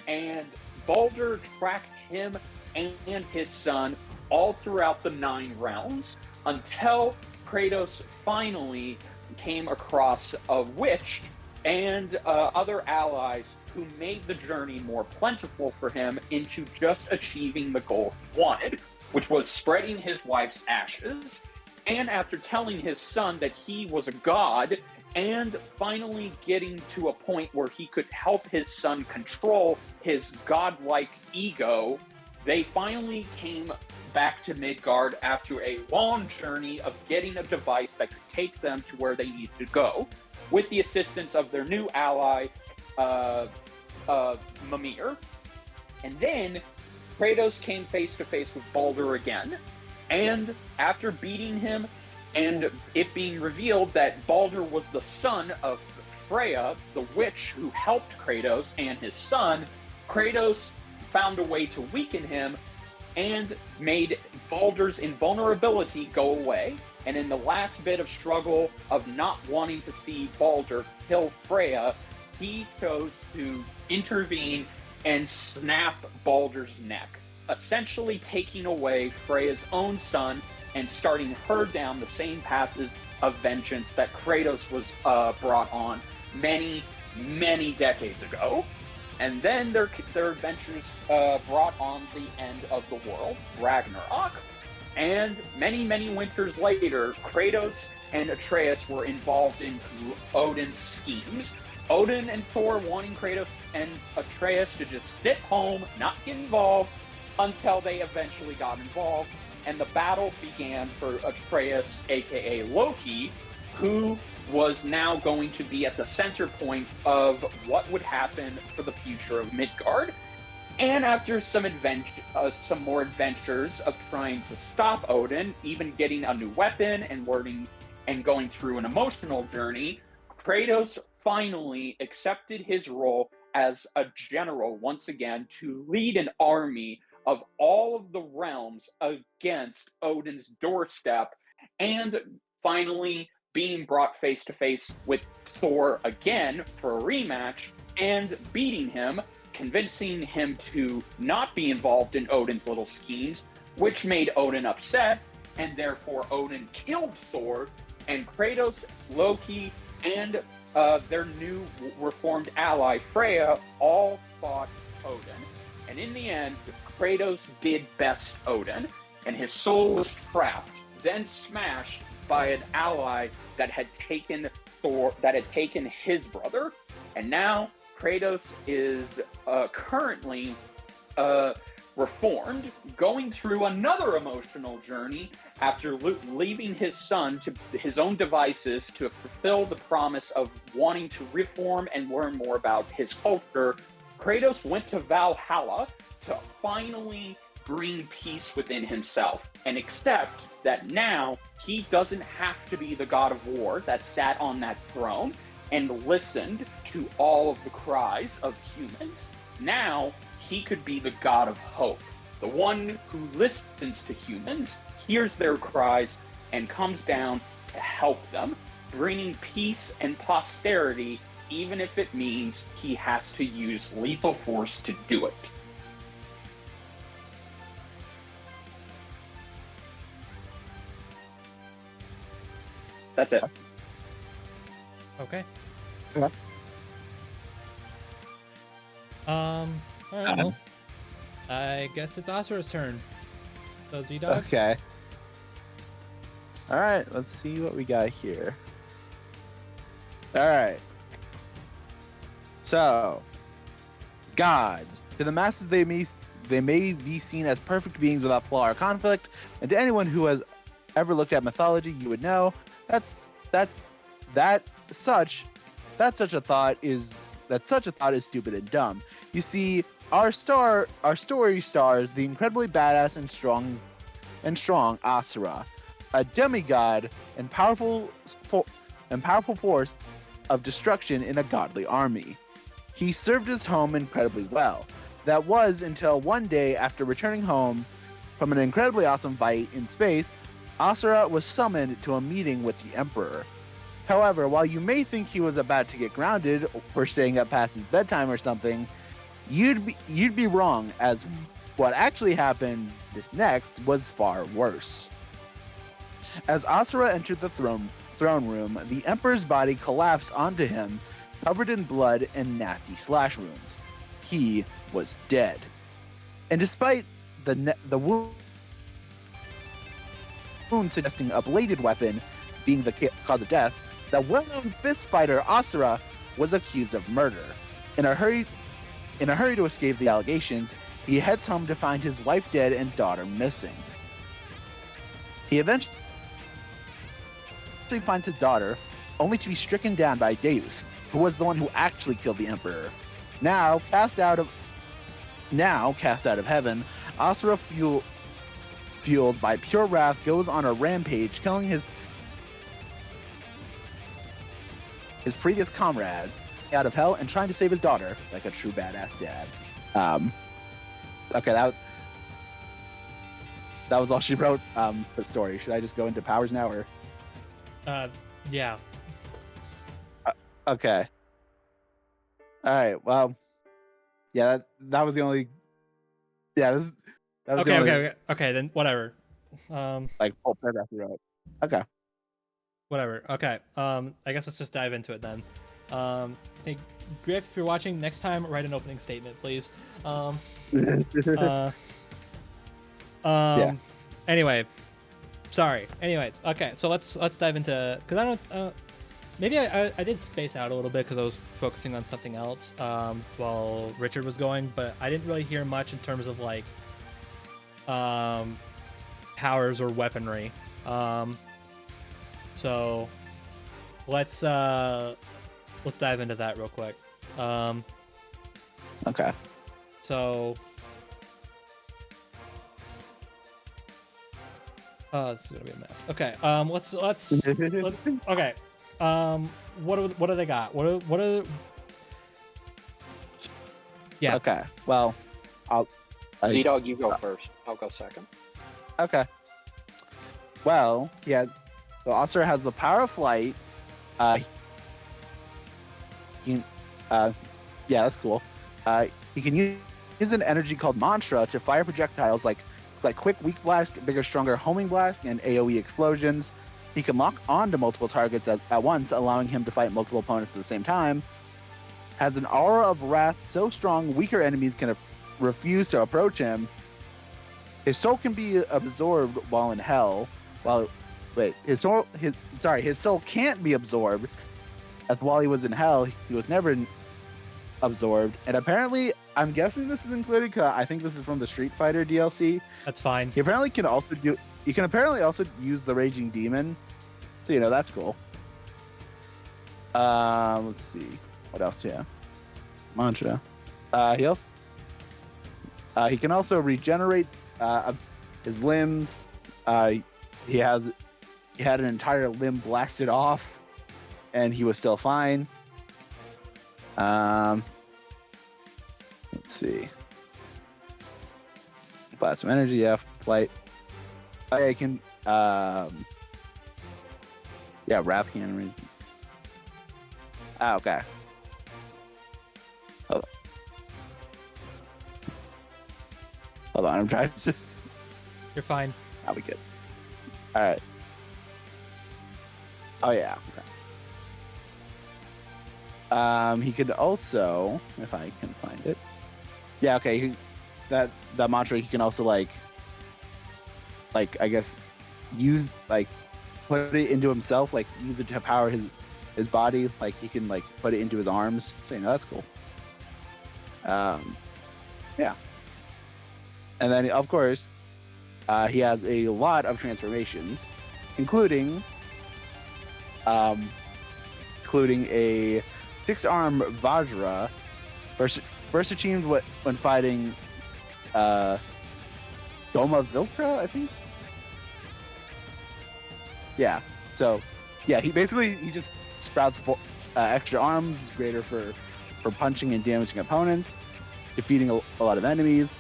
and Baldur tracked him and his son all throughout the 9 realms until Kratos finally came across a witch and other allies who made the journey more plentiful for him into just achieving the goal he wanted, which was spreading his wife's ashes. And after telling his son that he was a god, and finally getting to a point where he could help his son control his godlike ego, they finally came back to Midgard after a long journey of getting a device that could take them to where they needed to go. with the assistance of their new ally, Mimir. And then Kratos came face to face with Baldur again. And after beating him, and it being revealed that Baldur was the son of Freya, the witch who helped Kratos and his son, Kratos found a way to weaken him and made Baldur's invulnerability go away. And in the last bit of struggle of not wanting to see Baldur kill Freya, he chose to intervene and snap Baldur's neck, essentially taking away Freya's own son and starting her down the same path of vengeance that Kratos was brought on many, many decades ago. And then their adventures brought on the end of the world, Ragnarok. And many, many winters later, Kratos and Atreus were involved in Odin's schemes. Odin and Thor wanting Kratos and Atreus to just sit home, not get involved, until they eventually got involved. And the battle began for Atreus, aka Loki, who was now going to be at the center point of what would happen for the future of Midgard. And after some more adventures of trying to stop Odin, even getting a new weapon and learning and going through an emotional journey, Kratos finally accepted his role as a general once again to lead an army of all of the realms against Odin's doorstep, and finally being brought face to face with Thor again for a rematch and beating him, convincing him to not be involved in Odin's little schemes, which made Odin upset, and therefore Odin killed Thor, and Kratos, Loki, and their new reformed ally Freya all fought Odin. And in the end, Kratos did best Odin, and his soul was trapped, then smashed by an ally that had taken his brother. And now Kratos is currently reformed, going through another emotional journey after leaving his son to his own devices to fulfill the promise of wanting to reform and learn more about his culture. Kratos went to Valhalla to finally bring peace within himself and accept that now he doesn't have to be the god of war that sat on that throne and listened to all of the cries of humans. Now he could be the god of hope, the one who listens to humans, hears their cries, and comes down to help them, bringing peace and posterity, even if it means he has to use lethal force to do it. That's it. Okay. Okay. All right, well, I guess it's Asura's turn. So Z-Dog? Okay. All right, let's see what we got here. All right. So, gods. To the masses, they may be seen as perfect beings without flaw or conflict, and to anyone who has ever looked at mythology, you would know that such a thought is stupid and dumb. You see, our story stars the incredibly badass and strong Asura, a demigod and powerful force of destruction in a godly army. He served his home incredibly well. That was until one day, after returning home from an incredibly awesome fight in space, Asura was summoned to a meeting with the Emperor. However, while you may think he was about to get grounded for staying up past his bedtime or something, you'd be wrong, as what actually happened next was far worse. As Asura entered the throne room, the Emperor's body collapsed onto him, covered in blood and nasty slash wounds. He was dead. And despite the wound suggesting a bladed weapon being the cause of death, the well-known fist fighter Asura was accused of murder. In a hurry to escape the allegations, he heads home to find his wife dead and daughter missing. He eventually finds his daughter, only to be stricken down by Deus, who was the one who actually killed the Emperor. Now cast out of heaven, Asura, fueled by pure wrath, goes on a rampage, killing his previous comrade out of hell and trying to save his daughter like a true badass dad. Okay, that was all she wrote for the story. Should I just go into powers now, or? Yeah. Okay. All right. Well, yeah, that was the only. Yeah, that was the only, Okay. Then whatever. Like full paragraph you wrote. Okay. Whatever. Okay. I guess let's just dive into it then. I think Griff, if you're watching, next time write an opening statement, please. Yeah. Anyway, sorry. Anyways, okay. So let's dive into, because I don't. Maybe I did space out a little bit because I was focusing on something else while Richard was going, but I didn't really hear much in terms of like powers or weaponry. So let's dive into that real quick. Okay. So this is gonna be a mess. Okay. Let's okay. What do they got? What are Yeah. Okay. Well, Z-Dog, you go first. I'll go second. Okay. Well, so Asura has the power of flight. Yeah, that's cool. He can use an energy called mantra to fire projectiles like quick weak blast, bigger stronger homing blast, and AoE explosions. He can lock onto multiple targets at once, allowing him to fight multiple opponents at the same time. Has an aura of wrath so strong weaker enemies can refuse to approach him. His soul can be absorbed while in hell. His soul can't be absorbed, as while he was in hell, he was never absorbed. And apparently, I'm guessing this is included because I think this is from the Street Fighter DLC. That's fine. He apparently can also use the Raging Demon. So, that's cool. Let's see. What else do you have? Mantra. He can also regenerate his limbs. He had an entire limb blasted off, and he was still fine. Let's see. Plasma energy, yeah, flight. I can, Wrath can. Okay. Hold on, I'm trying to just. You're fine. I'll be good. All right. Oh yeah. Okay. He could also, if I can find it. Yeah. Okay. That mantra he can also like I guess use put it into himself, use it to power his body. He can put it into his arms. So that's cool. Yeah. And then of course, he has a lot of transformations, including a 6-arm Vajra, first achieved when fighting Goma Viltra, I think. Yeah. So, yeah, he just sprouts extra arms, greater for punching and damaging opponents, defeating a lot of enemies.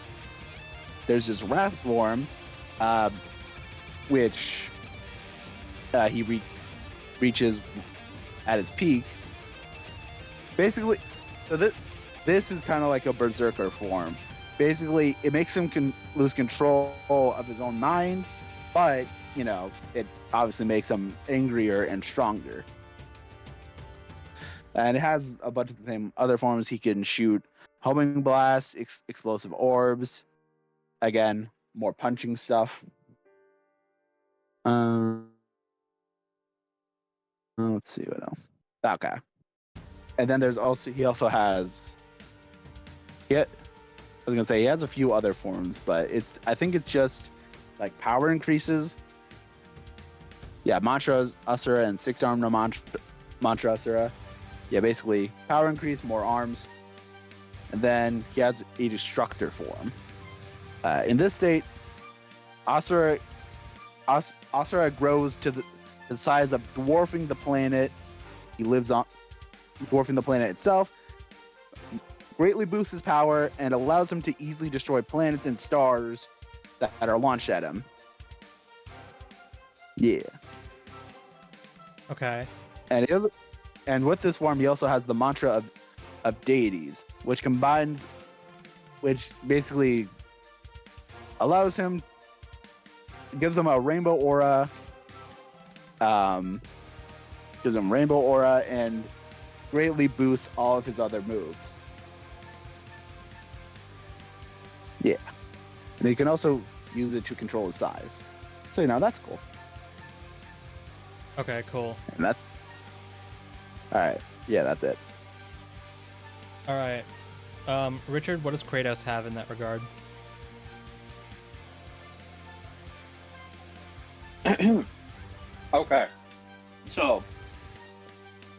There's this Wrath form, which he reaches at his peak. Basically, this is kind of like a berserker form. Basically, it makes him lose control of his own mind, but it obviously makes him angrier and stronger. And it has a bunch of the same other forms. He can shoot homing blasts, explosive orbs. Again, more punching stuff. Let's see what else. Okay. And then he has. He has a few other forms, but I think it's just power increases. Yeah, mantras, Asura, and 6-arm no mantra Asura. Yeah, basically power increase, more arms. And then he has a destructor form. In this state, Asura grows to the size of dwarfing the planet. He lives on dwarfing the planet itself, greatly boosts his power, and allows him to easily destroy planets and stars that are launched at him. Yeah. Okay. And with this form, he also has the mantra of deities, which basically allows him, gives him a rainbow aura, and greatly boosts all of his other moves. Yeah. And he can also use it to control his size. So, that's cool. Okay, cool. And that's... Alright. Yeah, that's it. Alright. Richard, what does Kratos have in that regard? Okay. So,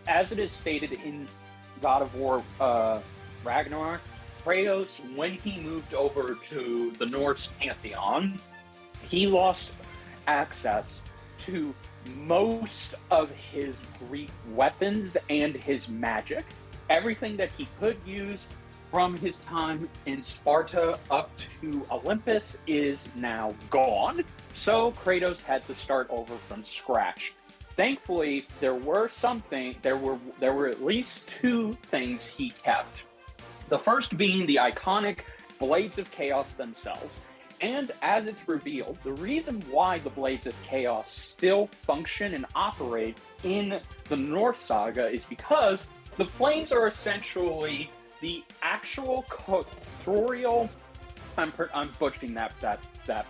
as it is stated in God of War Ragnarok, Kratos, when he moved over to the Norse pantheon, he lost access to most of his Greek weapons and his magic. Everything that he could use from his time in Sparta up to Olympus is now gone. So Kratos had to start over from scratch. Thankfully, there were at least two things he kept. The first being the iconic Blades of Chaos themselves. And as it's revealed, the reason why the Blades of Chaos still function and operate in the Norse saga is because the flames are essentially the actual corporeal, I'm butchering that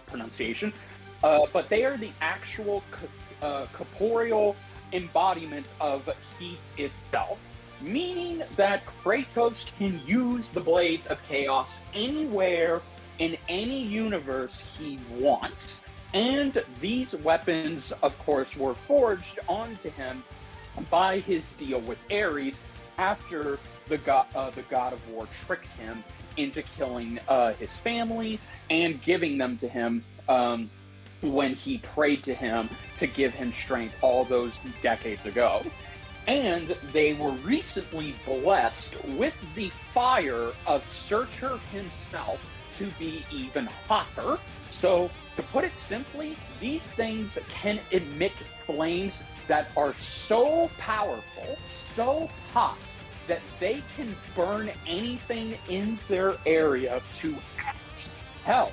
pronunciation, but they are the actual corporeal embodiment of heat itself, meaning that Kratos can use the Blades of Chaos anywhere in any universe he wants. And these weapons, of course, were forged onto him by his deal with Ares after the god of War tricked him into killing his family and giving them to him when he prayed to him to give him strength all those decades ago. And they were recently blessed with the fire of Surtur himself to be even hotter. So, to put it simply, these things can emit flames that are so powerful, so hot, that they can burn anything in their area to ash. Hell,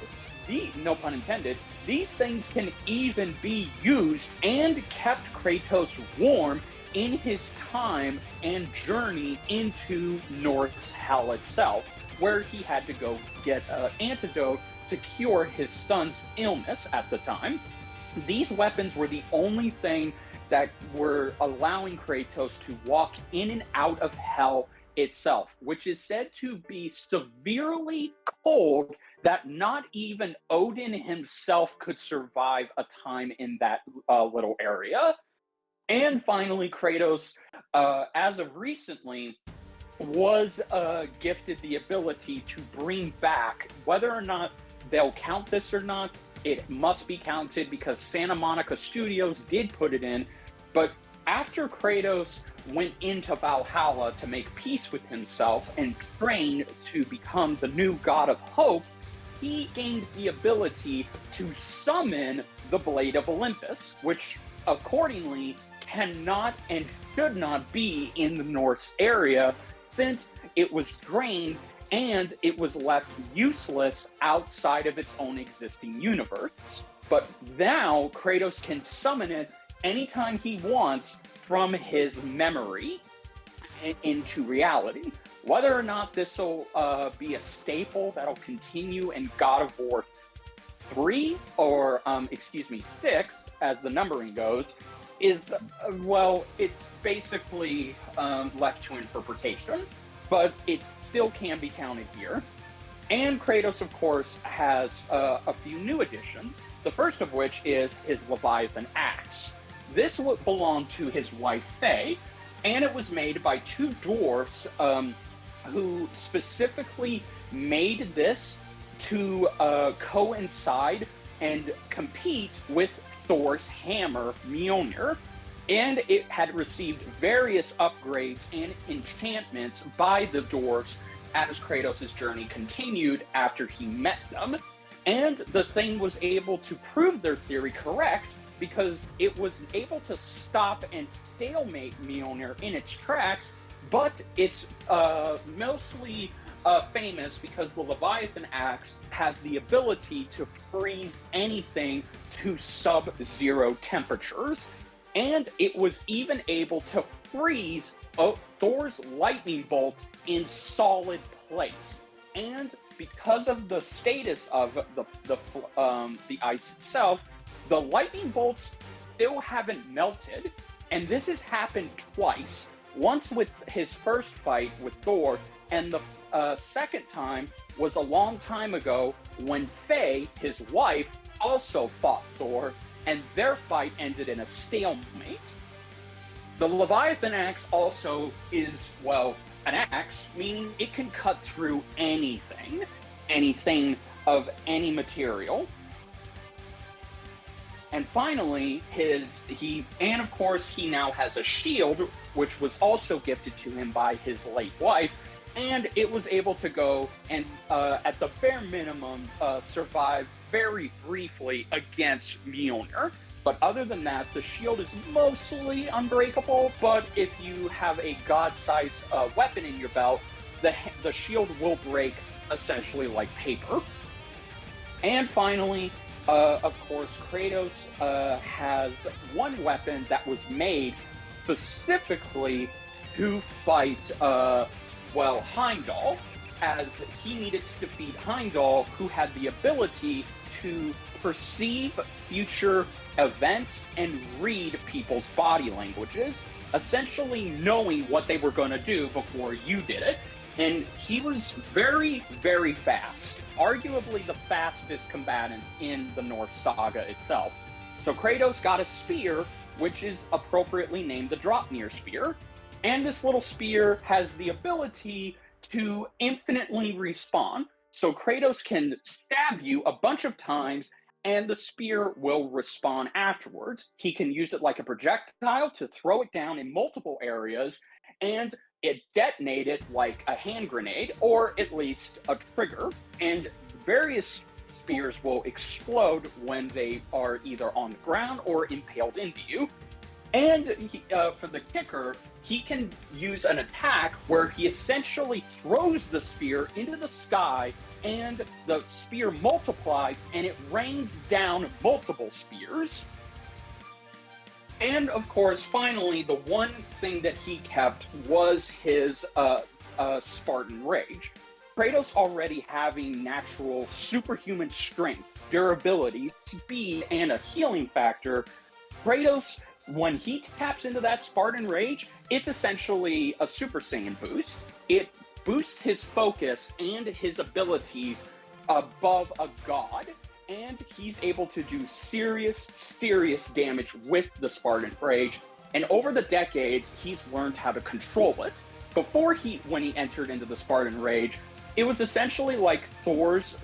no pun intended, these things can even be used and kept Kratos warm in his time and journey into Norse hell itself, where he had to go get an antidote to cure his son's illness at the time. These weapons were the only thing that were allowing Kratos to walk in and out of hell itself, which is said to be severely cold that not even Odin himself could survive a time in that little area. And finally, Kratos, as of recently, was gifted the ability to bring back, whether or not they'll count this or not, it must be counted because Santa Monica Studios did put it in, but after Kratos went into Valhalla to make peace with himself and train to become the new god of hope, he gained the ability to summon the Blade of Olympus, which accordingly cannot and should not be in the Norse area since it was drained and it was left useless outside of its own existing universe. But now Kratos can summon it anytime he wants from his memory into reality. Whether or not this will be a staple that'll continue in God of War 3 or 6 as the numbering goes is it's basically left to interpretation, but it still can be counted here. And Kratos, of course, has a few new additions, the first of which is his Leviathan axe. This would belong to his wife Faye, And it was made by two dwarfs who specifically made this to coincide and compete with Thor's hammer, Mjolnir. And it had received various upgrades and enchantments by the dwarves as Kratos' journey continued after he met them. And the thing was able to prove their theory correct because it was able to stop and stalemate Mjolnir in its tracks, but it's mostly famous because the Leviathan axe has the ability to freeze anything to sub-zero temperatures. And it was even able to freeze Thor's lightning bolt in solid place. And because of the status of the ice itself, the lightning bolts still haven't melted. And this has happened twice. Once with his first fight with Thor, and the second time was a long time ago when Faye, his wife, also fought Thor, and their fight ended in a stalemate. The Leviathan axe also is, well, an axe, meaning it can cut through anything of any material. And finally, he now has a shield, which was also gifted to him by his late wife, and it was able to go and, at the bare minimum, survive very briefly against Mjolnir. But other than that, the shield is mostly unbreakable, but if you have a god-sized weapon in your belt, the shield will break essentially like paper. And finally, of course, Kratos has one weapon that was made specifically to fight, Heimdall, as he needed to defeat Heimdall, who had the ability to perceive future events and read people's body languages, essentially knowing what they were going to do before you did it. And he was very, very fast, arguably the fastest combatant in the Norse saga itself. So Kratos got a spear, which is appropriately named the Draupnir spear, and this little spear has the ability to infinitely respawn. So Kratos can stab you a bunch of times and the spear will respawn afterwards. He can use it like a projectile to throw it down in multiple areas and it detonate it like a hand grenade or at least a trigger. And various spears will explode when they are either on the ground or impaled into you. And for the kicker, he can use an attack where he essentially throws the spear into the sky and the spear multiplies and it rains down multiple spears. And of course, finally, the one thing that he kept was his Spartan Rage. Kratos already having natural superhuman strength, durability, speed, and a healing factor, Kratos, when he taps into that Spartan Rage, it's essentially a Super Saiyan boost. It boosts his focus and his abilities above a god, and he's able to do serious damage with the Spartan Rage. And over the decades, he's learned how to control it. Before when he entered into the Spartan Rage, it was essentially like Thor's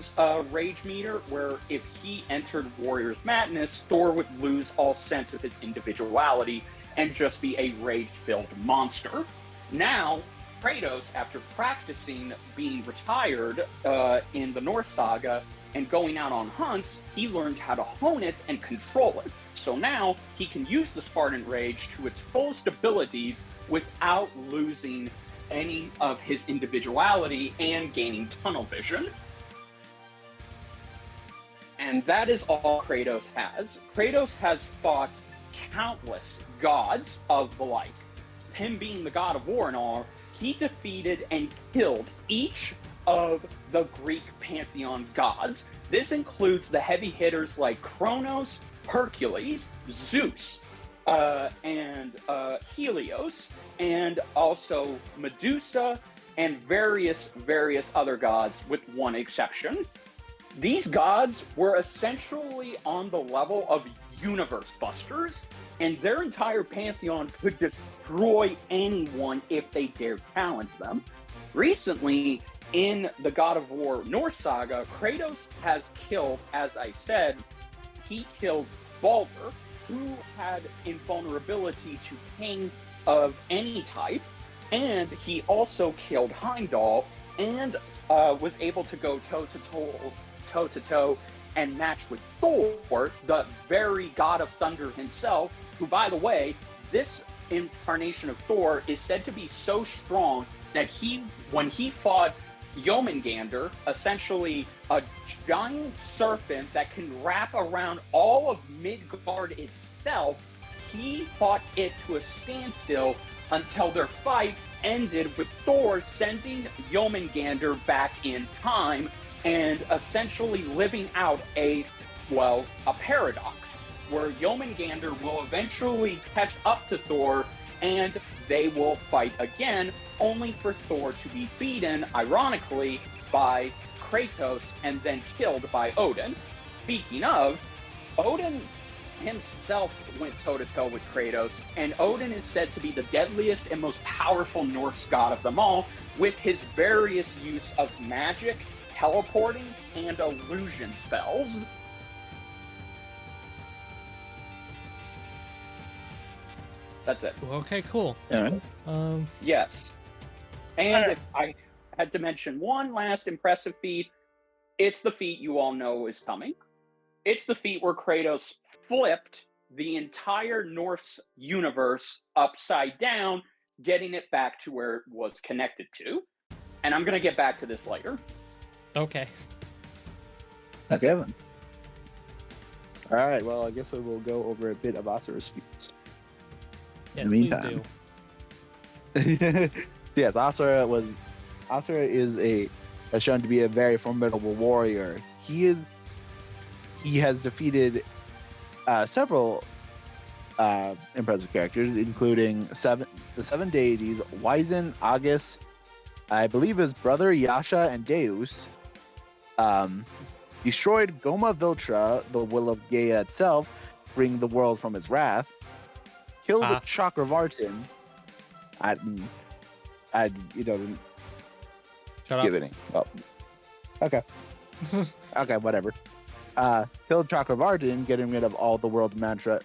rage meter, where if he entered Warrior's Madness, Thor would lose all sense of his individuality and just be a rage-filled monster. Now, Kratos, after practicing being retired in the Norse saga and going out on hunts, he learned how to hone it and control it. So now he can use the Spartan Rage to its fullest abilities without losing any of his individuality and gaining tunnel vision. And that is all Kratos has. Kratos has fought countless gods of the like. Him being the god of war and all, he defeated and killed each of the Greek pantheon gods. This includes the heavy hitters like Kronos, Hercules, Zeus, and Helios, and also Medusa, and various other gods, with one exception. These gods were essentially on the level of universe busters, and their entire pantheon could destroy anyone if they dare challenge them. Recently, in the God of War Norse saga, Kratos has killed, as I said, he killed Baldur, who had invulnerability to pain of any type, and he also killed Heimdall, and was able to go toe to toe and match with Thor, the very god of thunder himself, who, by the way, this incarnation of Thor is said to be so strong that when he fought Jormungandr, essentially a giant serpent that can wrap around all of Midgard itself, he fought it to a standstill until their fight ended with Thor sending Jormungandr back in time and essentially living out a paradox where Jormungandr will eventually catch up to Thor and they will fight again, only for Thor to be beaten, ironically, by Kratos and then killed by Odin. Speaking of, Odin himself went toe-to-toe with Kratos, and Odin is said to be the deadliest and most powerful Norse god of them all, with his various use of magic, teleporting, and illusion spells. That's it. Okay, cool. Yes. And if I had to mention one last impressive feat, it's the feat you all know is coming. It's the feat where Kratos flipped the entire Norse universe upside down, getting it back to where it was connected to. And I'm going to get back to this later. Okay. Okay, then. All right, well, I guess I will go over a bit of Asura's feats. Yes, In the meantime. Please do. So yes, Asura is has shown to be a very formidable warrior. He has defeated several impressive characters, including the seven deities: Wyzin, Agus, I believe his brother Yasha, and Deus. Destroyed Goma Viltra, the will of Gaia itself, bringing the world from his wrath. Killed Chakravartin. I Shut give up. it. Oh. Okay. Okay, whatever. Killed Chakravartin, getting rid of all the mantra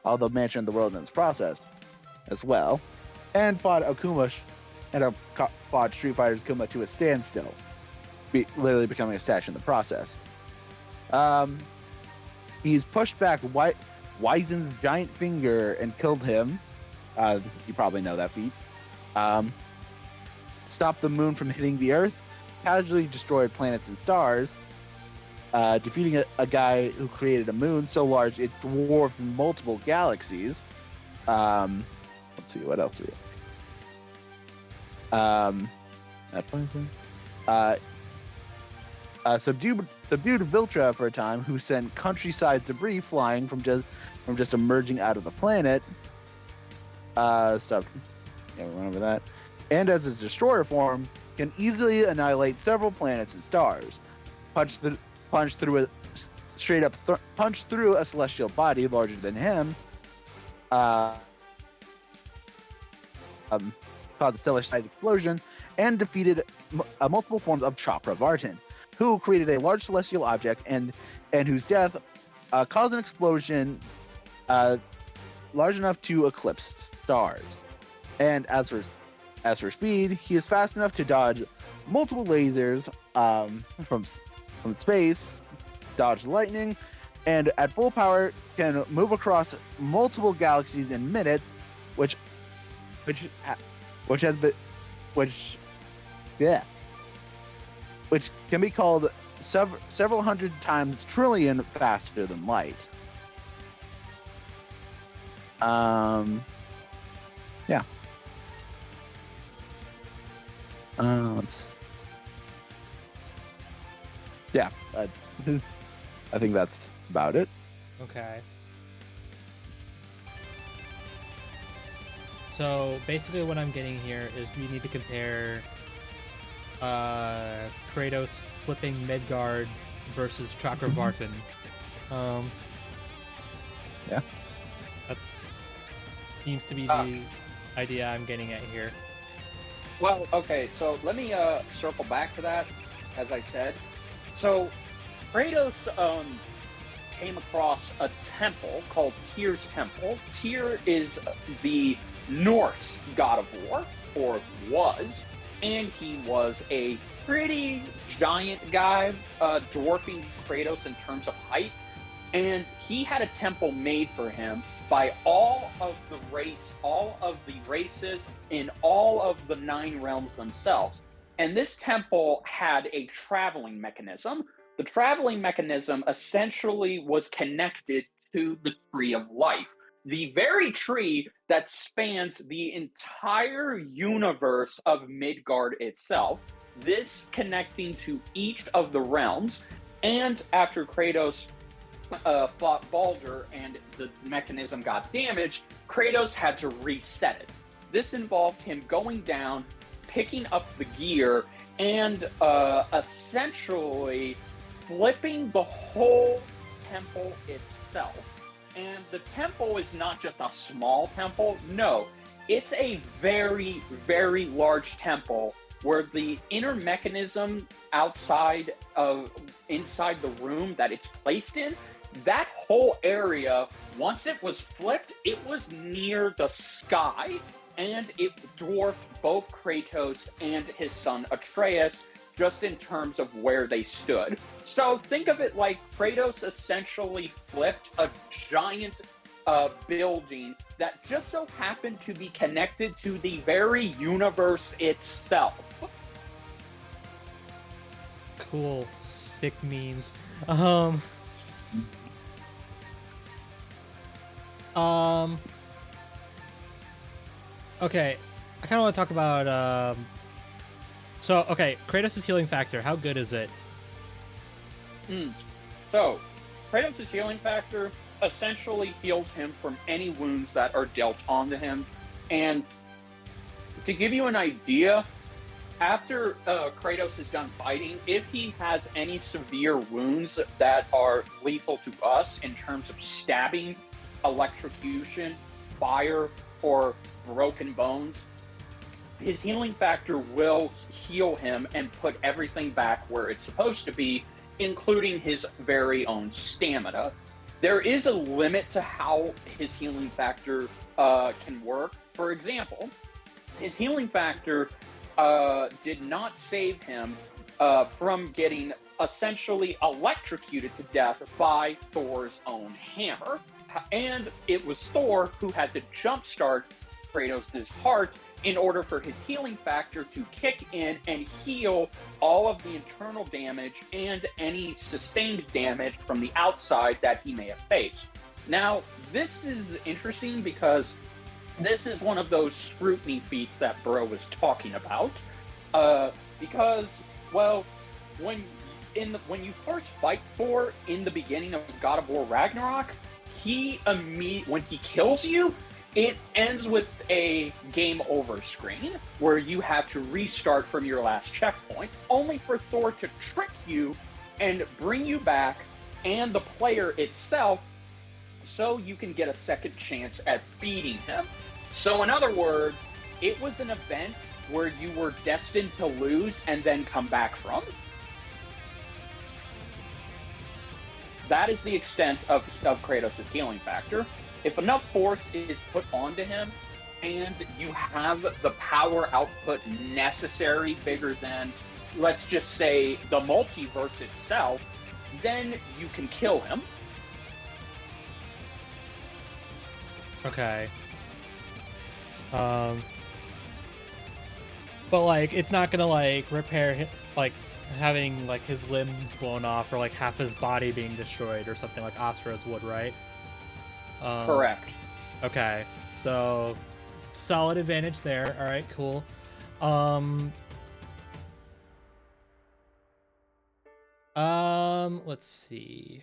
in the world in this process, as well, and fought fought Street Fighter's Akuma to a standstill, literally becoming a statue in the process. He's pushed back Wyzin's giant finger and killed him. You probably know that feat. Stopped the moon from hitting the Earth, casually destroyed planets and stars, defeating a guy who created a moon so large it dwarfed multiple galaxies. Let's see, what else we have? Subdued Viltra for a time, who sent countryside debris flying from just emerging out of the planet. Stop. Yeah, we went over that. And as his destroyer form, can easily annihilate several planets and stars. Punch through a celestial body larger than him. Caused a stellar-sized explosion, and defeated multiple forms of Chakravartin, who created a large celestial object and whose death caused an explosion large enough to eclipse stars. And as for speed, he is fast enough to dodge multiple lasers from space, dodge lightning, and at full power can move across multiple galaxies in minutes, which can be called several hundred times trillion faster than light. Yeah. I think that's about it. Okay. So basically what I'm getting here is we need to compare Kratos flipping Midgard versus Chakravartin. Yeah. That's seems to be the idea I'm getting at here. Well, okay, so let me circle back to that, as I said. So, Kratos came across a temple called Tyr's Temple. Tyr is the Norse god of war, or was, and he was a pretty giant guy, dwarfing Kratos in terms of height, and he had a temple made for him by all of the races in all of the 9 realms themselves. And this temple had a traveling mechanism. The traveling mechanism essentially was connected to the Tree of Life, the very tree that spans the entire universe of Midgard itself, this connecting to each of the realms. And after Kratos fought Baldur and the mechanism got damaged, Kratos had to reset it. This involved him going down, picking up the gear, and essentially flipping the whole temple itself. And the temple is not just a small temple, no, it's a very, very large temple where the inner mechanism inside the room that it's placed in, that whole area, once it was flipped, it was near the sky, and it dwarfed both Kratos and his son Atreus just in terms of where they stood. So think of it like Kratos essentially flipped a giant building that just so happened to be connected to the very universe itself. Cool, sick memes. Okay, I kind of want to talk about okay, Kratos' healing factor, how good is it? So, Kratos' healing factor essentially heals him from any wounds that are dealt onto him. And to give you an idea, after Kratos is done fighting, if he has any severe wounds that are lethal to us in terms of stabbing, electrocution, fire, or broken bones, his healing factor will heal him and put everything back where it's supposed to be, including his very own stamina. There is a limit to how his healing factor can work. For example, his healing factor did not save him from getting essentially electrocuted to death by Thor's own hammer. And it was Thor who had to jumpstart Kratos' heart in order for his healing factor to kick in and heal all of the internal damage and any sustained damage from the outside that he may have faced. Now, this is interesting because this is one of those scrutiny feats that Bro was talking about. Because, well, when you first fight Thor in the beginning of God of War Ragnarok, when he kills you, it ends with a game over screen where you have to restart from your last checkpoint, only for Thor to trick you and bring you back and the player itself so you can get a second chance at beating him. So in other words, it was an event where you were destined to lose and then come back from. That is the extent of Kratos' healing factor. If enough force is put onto him and you have the power output necessary, bigger than, let's just say, the multiverse itself, then you can kill him. Okay. But like, it's not gonna like repair him, like having like his limbs blown off or like half his body being destroyed or something like Asura's would, right? Correct. Okay, so solid advantage there. All right, cool. Let's see.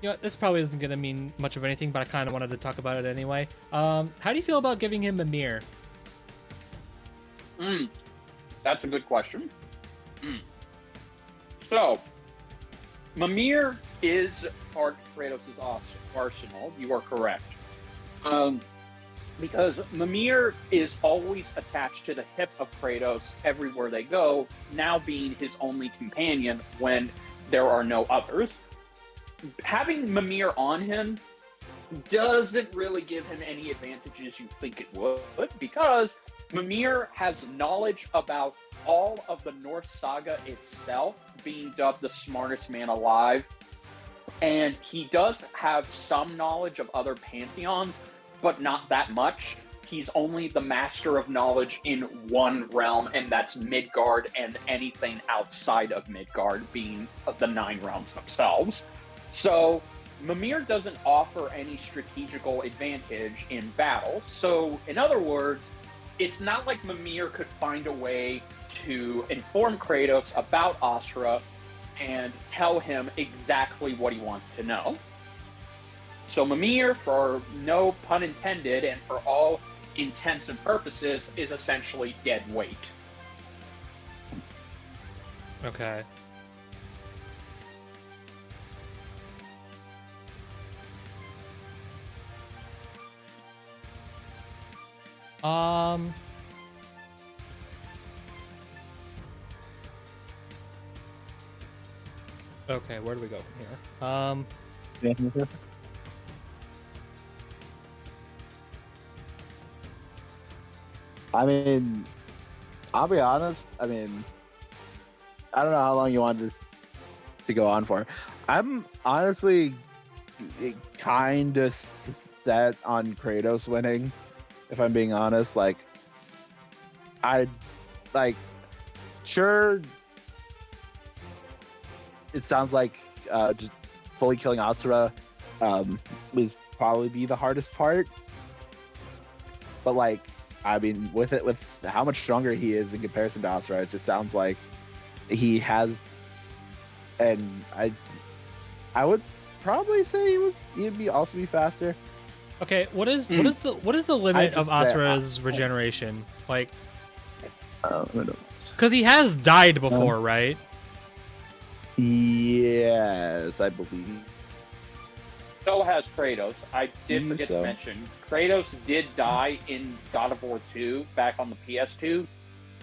You know, this probably isn't gonna mean much of anything, but I kind of wanted to talk about it anyway. How do you feel about giving him a mirror? That's a good question. So, Mimir is part of Kratos' arsenal. You are correct. Because Mimir is always attached to the hip of Kratos everywhere they go, now being his only companion when there are no others. Having Mimir on him doesn't really give him any advantages you think it would, because Mimir has knowledge about all of the Norse saga itself, being dubbed the smartest man alive, and he does have some knowledge of other pantheons, but not that much. He's only the master of knowledge in one realm, and that's Midgard, and anything outside of Midgard being the 9 realms themselves. So Mimir doesn't offer any strategical advantage in battle. So, in other words, it's not like Mimir could find a way to inform Kratos about Asura and tell him exactly what he wants to know. So Mimir, for no pun intended, and for all intents and purposes, is essentially dead weight. Okay. Okay, where do we go from here? I mean, I'll be honest. I mean, I don't know how long you want this to go on for. I'm honestly kind of set on Kratos winning, if I'm being honest. Like, sure, it sounds like just fully killing Asura would probably be the hardest part. But like, I mean, with how much stronger he is in comparison to Asura, it just sounds like he has. And I would probably say he'd also be faster. Okay, what is the limit of Asura's regeneration? Like, because he has died before, right? Yes, I believe. So has Kratos. I did forget to mention, Kratos did die in God of War 2 back on the PS2,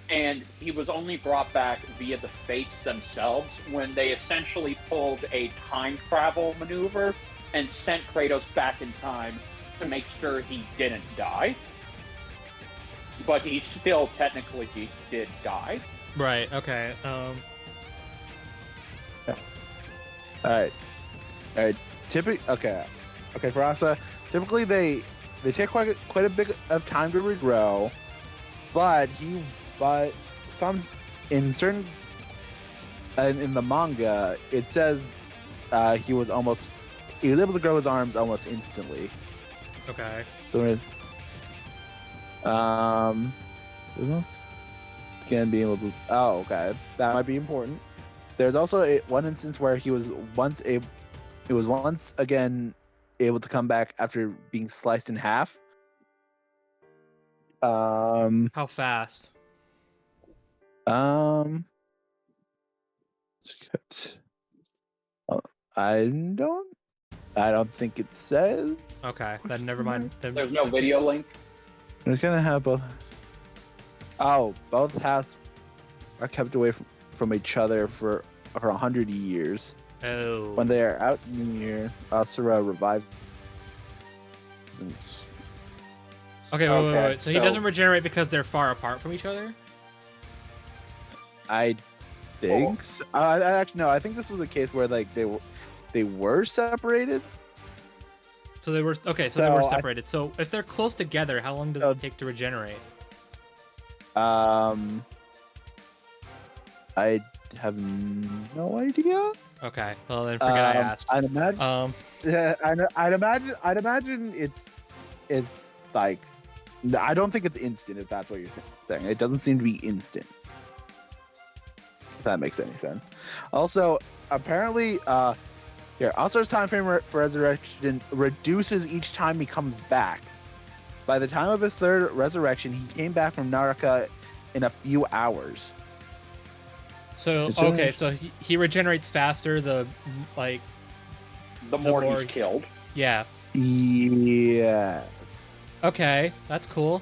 and he was only brought back via the Fates themselves when they essentially pulled a time travel maneuver and sent Kratos back in time to make sure he didn't die. But he still technically did die. Right, okay. All right. Okay, for Asa, typically they take quite a bit of time to regrow, but some in certain in the manga it says he was able to grow his arms almost instantly. Okay. So it's gonna be able to. Oh, okay, that might be important. There's also one instance where he was once again able to come back after being sliced in half. How fast? I don't think it says. Okay, then never mind. There's no video link. It's gonna have both. Oh, both halves are kept away from each other for 100 years. Oh. When they are out in the air, Asura revives. Okay, wait. So he doesn't regenerate because they're far apart from each other? I think so. Actually, no. I think this was a case where like they were separated. So they were they were separated. So if they're close together, how long does it take to regenerate? I have no idea. Okay, well then forget I asked. I'd imagine. I'd imagine it's like. I don't think it's instant. If that's what you're saying, it doesn't seem to be instant. If that makes any sense. Also, apparently, Asura's time frame for resurrection reduces each time he comes back. By the time of his third resurrection, he came back from Naraka in a few hours. So It's okay, only- so he regenerates faster the more more- he's killed. yeah. Yes. Okay, that's cool.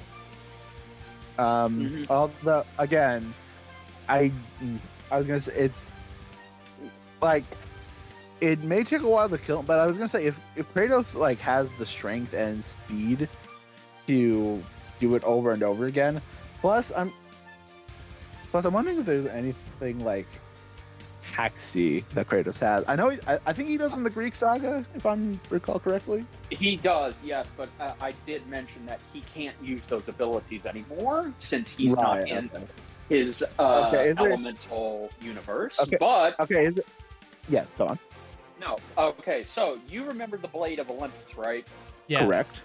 Although again, I was gonna say it's like it may take a while to kill him, but I was gonna say if Kratos like has the strength and speed to do it over and over again, plus I'm wondering if there's anything like Haxi that Kratos has. I know I think he does in the Greek saga, if I recall correctly. He does, yes, but I did mention that he can't use those abilities anymore since he's not in his elemental universe. Okay. But Okay, is it? Yes, go on. no. Okay, so you remember the Blade of Olympus, right? Yeah. Correct.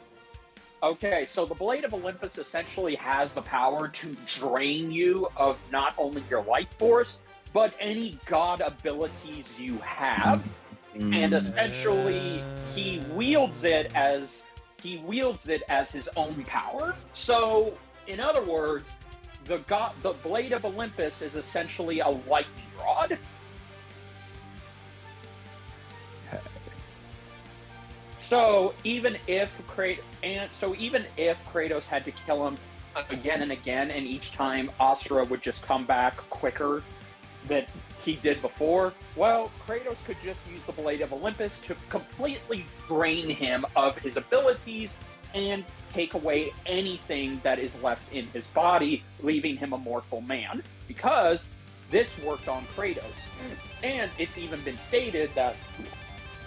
Okay, so the Blade of Olympus essentially has the power to drain you of not only your life force, but any god abilities you have. And essentially he wields it as his own power. So in other words, the Blade of Olympus is essentially a lightning rod. So even if Kratos had to kill him again and again, and each time Asura would just come back quicker than he did before, well, Kratos could just use the Blade of Olympus to completely drain him of his abilities and take away anything that is left in his body, leaving him a mortal man. Because this worked on Kratos. And it's even been stated that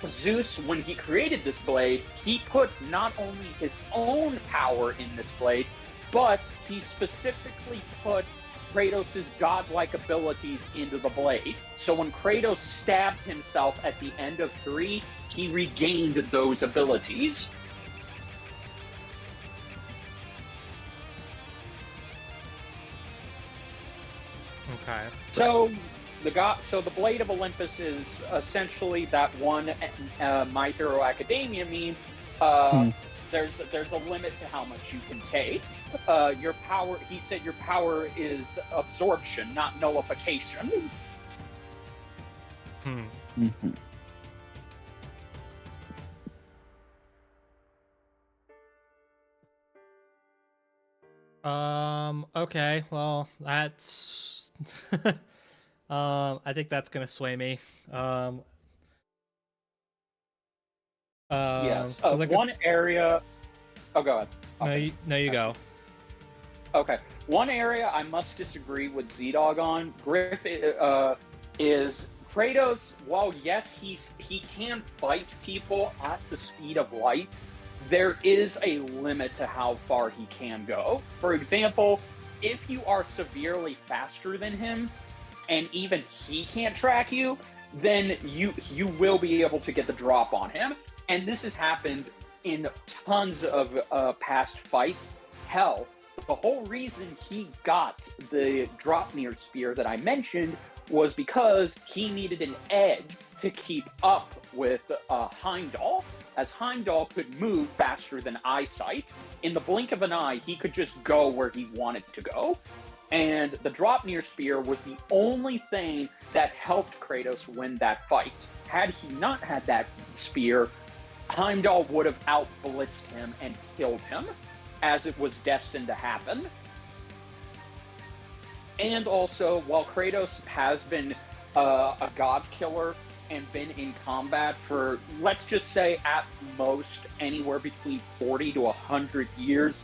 Zeus, when he created this blade, he put not only his own power in this blade, but he specifically put Kratos' godlike abilities into the blade. So when Kratos stabbed himself at the end of 3, he regained those abilities. Okay. So the Blade of Olympus is essentially that one My Hero Academia meme. There's a limit to how much you can take. Your power, he said, your power is absorption, not nullification. Okay. Well, that's. I think that's gonna sway me. Yes. Like one area. Oh, go ahead. Okay. No, you go. Okay. One area I must disagree with Z-Dog on, Griff, is Kratos. While yes, he can fight people at the speed of light, there is a limit to how far he can go. For example, if you are severely faster than him, and even he can't track you, then you will be able to get the drop on him. And this has happened in tons of past fights. Hell, the whole reason he got the Dropnir spear that I mentioned was because he needed an edge to keep up with Heimdall, as Heimdall could move faster than eyesight. In the blink of an eye, he could just go where he wanted to go. And the Dropnir spear was the only thing that helped Kratos win that fight. Had he not had that spear, Heimdall would have out-blitzed him and killed him, as it was destined to happen. And also, while Kratos has been a god killer and been in combat for, let's just say, at most anywhere between 40 to 100 years,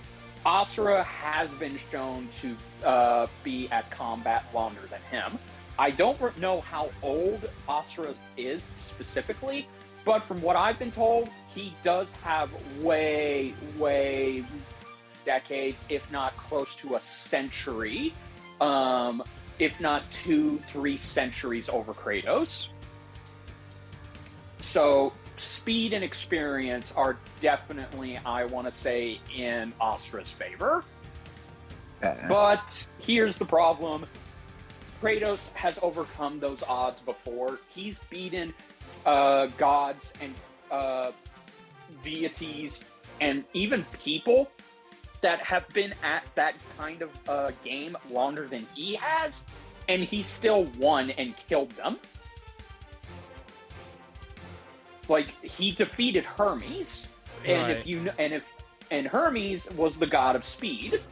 Asura has been shown to be at combat longer than him. I don't know how old Asura is specifically, but from what I've been told, he does have way decades, if not close to a century, if not 2-3 centuries over Kratos. So speed and experience are definitely, I want to say, in Asura's favor. But here's the problem. Kratos has overcome those odds before. He's beaten gods and deities and even people that have been at that kind of game longer than he has, and he still won and killed them. Like, he defeated Hermes, and Right. and Hermes was the god of speed.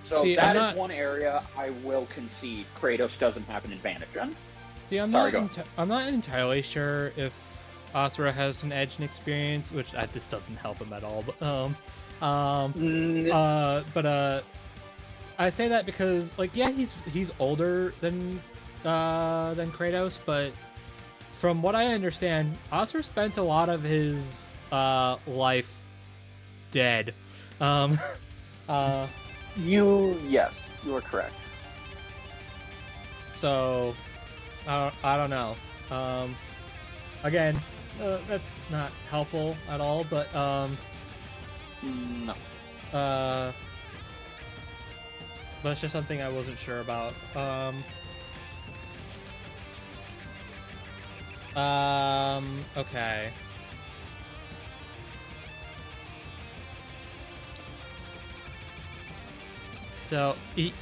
So See, that is one area I will concede Kratos doesn't have an advantage in. See, I'm not entirely sure if Asura has an edge in experience, which this doesn't help him at all. But I say that because, like, yeah, he's older than Kratos, but from what I understand, Asura spent a lot of his life dead. Yes, you are correct. So I don't know. Again, that's not helpful at all, but No. but it's just something I wasn't sure about. Okay. So,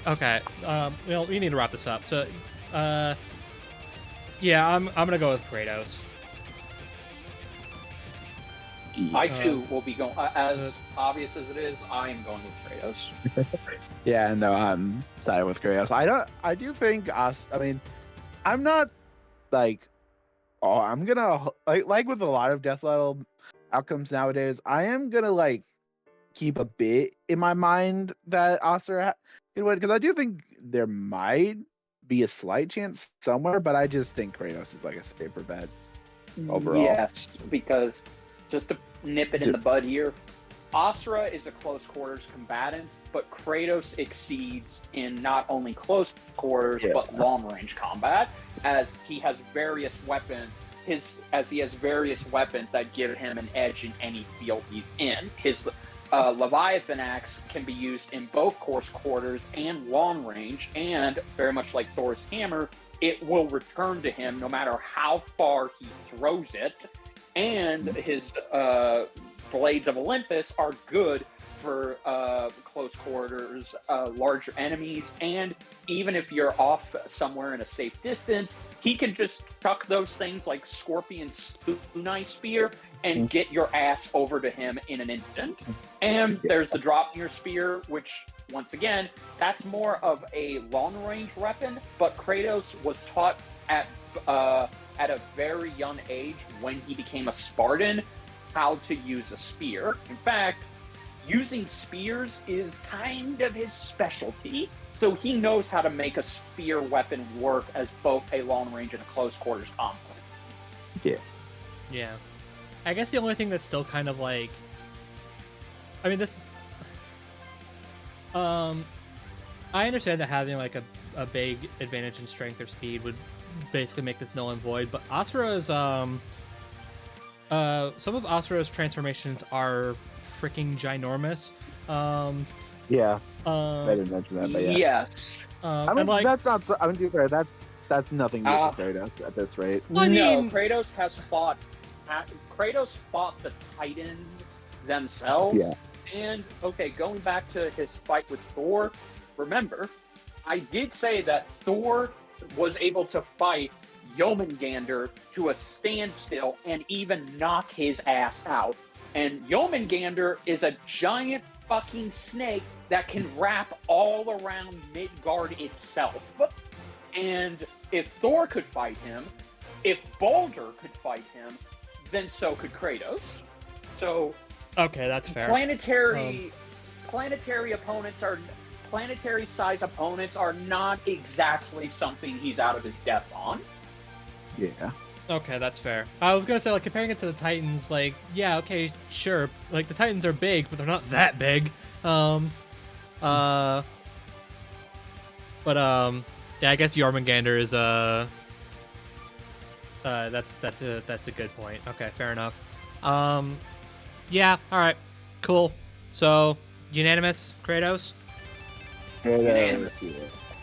okay. Well, we need to wrap this up. So, yeah, I'm gonna go with Kratos. I too will be going. As obvious as it is, I am going with Kratos. Yeah, no, I'm siding with Kratos. I do think us. I mean, I'm not like, oh, I'm gonna like with a lot of death battle outcomes nowadays. I am gonna like keep a bit in my mind that Asura can win, because I do think there might be a slight chance somewhere, but I just think Kratos is like a safer bet overall. Yes, because just to nip it in the bud here, Asura is a close quarters combatant, but Kratos exceeds in not only close quarters but long range combat, as he has various weapons. He has various weapons that give him an edge in any field he's in. His Leviathan axe can be used in both close quarters and long range, and very much like Thor's hammer, it will return to him no matter how far he throws it. And his Blades of Olympus are good for close quarters, larger enemies, and even if you're off somewhere in a safe distance, he can just chuck those things like Scorpion's Kunai Spear and get your ass over to him in an instant. And there's the Dropnir Spear, which, once again, that's more of a long-range weapon, but Kratos was taught at a very young age, when he became a Spartan, how to use a spear. In fact, using spears is kind of his specialty, so he knows how to make a spear weapon work as both a long range and a close quarters combo. Yeah. I guess the only thing that's still kind of like, I mean, this, I understand that having like a big advantage in strength or speed would basically make this null and void, but Asura's some of Asura's transformations are freaking ginormous. I didn't mention that, but yeah. Yes. I mean, like, that's not. I mean, to be fair, that's nothing new for Kratos at this rate. I mean, Kratos has fought. Kratos fought the Titans themselves. Yeah. And okay, going back to his fight with Thor, remember, I did say that Thor was able to fight Jormungandr to a standstill and even knock his ass out. And Jormungandr is a giant fucking snake that can wrap all around Midgard itself. And if Thor could fight him, if Baldur could fight him, then so could Kratos. So okay, that's fair. Planetary size opponents are not exactly something he's out of his depth on. Yeah. Okay, that's fair. I was gonna say, like, comparing it to the Titans, like, yeah, okay, sure. Like, the Titans are big, but they're not that big. Yeah, I guess Jormungandr is that's a good point. Okay, fair enough. Yeah, all right, cool. So unanimous, Kratos. Unanimous.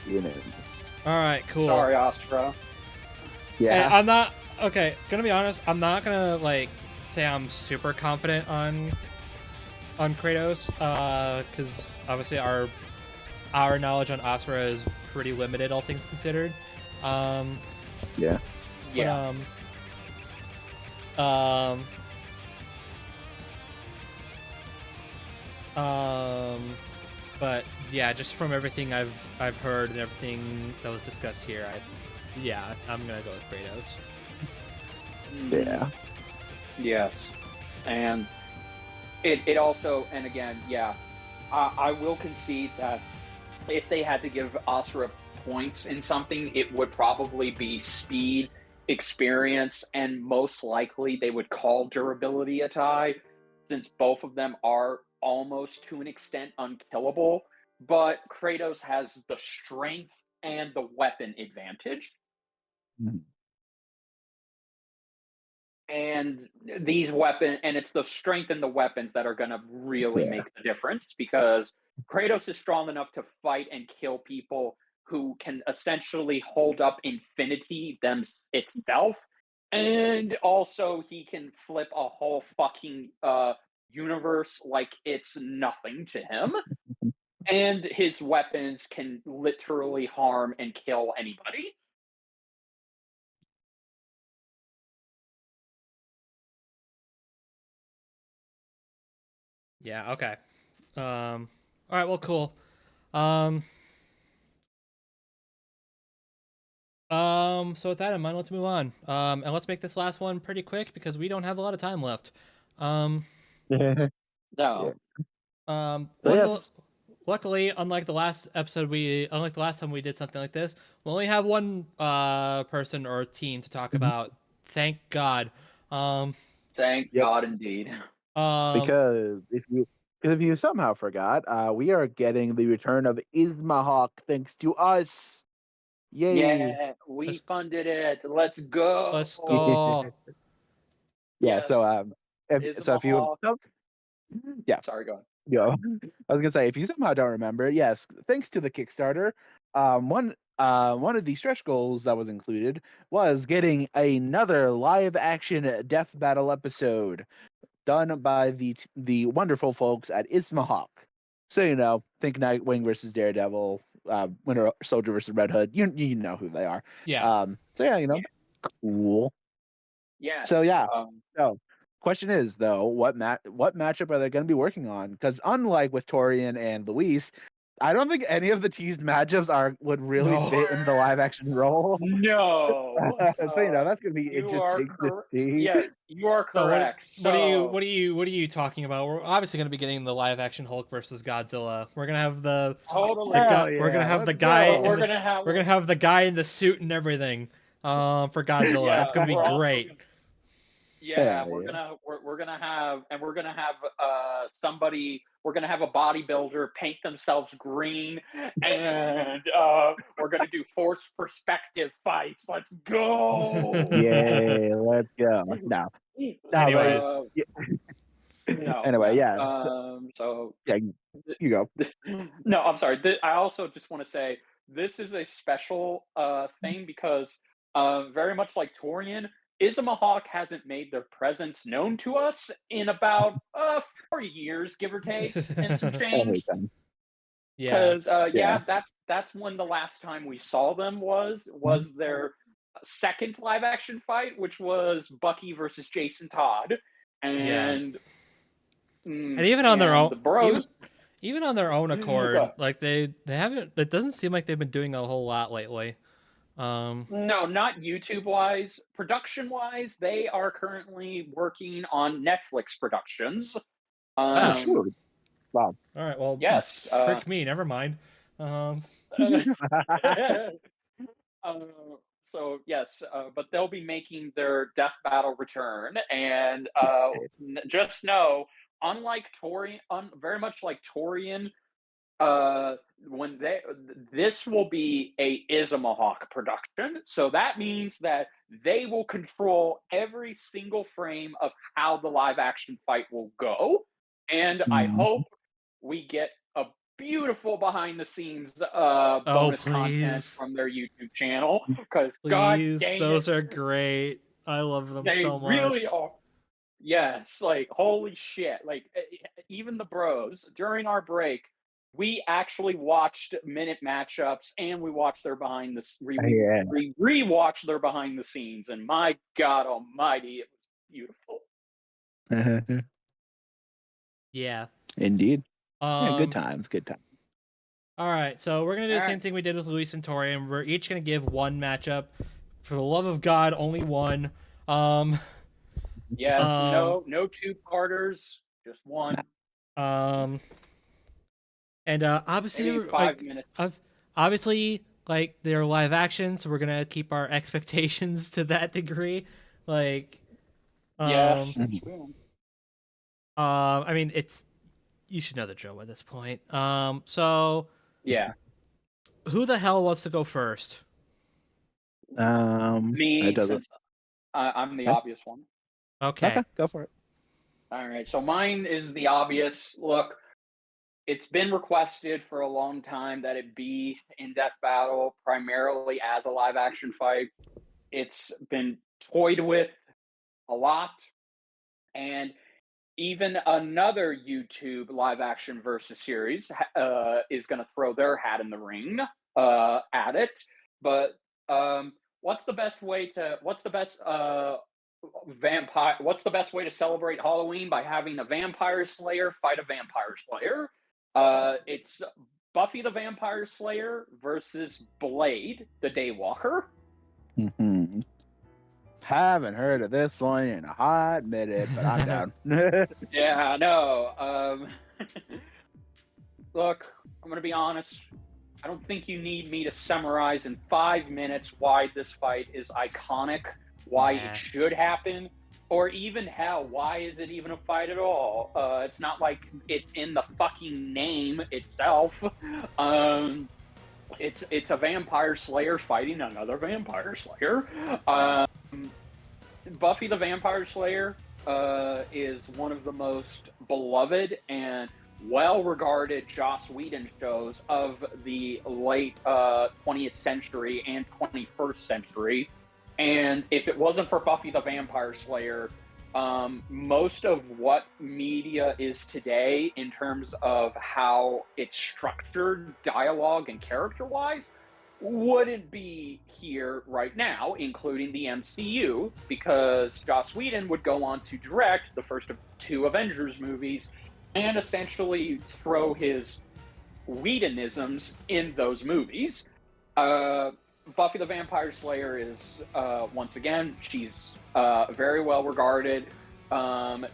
Unanimous. All right, cool. Sorry, Astra. Yeah. And Okay, gonna be honest, I'm not gonna like say I'm super confident on Kratos, because obviously our knowledge on Asura is pretty limited, all things considered. Yeah. But but yeah, just from everything I've heard and everything that was discussed here, I'm gonna go with Kratos. Yeah. Yes, and it also, and again, I will concede that if they had to give Asura points in something, it would probably be speed, experience, and most likely they would call durability a tie, since both of them are almost to an extent unkillable. But Kratos has the strength and the weapon advantage. Mhm. And it's the strength in the weapons that are going to really Yeah. make the difference, because Kratos is strong enough to fight and kill people who can essentially hold up infinity itself, and also he can flip a whole fucking universe like it's nothing to him, and his weapons can literally harm and kill anybody. Yeah. Okay. All right. Well, cool. Um. So with that in mind, let's move on. And let's make this last one pretty quick because we don't have a lot of time left. Um. Yeah. No. So yes. Luckily, unlike the last time we did something like this, we only have one person or team to talk about. Thank God. Thank Yep. God, indeed. Because if you somehow forgot, we are getting the return of Ismahawk thanks to us. Yay! Yeah, we let's, funded it. Let's go. let's go. Yeah. Yes, So if you Ismahawk. yeah. Sorry, go on. Yo, I was gonna say, if you somehow don't remember, yes, thanks to the Kickstarter, one of the stretch goals that was included was getting another live action death battle episode done by the wonderful folks at Ismahawk. So think Nightwing versus Daredevil, Winter Soldier versus Red Hood. You know who they are. Yeah. So yeah, cool. Yes. So yeah. So question is though, what matchup are they going to be working on? Because unlike with Torian and Luis, I don't think any of the teased matchups would really No. fit in the live action role. No. So that's going to be You are interesting to see. Yes, you are So correct. what are you talking about? We're obviously going to be getting the live action Hulk versus Godzilla. We're gonna have Totally. we're gonna have the let's guy go. we're gonna have the guy in the suit and everything. For Godzilla, Yeah, it's gonna be we're also great. Yeah, Hell yeah. we're gonna have somebody, we're gonna have a bodybuilder paint themselves green, and we're gonna do forced perspective fights. Let's go. Yay, let's go. No, but Anyways, No, anyway, yeah. yeah. So Yeah, you go. no, I'm sorry. I also just want to say this is a special thing because very much like Torian, Ismahawk hasn't made their presence known to us in about 4 years, give or take, and some change. yeah, Because Yeah. that's when the last time we saw them was their second live action fight, which was Bucky versus Jason Todd, yeah, and and even on their own, the Bros. even on their own accord, Go. like they haven't. It doesn't seem like they've been doing a whole lot lately. No, not YouTube wise. Production wise, they are currently working on Netflix productions. Oh, Wow. sure. Wow. All right. Well, Yes. frick me. Never mind. Uh, uh, so yes, but they'll be making their Death Battle return, and just know, unlike Torian, very much like Torian, uh when they this will be a Ismahawk production, so that means that they will control every single frame of how the live action fight will go, and I Mhm. hope we get a beautiful behind the scenes Oh bonus content please, from their YouTube channel, because god please, dang it. those are great. I love them They so much. really are. Yes, like holy shit! Like even the bros during our break, we actually watched minute matchups and we watched their behind the Yeah. we rewatched their behind the scenes, and my God Almighty, it was beautiful. Yeah. Indeed. Yeah, good Um. times. Good times. All right, so we're gonna do the All same right. thing we did with Luis and Tori, and we're each gonna give one matchup. For the love of God, only one. Um. Yes, Um. no two-parters, just one, Um. And obviously, maybe 5 minutes. obviously, like they're live action, so we're gonna keep our expectations to that degree. Like, Yes, um, that's true. I mean, it's you should know the drill at this point. So Yeah, who the hell wants to go first? It me, doesn't. since I'm the Okay. obvious one. Okay. Okay, go for it. All right, so mine is the obvious. Look, it's been requested for a long time that it be in Death Battle, primarily as a live action fight. It's been toyed with a lot, and even another YouTube live action versus series is going to throw their hat in the ring at it. But what's the best way to? What's the best vampire? What's the best way to celebrate Halloween by having a vampire slayer fight a vampire slayer? It's Buffy the Vampire Slayer versus Blade the Daywalker. Mhm. Haven't heard of this one in a hot minute, but I'm down. Yeah, no. Look, I'm gonna be honest. I don't think you need me to summarize in 5 minutes why this fight is iconic, why Nah. it should happen, or even hell, why is it even a fight at all? It's not like it's in the fucking name itself. It's a vampire slayer fighting another vampire slayer. Buffy the Vampire Slayer is one of the most beloved and well-regarded Joss Whedon shows of the late 20th century and 21st century. And if it wasn't for Buffy the Vampire Slayer, most of what media is today in terms of how it's structured, dialogue and character-wise, wouldn't be here right now, including the MCU, because Joss Whedon would go on to direct the first of 2 Avengers movies and essentially throw his Whedonisms in those movies. Buffy the Vampire Slayer is, once again, she's very well regarded.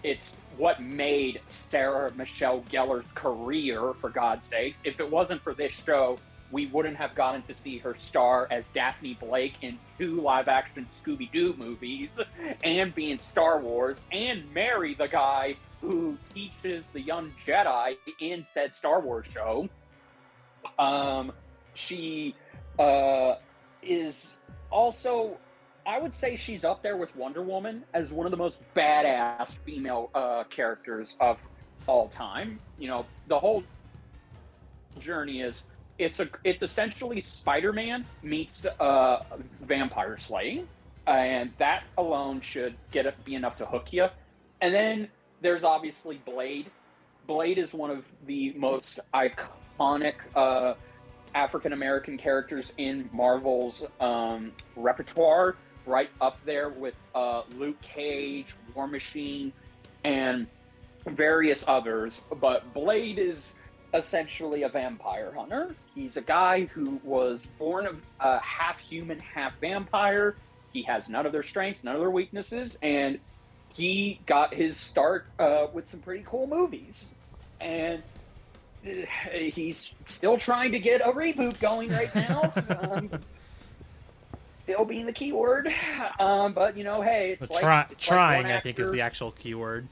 It's what made Sarah Michelle Gellar's career, for God's sake. If it wasn't for this show, we wouldn't have gotten to see her star as Daphne Blake in 2 live-action Scooby-Doo movies, and be in Star Wars, and marry the guy who teaches the young Jedi in said Star Wars show. She is also, I would say she's up there with Wonder Woman as one of the most badass female characters of all time. You know, the whole journey is it's essentially Spider-Man meets vampire slaying, and that alone should be enough to hook you. And then there's obviously Blade. Blade is one of the most iconic African American characters in Marvel's repertoire, right up there with Luke Cage, War Machine, and various others. But Blade is essentially a vampire hunter. He's a guy who was born half human, half vampire. He has none of their strengths, none of their weaknesses, and he got his start with some pretty cool movies. And he's still trying to get a reboot going right now. Still being the keyword. But, you know, hey, it's trying, like I think, is the actual keyword.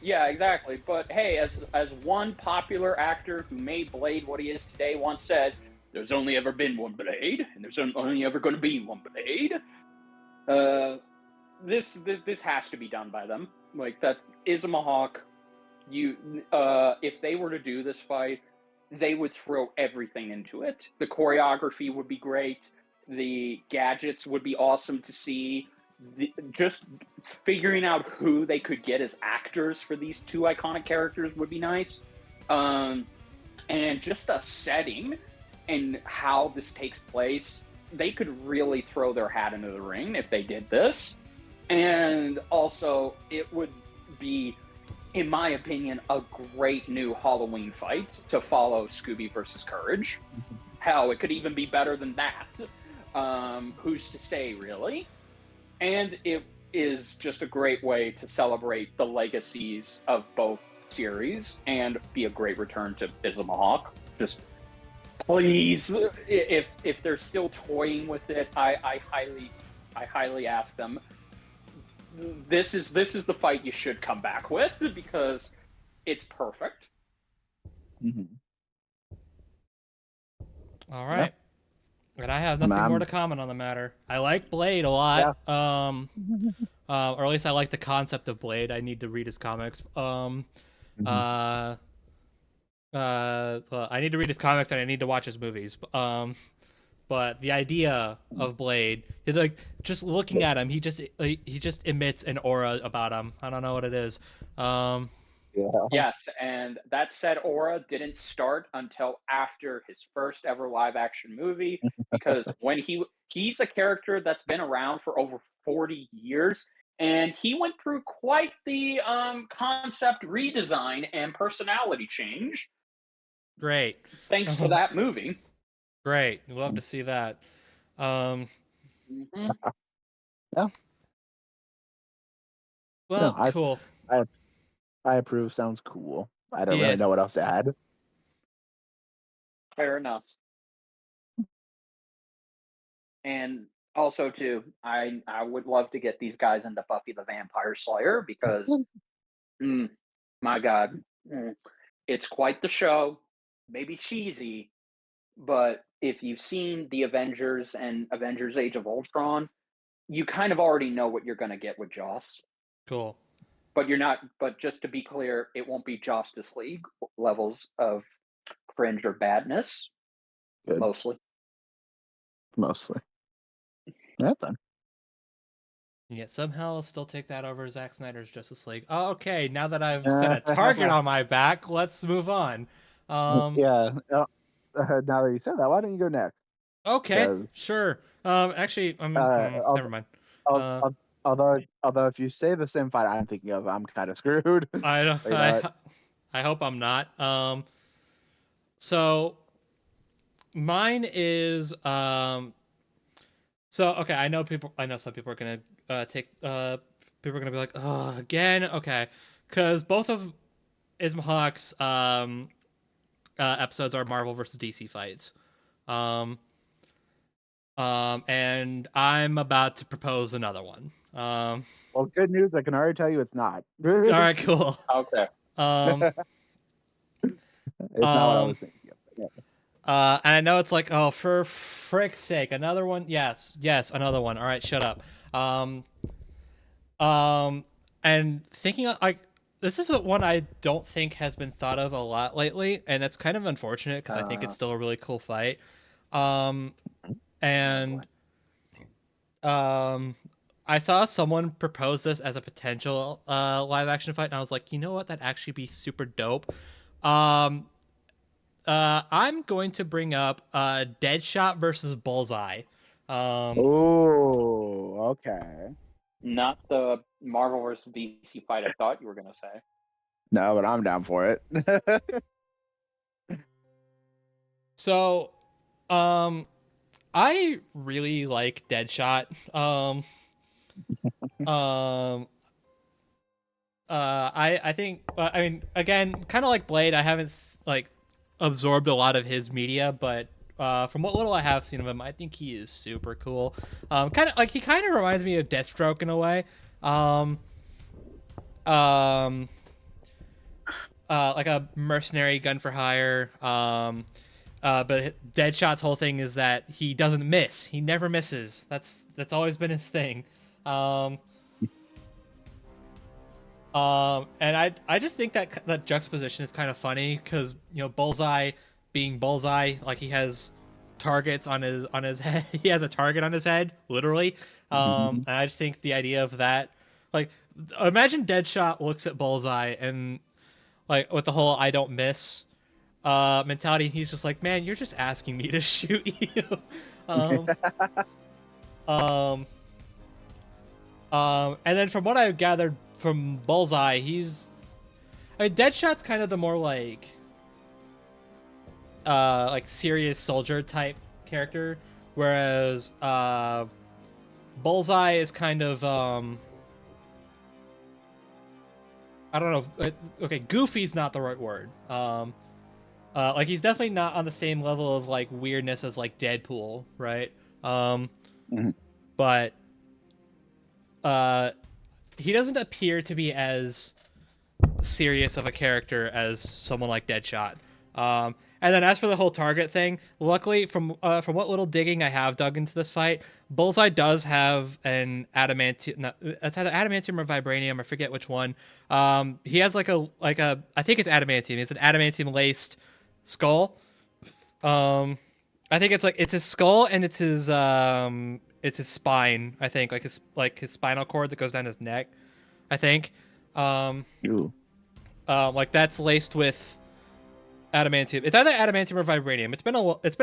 Yeah, exactly. But hey, as one popular actor who made Blade what he is today once said, "There's only ever been one Blade, and there's only ever going to be one Blade." This has to be done by them. Like, that is a Mahawk. If they were to do this fight, they would throw everything into it. The choreography would be great. The gadgets would be awesome to see. just figuring out who they could get as actors for these two iconic characters would be nice. And just a setting and how this takes place, they could really throw their hat into the ring if they did this. And also, it would be, in my opinion, a great new Halloween fight to follow Scooby versus Courage. Hell, it could even be better than that. Who's to say, really? And it is just a great way to celebrate the legacies of both series and be a great return to Islamahawk. Just please, if they're still toying with it, I highly ask them. This is the fight you should come back with because it's perfect. Mm-hmm. All right. Yeah. And I have nothing more to comment on the matter. I like Blade a lot. Yeah. Or at least I like the concept of Blade. I need to read his comics. I need to read his comics and I need to watch his movies. But the idea of Blade is like just looking at him, he just emits an aura about him. I don't know what it is. Yes, and that said aura didn't start until after his first ever live action movie, because when he's a character that's been around for over 40 years, and he went through quite the concept redesign and personality change. Great. Thanks to that movie. Great. Love to see that. Yeah. Well, no, cool. I approve. Sounds cool. I don't really know what else to add. Fair enough. And also, too, I would love to get these guys into Buffy the Vampire Slayer because, my God, it's quite the show. Maybe cheesy, but if you've seen the Avengers and Avengers Age of Ultron, you kind of already know what you're going to get with Joss. Cool. But you're not. But just to be clear, it won't be Justice League levels of cringe or badness. Good. Mostly. Yeah, then. Yet somehow I'll still take that over Zack Snyder's Justice League. Oh, okay, now that I've set a target on my back, let's move on. Yeah. Now that you said that, why don't you go next? Okay, sure. Actually, never mind. Although if you say the same fight I'm thinking of, I'm kind of screwed. I hope I'm not. So mine is so okay. I know some people are gonna people are gonna be like, oh, again, okay, because both of Ismahawk's episodes are Marvel versus DC fights. And I'm about to propose another one. Well, good news. I can already tell you it's not. All right, cool. Okay. It's not what I was thinking of. Yeah. And I know it's like, oh, for frick's sake, another one. Yes, another one. All right, shut up. And thinking like this is one I don't think has been thought of a lot lately, and that's kind of unfortunate because I think it's still a really cool fight. And I saw someone propose this as a potential live action fight, and I was like, you know what? That'd actually be super dope. I'm going to bring up Deadshot versus Bullseye. Oh, okay. Not the Marvel versus DC fight I thought you were gonna say. No, but I'm down for it. So, I really like Deadshot. I think, I mean, again, kind of like Blade, I haven't like absorbed a lot of his media, but from what little I have seen of him, I think he is super cool. He kind of reminds me of Deathstroke in a way. Like a mercenary gun for hire. But Deadshot's whole thing is that he doesn't miss. He never misses. That's always been his thing. And I just think that juxtaposition is kind of funny because, you know, Bullseye being Bullseye, like he has targets on his head. He has a target on his head, literally. And I just think the idea of that, like, imagine Deadshot looks at Bullseye and like with the whole "I don't miss" mentality. He's just like, man, you're just asking me to shoot you. um, um, and then from what I've gathered from Bullseye, I mean, Deadshot's kind of the more like serious soldier type character, whereas Bullseye is kind of I don't know. Okay, goofy's not the right word. Like he's definitely not on the same level of like weirdness as like Deadpool, right? But he doesn't appear to be as serious of a character as someone like Deadshot. And then as for the whole target thing, luckily from what little digging I have dug into this fight, Bullseye does have an adamantium. No, it's either adamantium or vibranium. I forget which one. He has like a I think it's adamantium. It's an adamantium laced skull. I think it's his skull and it's his spine. I think like his spinal cord that goes down his neck. I think. Like that's laced with adamantium. It's either adamantium or vibranium. It's been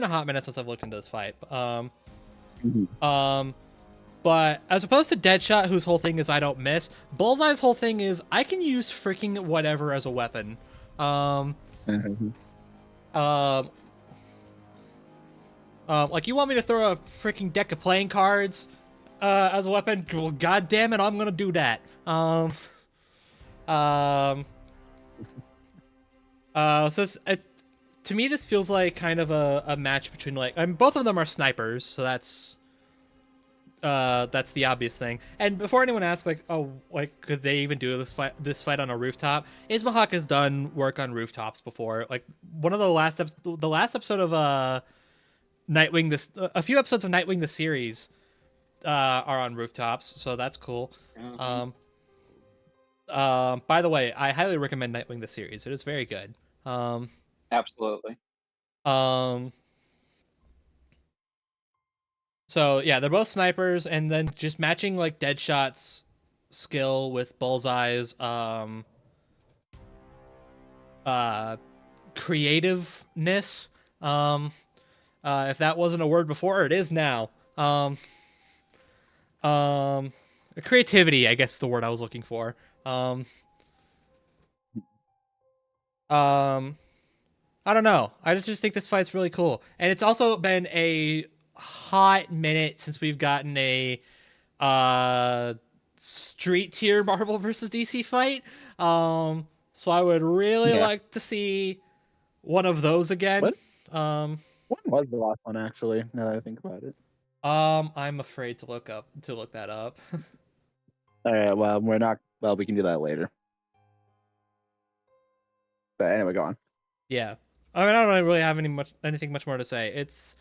a hot minute since I've looked into this fight. But as opposed to Deadshot, whose whole thing is I don't miss, Bullseye's whole thing is I can use freaking whatever as a weapon. Like you want me to throw a freaking deck of playing cards as a weapon? Well, god damn it, I'm gonna do that. So to me, this feels like kind of a match between like, I mean, both of them are snipers, so that's the obvious thing. And before anyone asks, like, oh, like, could they even do this fight on a rooftop? Ismahawk has done work on rooftops before. Like one of the last episode of Nightwing, a few episodes of Nightwing the series are on rooftops, so that's cool. By the way, I highly recommend Nightwing the series. It is very good. Absolutely. So yeah, they're both snipers, and then just matching like Deadshot's skill with Bullseye's creativeness. If that wasn't a word before, it is now. Creativity, I guess is the word I was looking for. I don't know. I just think this fight's really cool, and it's also been a hot minute since we've gotten a street tier Marvel versus DC fight. So I would really like to see one of those again. What? When was the last one actually? Now that I think about it. I'm afraid to look that up. All right. Well, we're not. Well, we can do that later. But anyway, go on. Yeah. I mean, I don't really have anything much more to say. It's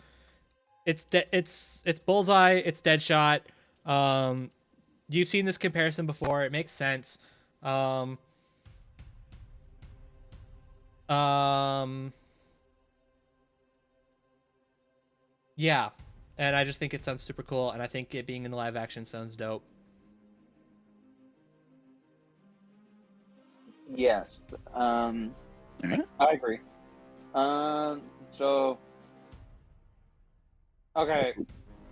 Bullseye, it's Deadshot. You've seen this comparison before. It makes sense. Yeah. And I just think it sounds super cool, and I think it being in the live action sounds dope. Yes. I agree. So okay,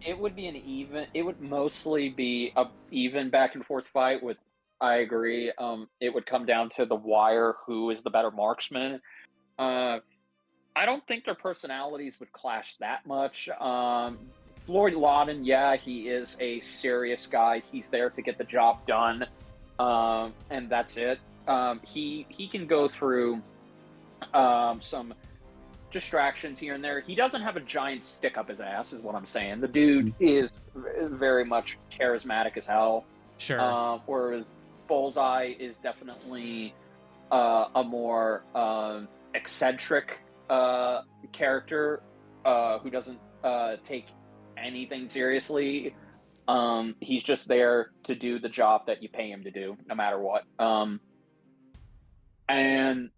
it would be it would mostly be a even back and forth fight with, I agree. It would come down to the wire, who is the better marksman. I don't think their personalities would clash that much. Floyd Lawton, yeah, he is a serious guy. He's there to get the job done, and that's it. He can go through some distractions here and there. He doesn't have a giant stick up his ass, is what I'm saying. The dude is very much charismatic as hell. Sure. Whereas Bullseye is definitely a more eccentric character who doesn't take anything seriously. He's just there to do the job that you pay him to do, no matter what. And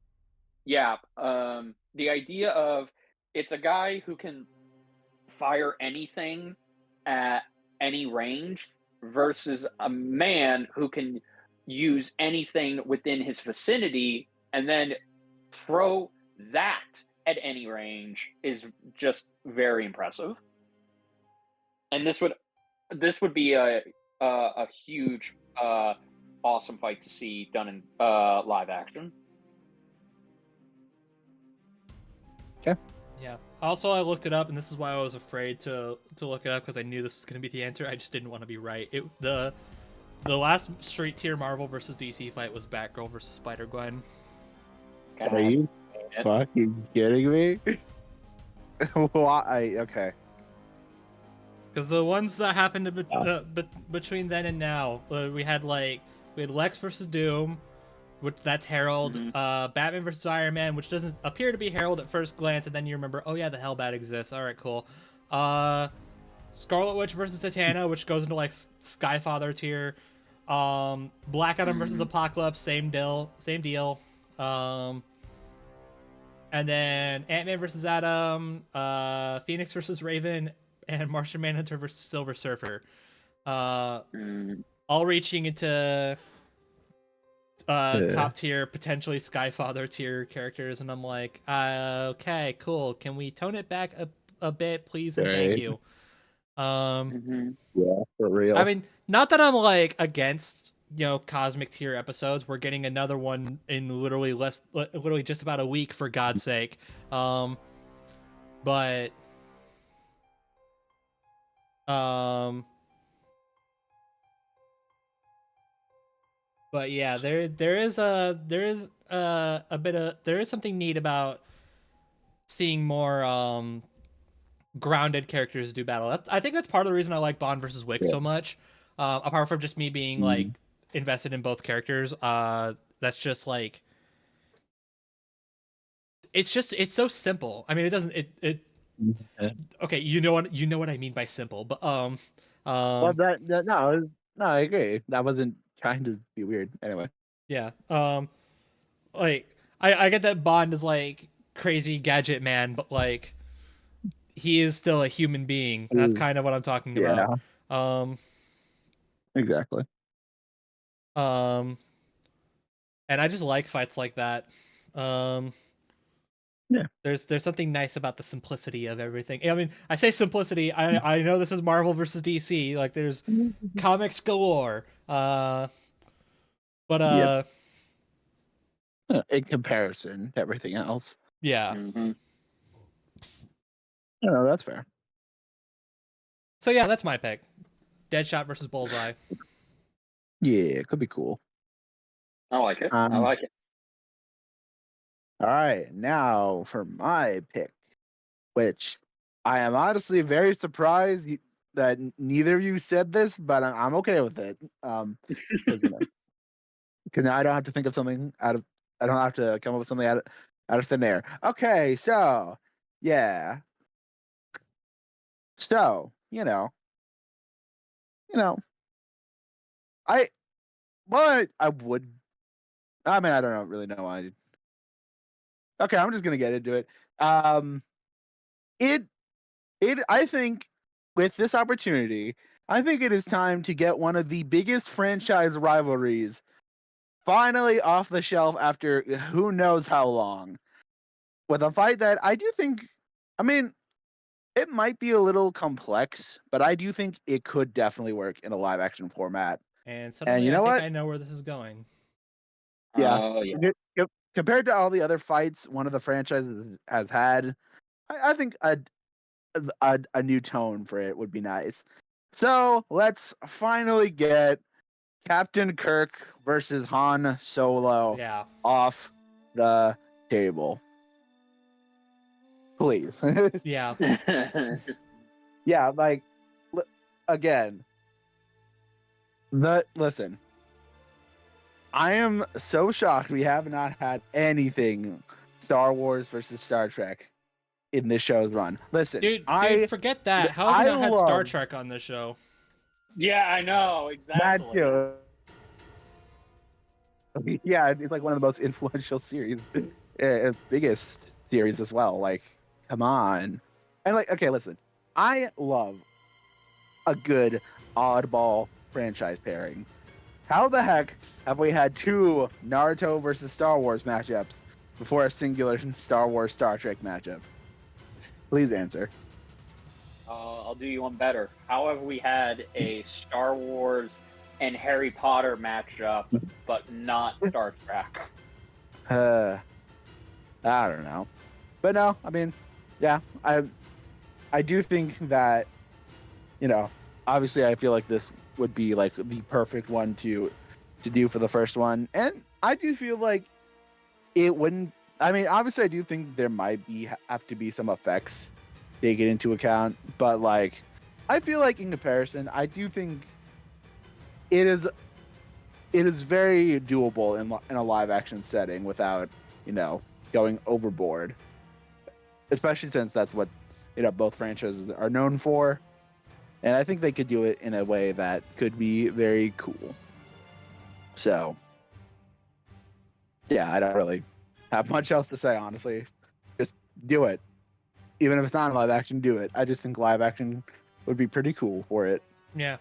yeah, the idea of it's a guy who can fire anything at any range versus a man who can use anything within his vicinity and then throw that at any range is just very impressive. And this would be a huge awesome fight to see done in live action. Okay. Yeah. Also, I looked it up, and this is why I was afraid to look it up, because I knew this was going to be the answer. I just didn't want to be right. The last straight tier Marvel versus DC fight was Batgirl versus Spider-Gwen. Are you fucking kidding me? Why? Okay. Because the ones that happened between then and now, we had Lex versus Doom, which that's Herald. Batman versus Iron Man, which doesn't appear to be Herald at first glance, and then you remember, oh yeah, the Hellbat exists. All right, cool. Scarlet Witch versus Zatanna, which goes into like Skyfather tier. Black Adam versus Apocalypse, same deal. And then Ant-Man versus Adam, Phoenix versus Raven, and Martian Manhunter versus Silver Surfer. All reaching into top tier, potentially Skyfather tier characters, and I'm like, okay, cool. Can we tone it back a bit, please, and thank you. Yeah, for real. I mean, not that I'm like against cosmic tier episodes. We're getting another one in literally just about a week, for God's sake. But yeah, there is something neat about seeing more grounded characters do battle. I think that's part of the reason I like Bond versus Wick so much. Apart from just me being like invested in both characters, that's just like it's so simple. I mean, it doesn't okay, you know what I mean by simple, but well, no, I agree. That wasn't trying to be weird. Anyway. Yeah. Like I get that Bond is like crazy gadget man, but like he is still a human being. That's kind of what I'm talking about. Exactly. And I just like fights like that. Yeah. There's something nice about the simplicity of everything. I mean, I say simplicity. I know this is Marvel versus DC. Like, there's comics galore. But in comparison to everything else. Yeah. No, that's fair. So yeah, that's my pick. Deadshot versus Bullseye. Yeah, it could be cool. I like it. I like it. All right, now for my pick, which I am honestly very surprised that neither of you said this, but I'm okay with it. Because I don't have to think of something I don't have to come up with something out of thin air. Okay, so yeah. So, I would. I mean, I don't really know why. Okay, I'm just gonna get into it. I think with this opportunity, I think it is time to get one of the biggest franchise rivalries finally off the shelf after who knows how long. With a fight that I do think, I mean, it might be a little complex, but I do think it could definitely work in a live action format. And suddenly, I think I know where this is going. Yeah. Compared to all the other fights one of the franchises has had, I think a new tone for it would be nice. So let's finally get Captain Kirk versus Han Solo off the table. Please. Yeah. Yeah, like, again, listen. I am so shocked we have not had anything Star Wars versus Star Trek in this show's run. Listen, dude, forget that. How have you not had Star Trek on this show? Yeah, I know, exactly. Yeah, it's like one of the most influential series, biggest series as well. Like, come on. And like, okay, listen, I love a good oddball franchise pairing. How the heck have we had 2 Naruto versus Star Wars matchups before a singular Star Wars Star Trek matchup? Please answer. I'll do you one better. How have we had a Star Wars and Harry Potter matchup, but not Star Trek? I don't know, but no, I mean, yeah, I do think that, you know, obviously I feel like this would be like the perfect one to do for the first one, and I do feel like it wouldn't. I mean, obviously I do think there might have to be some effects taken into account, but like I feel like in comparison, I do think it is very doable in a live action setting without, you know, going overboard, especially since that's what, you know, both franchises are known for. And I think they could do it in a way that could be very cool. So, yeah, I don't really have much else to say, honestly. Just do it. Even if it's not in live action, do it. I just think live action would be pretty cool for it. Yeah.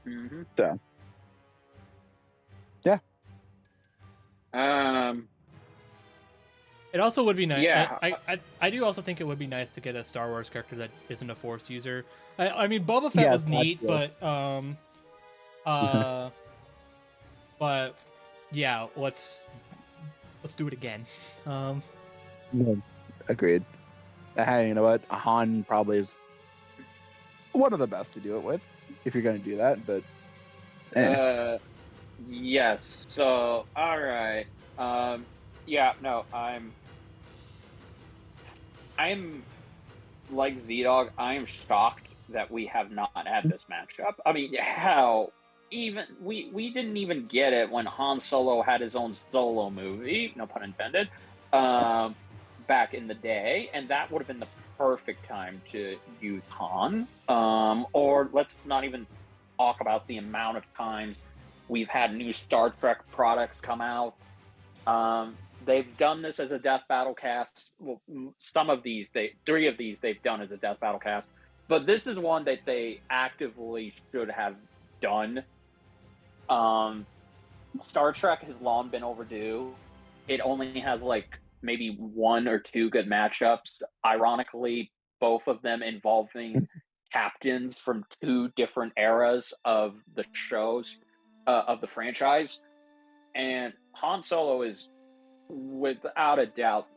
Mm-hmm. So, yeah. It also would be nice. Yeah. I do also think it would be nice to get a Star Wars character that isn't a Force user. I mean, Boba Fett was neat, but but yeah, let's do it again. Agreed. Hey, you know what? Han probably is one of the best to do it with, if you're going to do that. But yes. So, all right. Yeah. No, I'm like Z-Dog. I am shocked that we have not had this matchup. I mean, how even we didn't even get it when Han Solo had his own solo movie, no pun intended, back in the day, and that would have been the perfect time to use Han. Or let's not even talk about the amount of times we've had new Star Trek products come out. They've done this as a death battle cast. Well, some of these, 3 of these, they've done as a death battle cast. But this is one that they actively should have done. Star Trek has long been overdue. It only has like maybe 1 or 2 good matchups. Ironically, both of them involving captains from 2 different eras of the shows, of the franchise. And Han Solo is, without a doubt,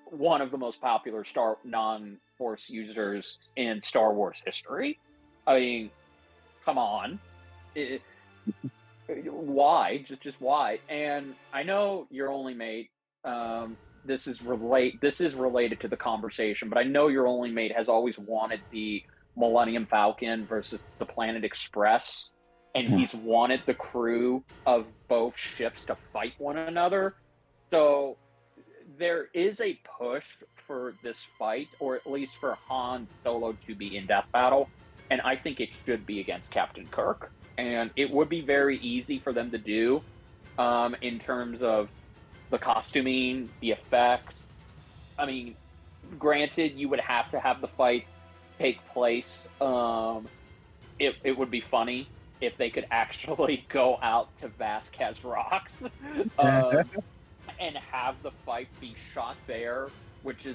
one of the most popular non-Force users in Star Wars history. I mean, come on. Why? Just why? And I know Your Only Mate, this is related to the conversation, but I know Your Only Mate has always wanted the Millennium Falcon versus the Planet Express, and he's wanted the crew of both ships to fight one another. So there is a push for this fight, or at least for Han Solo to be in death battle, and I think it should be against Captain Kirk. And it would be very easy for them to do, in terms of the costuming, the effects. I mean, granted, you would have to have the fight take place. It would be funny if they could actually go out to Vasquez Rocks and have the fight be shot there, which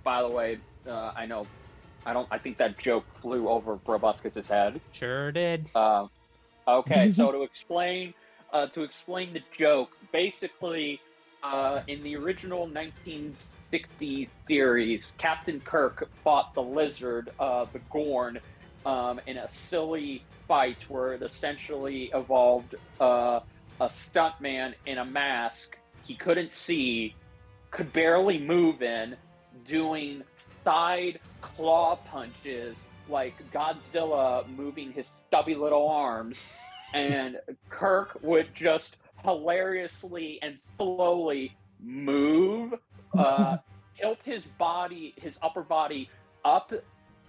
by the way, I think that joke flew over BrobusCast's head. Sure did. Okay, so to explain the joke, basically, in the original 1960s series, Captain Kirk fought the Lizard, the Gorn, in a silly fight where it essentially involved a stuntman in a mask he couldn't see, could barely move in, doing side claw punches like Godzilla moving his stubby little arms, and Kirk would just hilariously and slowly move, tilt his upper body up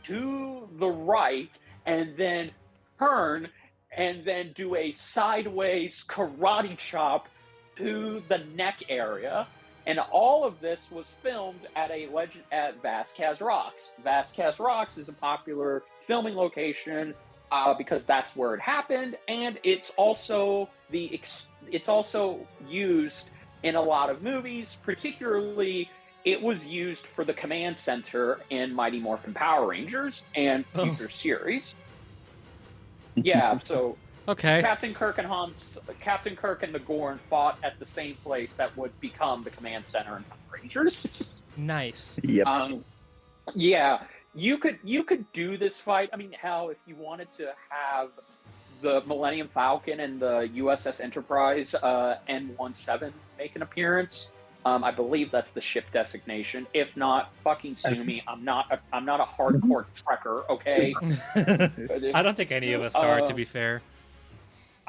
to the right, and then turn and then do a sideways karate chop to the neck area. And all of this was filmed at Vasquez Rocks. Vasquez Rocks is a popular filming location because that's where it happened, and it's also used in a lot of movies. Particularly, it was used for the command center in Mighty Morphin Power Rangers and future series. Yeah, so Okay. Captain Kirk and the Gorn fought at the same place that would become the command center in Power Rangers. Nice. Yep. Yeah, you could do this fight. I mean, hell, if you wanted to have the Millennium Falcon and the USS Enterprise N-17 make an appearance. I believe that's the ship designation. If not, fucking sue me. I'm not a hardcore trekker, okay? I don't think any of us are, to be fair.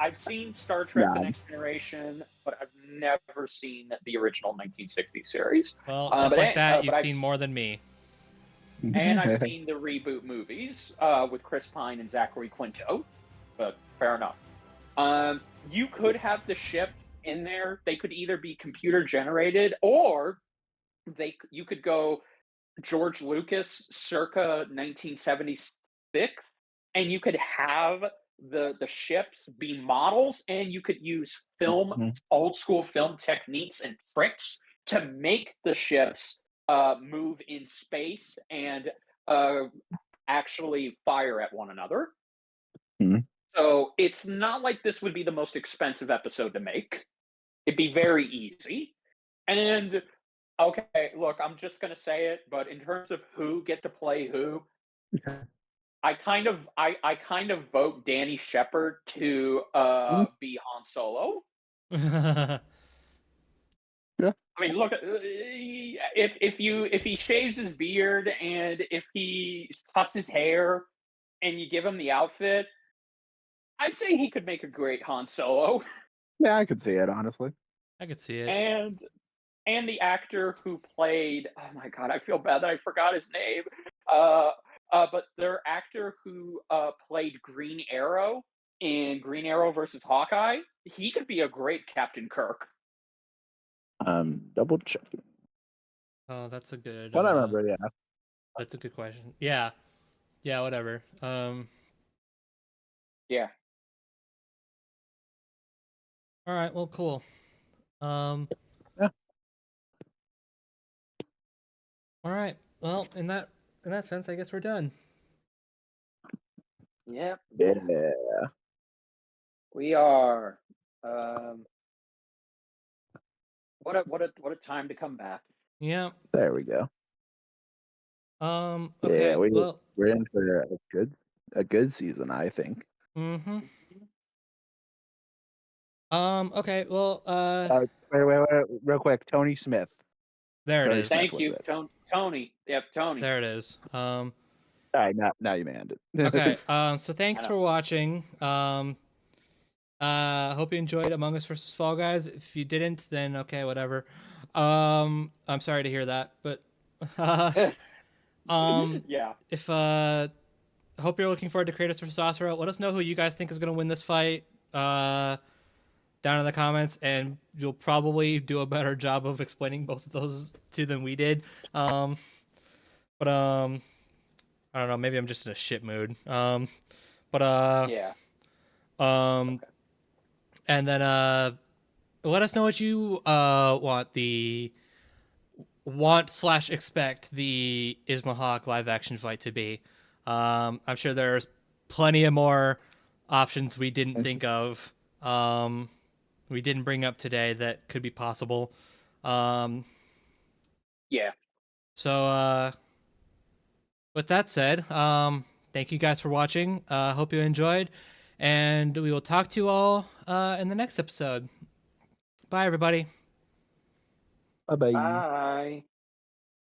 I've seen Star Trek: The Next Generation, but I've never seen the original 1960 series. Well, just like that, you've seen more than me. And I've seen the reboot movies with Chris Pine and Zachary Quinto, but fair enough. You could have the ship in there. They could either be computer generated, or you could go George Lucas circa 1976, and you could have the ships be models, and you could use old school film techniques and tricks to make the ships move in space and actually fire at one another. So it's not like this would be the most expensive episode to make. It'd be very easy. And okay, look, I'm just gonna say it, but in terms of who gets to play who, I kind of vote Danny Shepard to be Han Solo. Yeah. I mean, look, if he shaves his beard and if he cuts his hair and you give him the outfit, I'd say he could make a great Han Solo. Yeah, I could see it, honestly. I could see it. And the actor who played, oh my god, I feel bad that I forgot his name. But their actor who played Green Arrow in Green Arrow versus Hawkeye, he could be a great Captain Kirk. Double checking. Oh, that's a good. What I remember, yeah. That's a good question. Yeah, whatever. Yeah. All right. Well, cool. Yeah. All right. Well, in that sense, I guess we're done. Yep. Yeah. We are. What a time to come back. Yeah. There we go. Okay. Yeah, we're in for a good season, I think. Mm-hmm. Okay. Well. Wait, real quick. Tony Smith. There it Tony is. Smith Thank was you, it. Tony. Yep, Tony. There it is. All right, now you manned it. Okay. So thanks for watching. Hope you enjoyed Among Us versus Fall Guys. If you didn't, then okay, whatever. I'm sorry to hear that, but Yeah. If hope you're looking forward to Kratos versus Asura. Let us know who you guys think is gonna win this fight. Down in the comments, and you'll probably do a better job of explaining both of those two than we did. But I don't know. Maybe I'm just in a shit mood. Yeah. And then let us know what you expect the Isma Hawk live action fight to be. I'm sure there's plenty of more options we didn't think of. We didn't bring up today that could be possible. Yeah. So with that said, thank you guys for watching. Hope you enjoyed, and we will talk to you all in the next episode. Bye, everybody. Bye-bye. Bye.